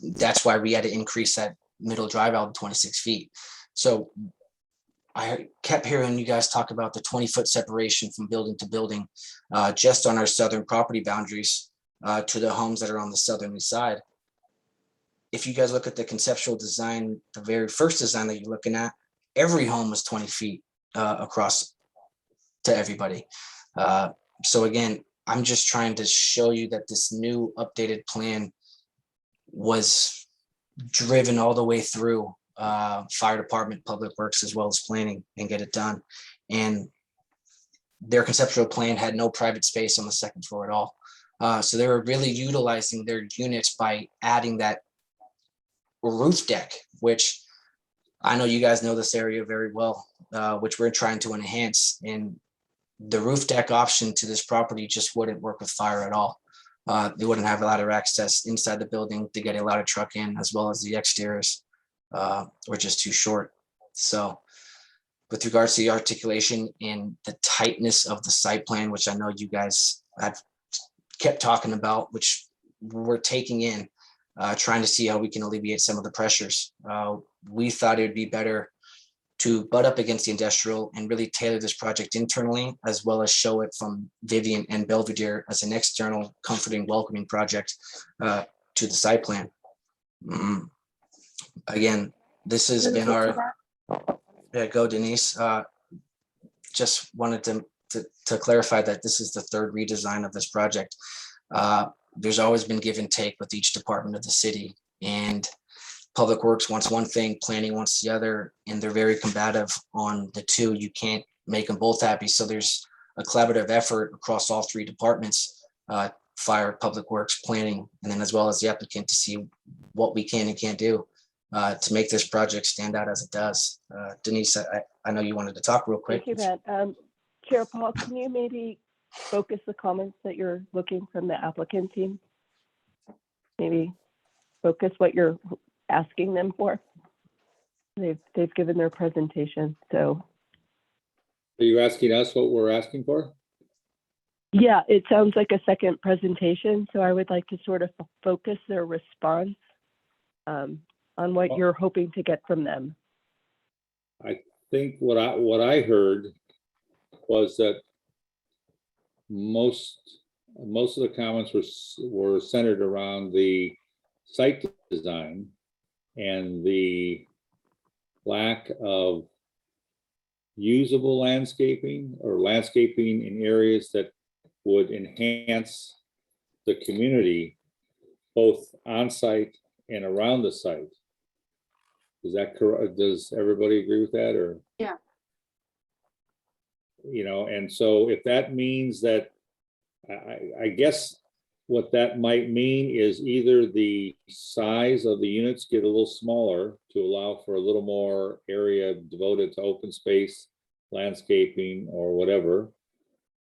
that's why we had to increase that middle drive aisle to 26 feet. So I kept hearing you guys talk about the 20-foot separation from building to building, just on our southern property boundaries to the homes that are on the southerly side. If you guys look at the conceptual design, the very first design that you're looking at, every home was 20 feet across to everybody. So again, I'm just trying to show you that this new updated plan was driven all the way through fire department, public works, as well as planning, and get it done. And their conceptual plan had no private space on the second floor at all. So they were really utilizing their units by adding that roof deck, which I know you guys know this area very well, which we're trying to enhance. And the roof deck option to this property just wouldn't work with fire at all. They wouldn't have ladder access inside the building to get a ladder truck in, as well as the exteriors were just too short. So with regards to the articulation and the tightness of the site plan, which I know you guys have kept talking about, which we're taking in, trying to see how we can alleviate some of the pressures. We thought it would be better to butt up against the industrial and really tailor this project internally, as well as show it from Vivian and Belvedere as an external, comforting, welcoming project to the site plan. Again, this has been our, yeah, go Denise. Just wanted to clarify that this is the third redesign of this project. There's always been give and take with each department of the city, and Public Works wants one thing, planning wants the other, and they're very combative on the two. You can't make them both happy. So there's a collaborative effort across all three departments, fire, Public Works, planning, and then as well as the applicant, to see what we can and can't do to make this project stand out as it does. Denise, I know you wanted to talk real quick. Thank you, Matt. Chair Paul, can you maybe focus the comments that you're looking from the applicant team? Maybe focus what you're asking them for. They've given their presentation, so. Are you asking us what we're asking for? Yeah, it sounds like a second presentation, so I would like to sort of focus their response on what you're hoping to get from them. I think what I heard was that most of the comments were centered around the site design and the lack of usable landscaping or landscaping in areas that would enhance the community, both on site and around the site. Is that correct? Does everybody agree with that, or? Yeah. You know, and so if that means that, I guess what that might mean is either the size of the units get a little smaller to allow for a little more area devoted to open space, landscaping, or whatever,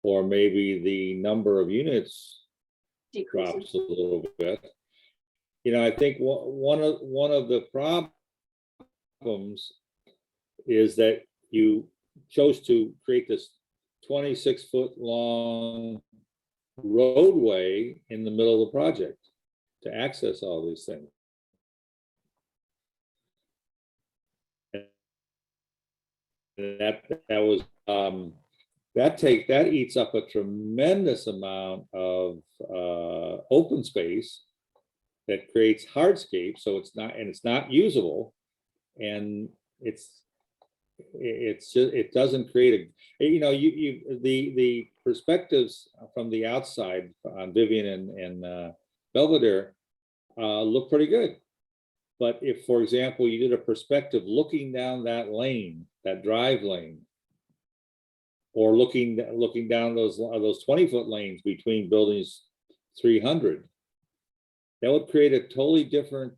or maybe the number of units drops a little bit. You know, I think one of the problems is that you chose to create this 26-foot long roadway in the middle of the project to access all these things. And that eats up a tremendous amount of open space that creates hardscape, so it's not usable, and it doesn't create the perspectives from the outside on Vivian and Belvedere look pretty good. But if, for example, you did a perspective looking down that lane, that drive lane, or looking down those 20-foot lanes between buildings 300, that would create a totally different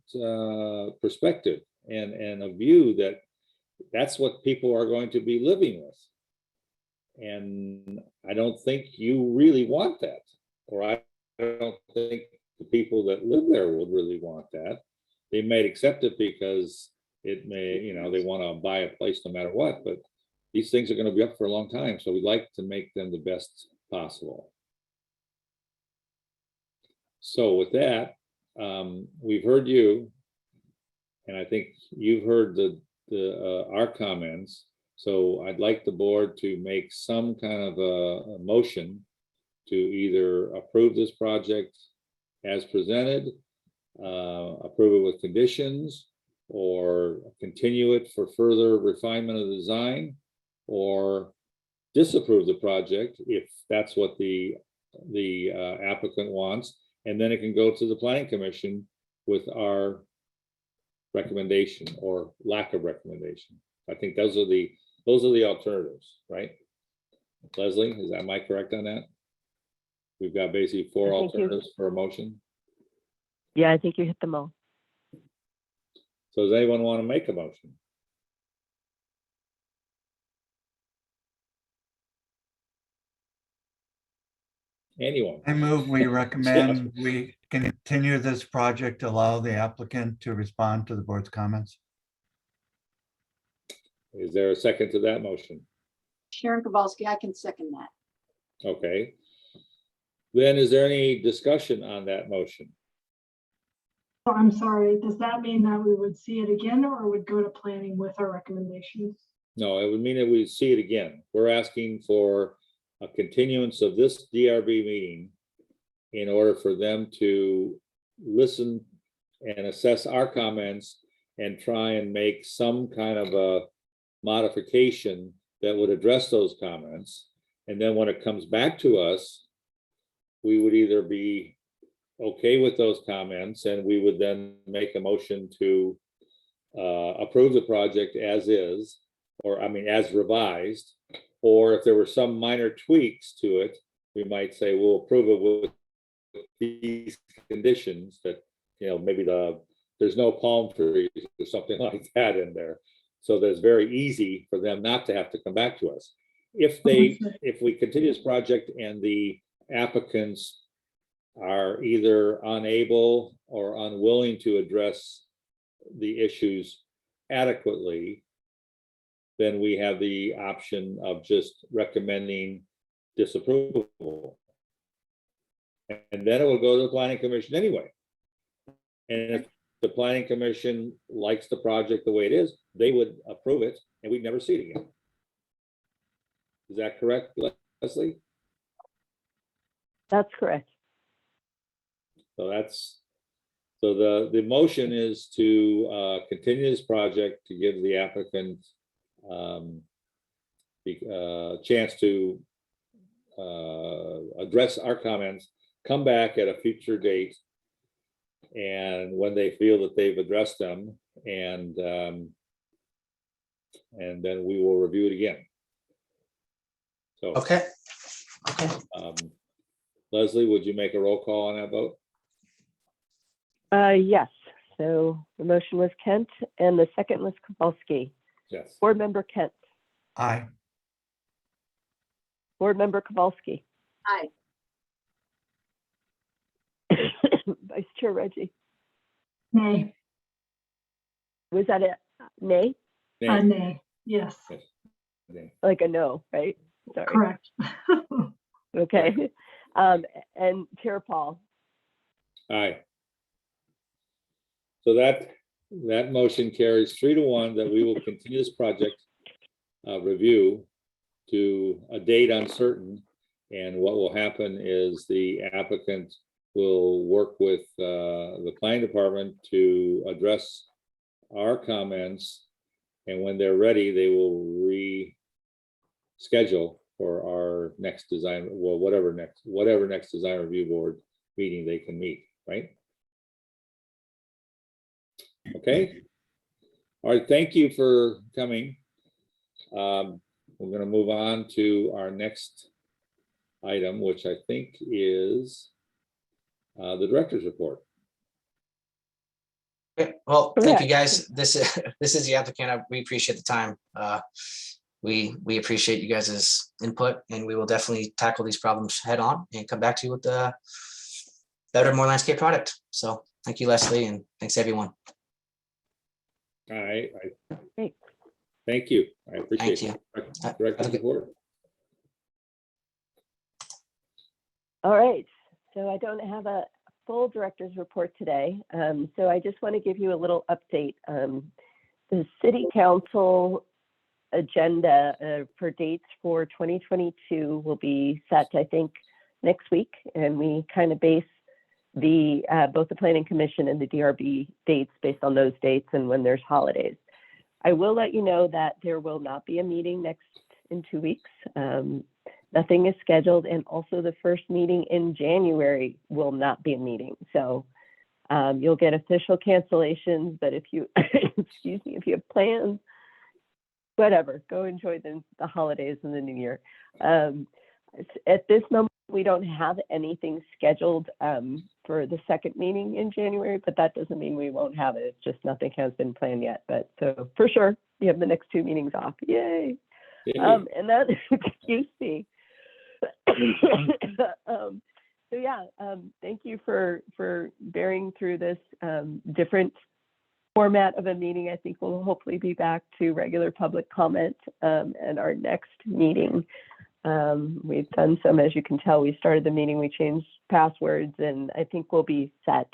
perspective and a view that's what people are going to be living with. And I don't think you really want that, or I don't think the people that live there would really want that. They may accept it because it may, they want to buy a place no matter what, but these things are going to be up for a long time. So we'd like to make them the best possible. So with that, we've heard you, and I think you've heard our comments. So I'd like the board to make some kind of a motion to either approve this project as presented, approve it with conditions, or continue it for further refinement of the design, or disapprove the project if that's what the applicant wants, and then it can go to the planning commission with our recommendation or lack of recommendation. I think those are the alternatives, right? Leslie, am I correct on that? We've got basically four I think you- alternatives for a motion. Yeah, I think you hit them all. So does anyone want to make a motion? Anyone? I move we recommend we continue this project, allow the applicant to respond to the board's comments. Is there a second to that motion? Sharon Kowalski, I can second that. Okay. Then is there any discussion on that motion? Oh, I'm sorry, does that mean that we would see it again or would go to planning with our recommendations? No, it would mean that we see it again. We're asking for a continuance of this DRB meeting in order for them to listen and assess our comments and try and make some kind of a modification that would address those comments. And then when it comes back to us, we would either be okay with those comments and we would then make a motion to approve the project as is, or I mean, as revised, or if there were some minor tweaks to it, we might say we'll approve it with these conditions that, maybe there's no palm trees or something like that in there. So that it's very easy for them not to have to come back to us. If we continue this project and the applicants are either unable or unwilling to address the issues adequately, then we have the option of just recommending disapproval. And then it will go to the planning commission anyway. And if the planning commission likes the project the way it is, they would approve it and we'd never see it again. Is that correct, Leslie? That's correct. So the motion is to continue this project to give the applicant the chance to address our comments, come back at a future date, and when they feel that they've addressed them, and then we will review it again. So Okay. Leslie, would you make a roll call on that vote? Yes, so the motion was Kent and the second was Kowalski. Yes. Board Member Kent, Aye. Board Member Kowalski, Aye. Vice Chair Reggie. Nay, Was that a nay? Nay. nay, yes, Nay. Like a no, right? Sorry. correct. Okay. And Chair Paul. Aye. So that motion carries 3-1 that we will continue this project review to a date uncertain. And what will happen is the applicant will work with the planning department to address our comments. And when they're ready, they will reschedule for our next design, well, whatever next design review board meeting they can meet, right? Okay. All right, thank you for coming. We're going to move on to our next item, which I think is the director's report. Okay, well, thank you, Correct. guys. This is the applicant. We appreciate the time. We appreciate you guys' input, and we will definitely tackle these problems head on and come back to you with better, more landscape product. So thank you, Leslie, and thanks everyone. All right. Great. Thank you. I appreciate Thank it. Director report. All right, so I don't have a full director's report today. So I just want to give you a little update. The city council agenda for dates for 2022 will be set, I think, next week. And we kind of base the both the planning commission and the DRB dates based on those dates and when there's holidays. I will let you know that there will not be a meeting in 2 weeks. Nothing is scheduled, and also the first meeting in January will not be a meeting. So you'll get official cancellations, but if you, excuse me, if you have plans, whatever, go enjoy the holidays and the new year. At this moment, we don't have anything scheduled for the second meeting in January, but that doesn't mean we won't have it. It's just nothing has been planned yet. But so for sure, you have the next 2 meetings off. Yay. And that, excuse me. So yeah, thank you for bearing through this different format of a meeting. I think we'll hopefully be back to regular public comment at our next meeting. We've done some, as you can tell, we started the meeting, we changed passwords, and I think we'll be set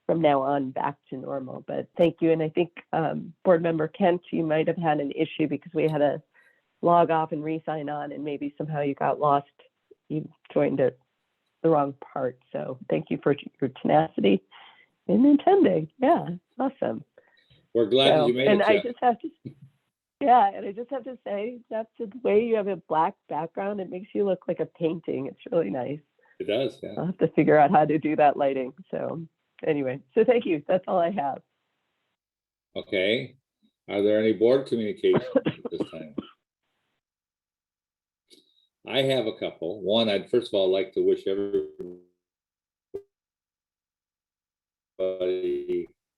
from now on back to normal. But thank you. And I think board member Kent, you might have had an issue because we had a log off and re-sign on, and maybe somehow you got lost. You joined the wrong part. So thank you for your tenacity in attending. Yeah, awesome. We're glad that you made and it. I just have to, yeah, and I just have to say that's the way you have a black background. It makes you look like a painting. It's really nice. It does. Yeah. I'll have to figure out how to do that lighting. So anyway, so thank you. That's all I have. Okay. Are there any board communications at this time? I have a couple. One, I'd first of all like to wish everybody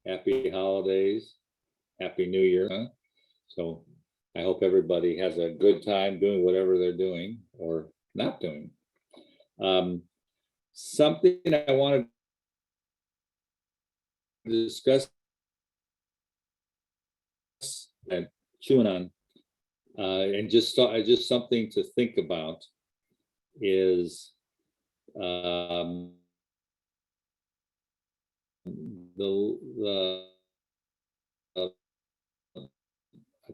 happy holidays, happy new year. So I hope everybody has a good time doing whatever they're doing or not doing. Something I wanted to discuss and chewing on, and just something to think about is I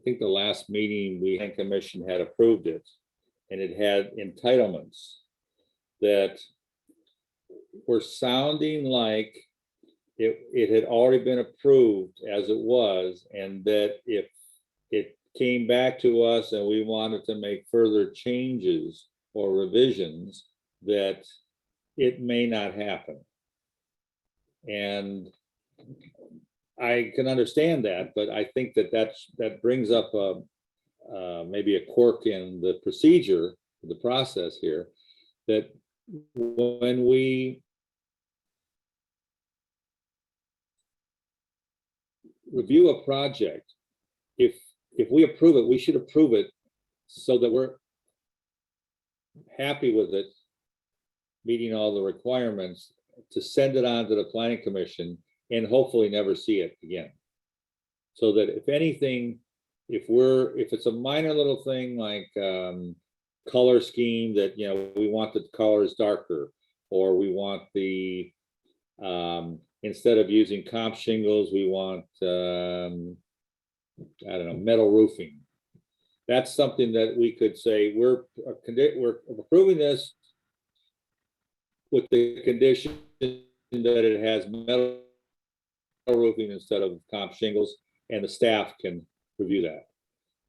think the last meeting the Planning Commission had approved it, and it had entitlements that were sounding like it had already been approved as it was, and that if it came back to us and we wanted to make further changes or revisions, that it may not happen. And I can understand that, but I think that brings up maybe a quirk in the procedure, the process here, that when we review a project, if we approve it, we should approve it so that we're happy with it, meeting all the requirements, to send it on to the Planning Commission and hopefully never see it again. So that if anything, if it's a minor little thing like color scheme that, we want the colors darker, or we want the, instead of using comp shingles, we want, I don't know, metal roofing. That's something that we could say, we're approving this with the condition that it has metal roofing instead of comp shingles, and the staff can review that.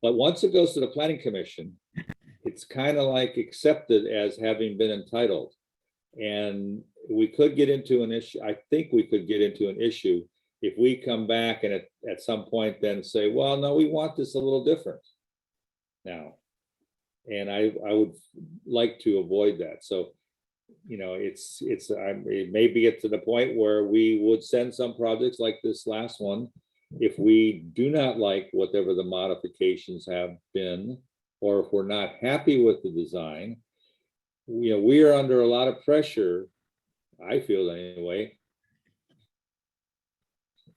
But once it goes to the Planning Commission, it's kind of like accepted as having been entitled. And we could get into an issue, I think we could get into an issue if we come back and at some point then say, well, no, we want this a little different now. And I would like to avoid that. So, it may be get to the point where we would send some projects like this last one, if we do not like whatever the modifications have been, or if we're not happy with the design. We are under a lot of pressure I feel anyway.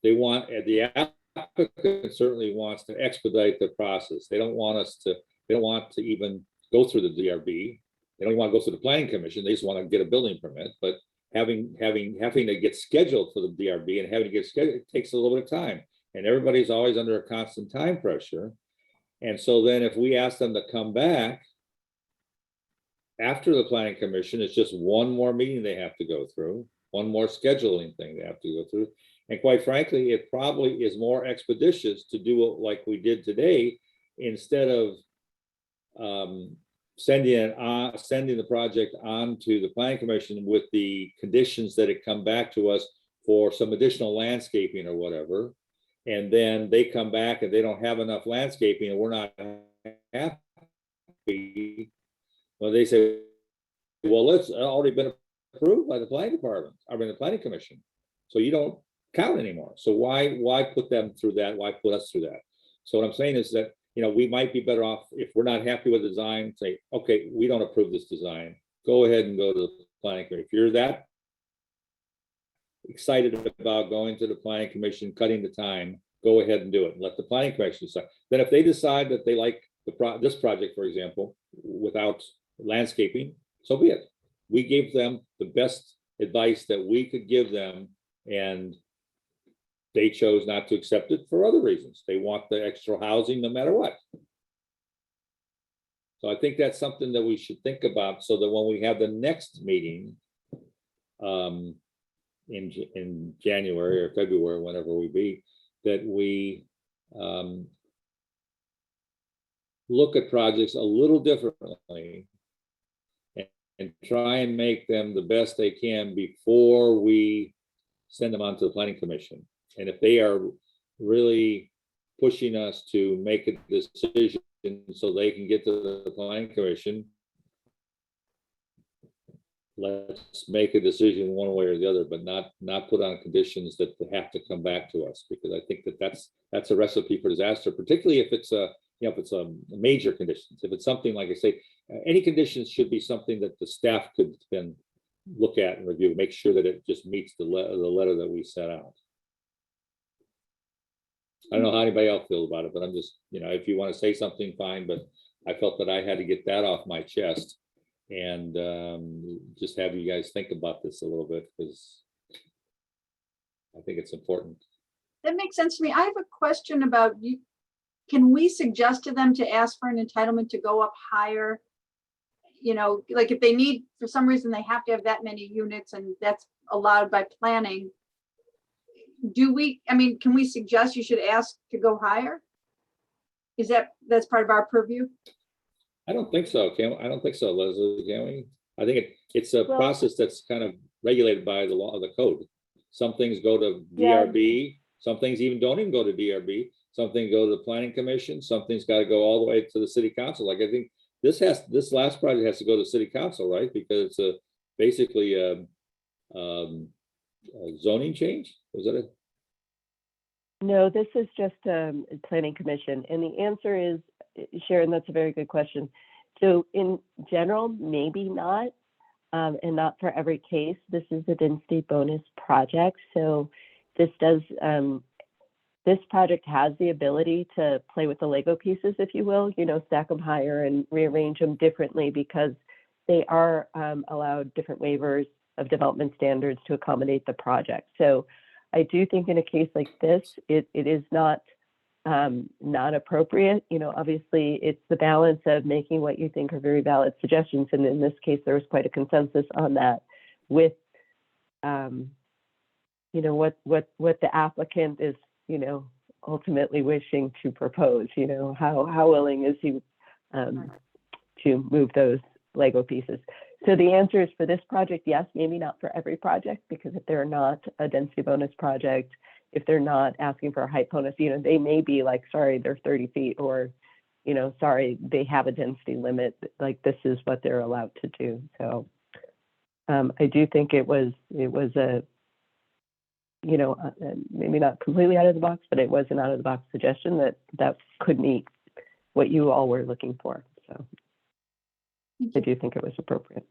They want, the applicant certainly wants to expedite the process. They don't want to even go through the DRB. They don't want to go through the planning commission. They just want to get a building permit, but having to get scheduled for the DRB and having to get scheduled, it takes a little bit of time. And everybody's always under a constant time pressure. And so then if we ask them to come back after the planning commission, it's just one more meeting they have to go through, one more scheduling thing they have to go through. And quite frankly, it probably is more expeditious to do it like we did today, instead of sending the project on to the planning commission with the conditions that it come back to us for some additional landscaping or whatever. And then they come back and they don't have enough landscaping and we're not happy. Well, they say, well, it's already been approved by the planning department, the planning commission. So you don't count anymore. So why put them through that? Why put us through that? So what I'm saying is that, we might be better off if we're not happy with the design, say, okay, we don't approve this design. Go ahead and go to the planning commission. If you're that excited about going to the planning commission, cutting the time, go ahead and do it and let the planning commission decide. Then if they decide that they like this project, for example, without landscaping, so be it. We gave them the best advice that we could give them, and they chose not to accept it for other reasons. They want the extra housing no matter what. So I think that's something that we should think about, so that when we have the next meeting in January or February, whenever we be, that we look at projects a little differently and try and make them the best they can before we send them on to the planning commission. And if they are really pushing us to make a decision so they can get to the planning commission, let's make a decision one way or the other, but not put on conditions that they have to come back to us, because I think that's a recipe for disaster, particularly if it's a major conditions. If it's something like I say, any conditions should be something that the staff could then look at and review, make sure that it just meets the letter that we set out. I don't know how anybody else feels about it, but I'm just, if you want to say something, fine, but I felt that I had to get that off my chest and just have you guys think about this a little bit, because I think it's important. That makes sense to me. I have a question about you. Can we suggest to them to ask for an entitlement to go up higher? Like if they need, for some reason, they have to have that many units and that's allowed by planning. Can we suggest you should ask to go higher? That's part of our purview? I don't think so, I don't think so, Leslie, can we? I think it's a process that's kind of regulated by the law of the code. Some things go to DRB, some things even don't even go to DRB. Some things go to the planning commission, some things got to go all the way to the city council. Like I think this last project has to go to city council, right? Because it's basically a zoning change. Was that it? No, this is just a planning commission. And the answer is, Sharon, that's a very good question. So in general, maybe not, and not for every case. This is a density bonus project. So this project has the ability to play with the Lego pieces, if you will, stack them higher and rearrange them differently, because they are allowed different waivers of development standards to accommodate the project. So I do think in a case like this, it is not appropriate. Obviously it's the balance of making what you think are very valid suggestions. And in this case, there was quite a consensus on that with, what the applicant is, ultimately wishing to propose, how willing is he to move those Lego pieces. So the answer is, for this project, yes, maybe not for every project, because if they're not a density bonus project, if they're not asking for a height bonus, they may be like, sorry, they're 30 feet, or, sorry, they have a density limit, like this is what they're allowed to do. So I do think it was a, maybe not completely out of the box, but it was an out of the box suggestion that could meet what you all were looking for. So I do think it was appropriate.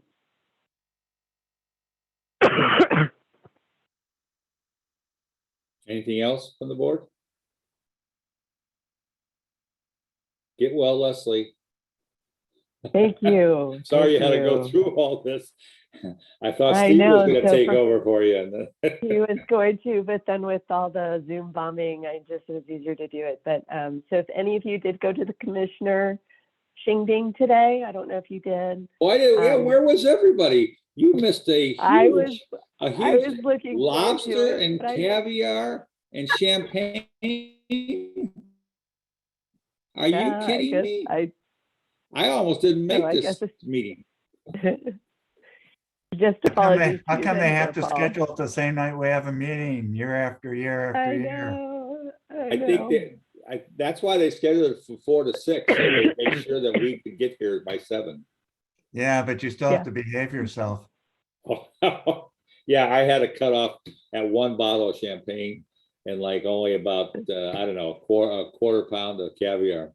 Anything else from the board? Get well, Leslie. Thank you. Sorry you Thank had to go you. through all this. I thought I Steve was know, gonna so take for- over for you. And then- He was going to, but then with all the Zoom bombing, it was easier to do it. But so if any of you did go to the commissioner shingding today, I don't know if you did. Why did, yeah, Um, where was everybody? You missed a I was, huge, a I huge was looking forward to lobster it, and but I- caviar and champagne. Are you yeah, I kidding guess me? I almost didn't No, make I this guess it's- meeting. just How come apologies. how to come you they then, have to Paul. schedule it the same night we have a meeting year after year after I year? know. I think that, that's why they scheduled it from 4 to 6, so they make sure that we could get here by 7. Yeah, but you still have Yeah. to behave yourself. Yeah, I had to cut off at 1 bottle of champagne and like only about, I don't know, a quarter pound of caviar.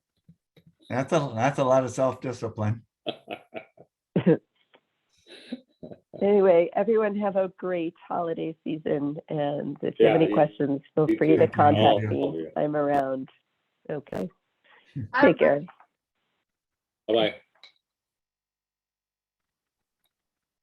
That's a lot of self-discipline. Anyway, everyone have a great holiday season. And if you have Yeah, any questions, feel you free too. to contact All of me. you. I'm around. Okay. I have Take care. Bye-bye.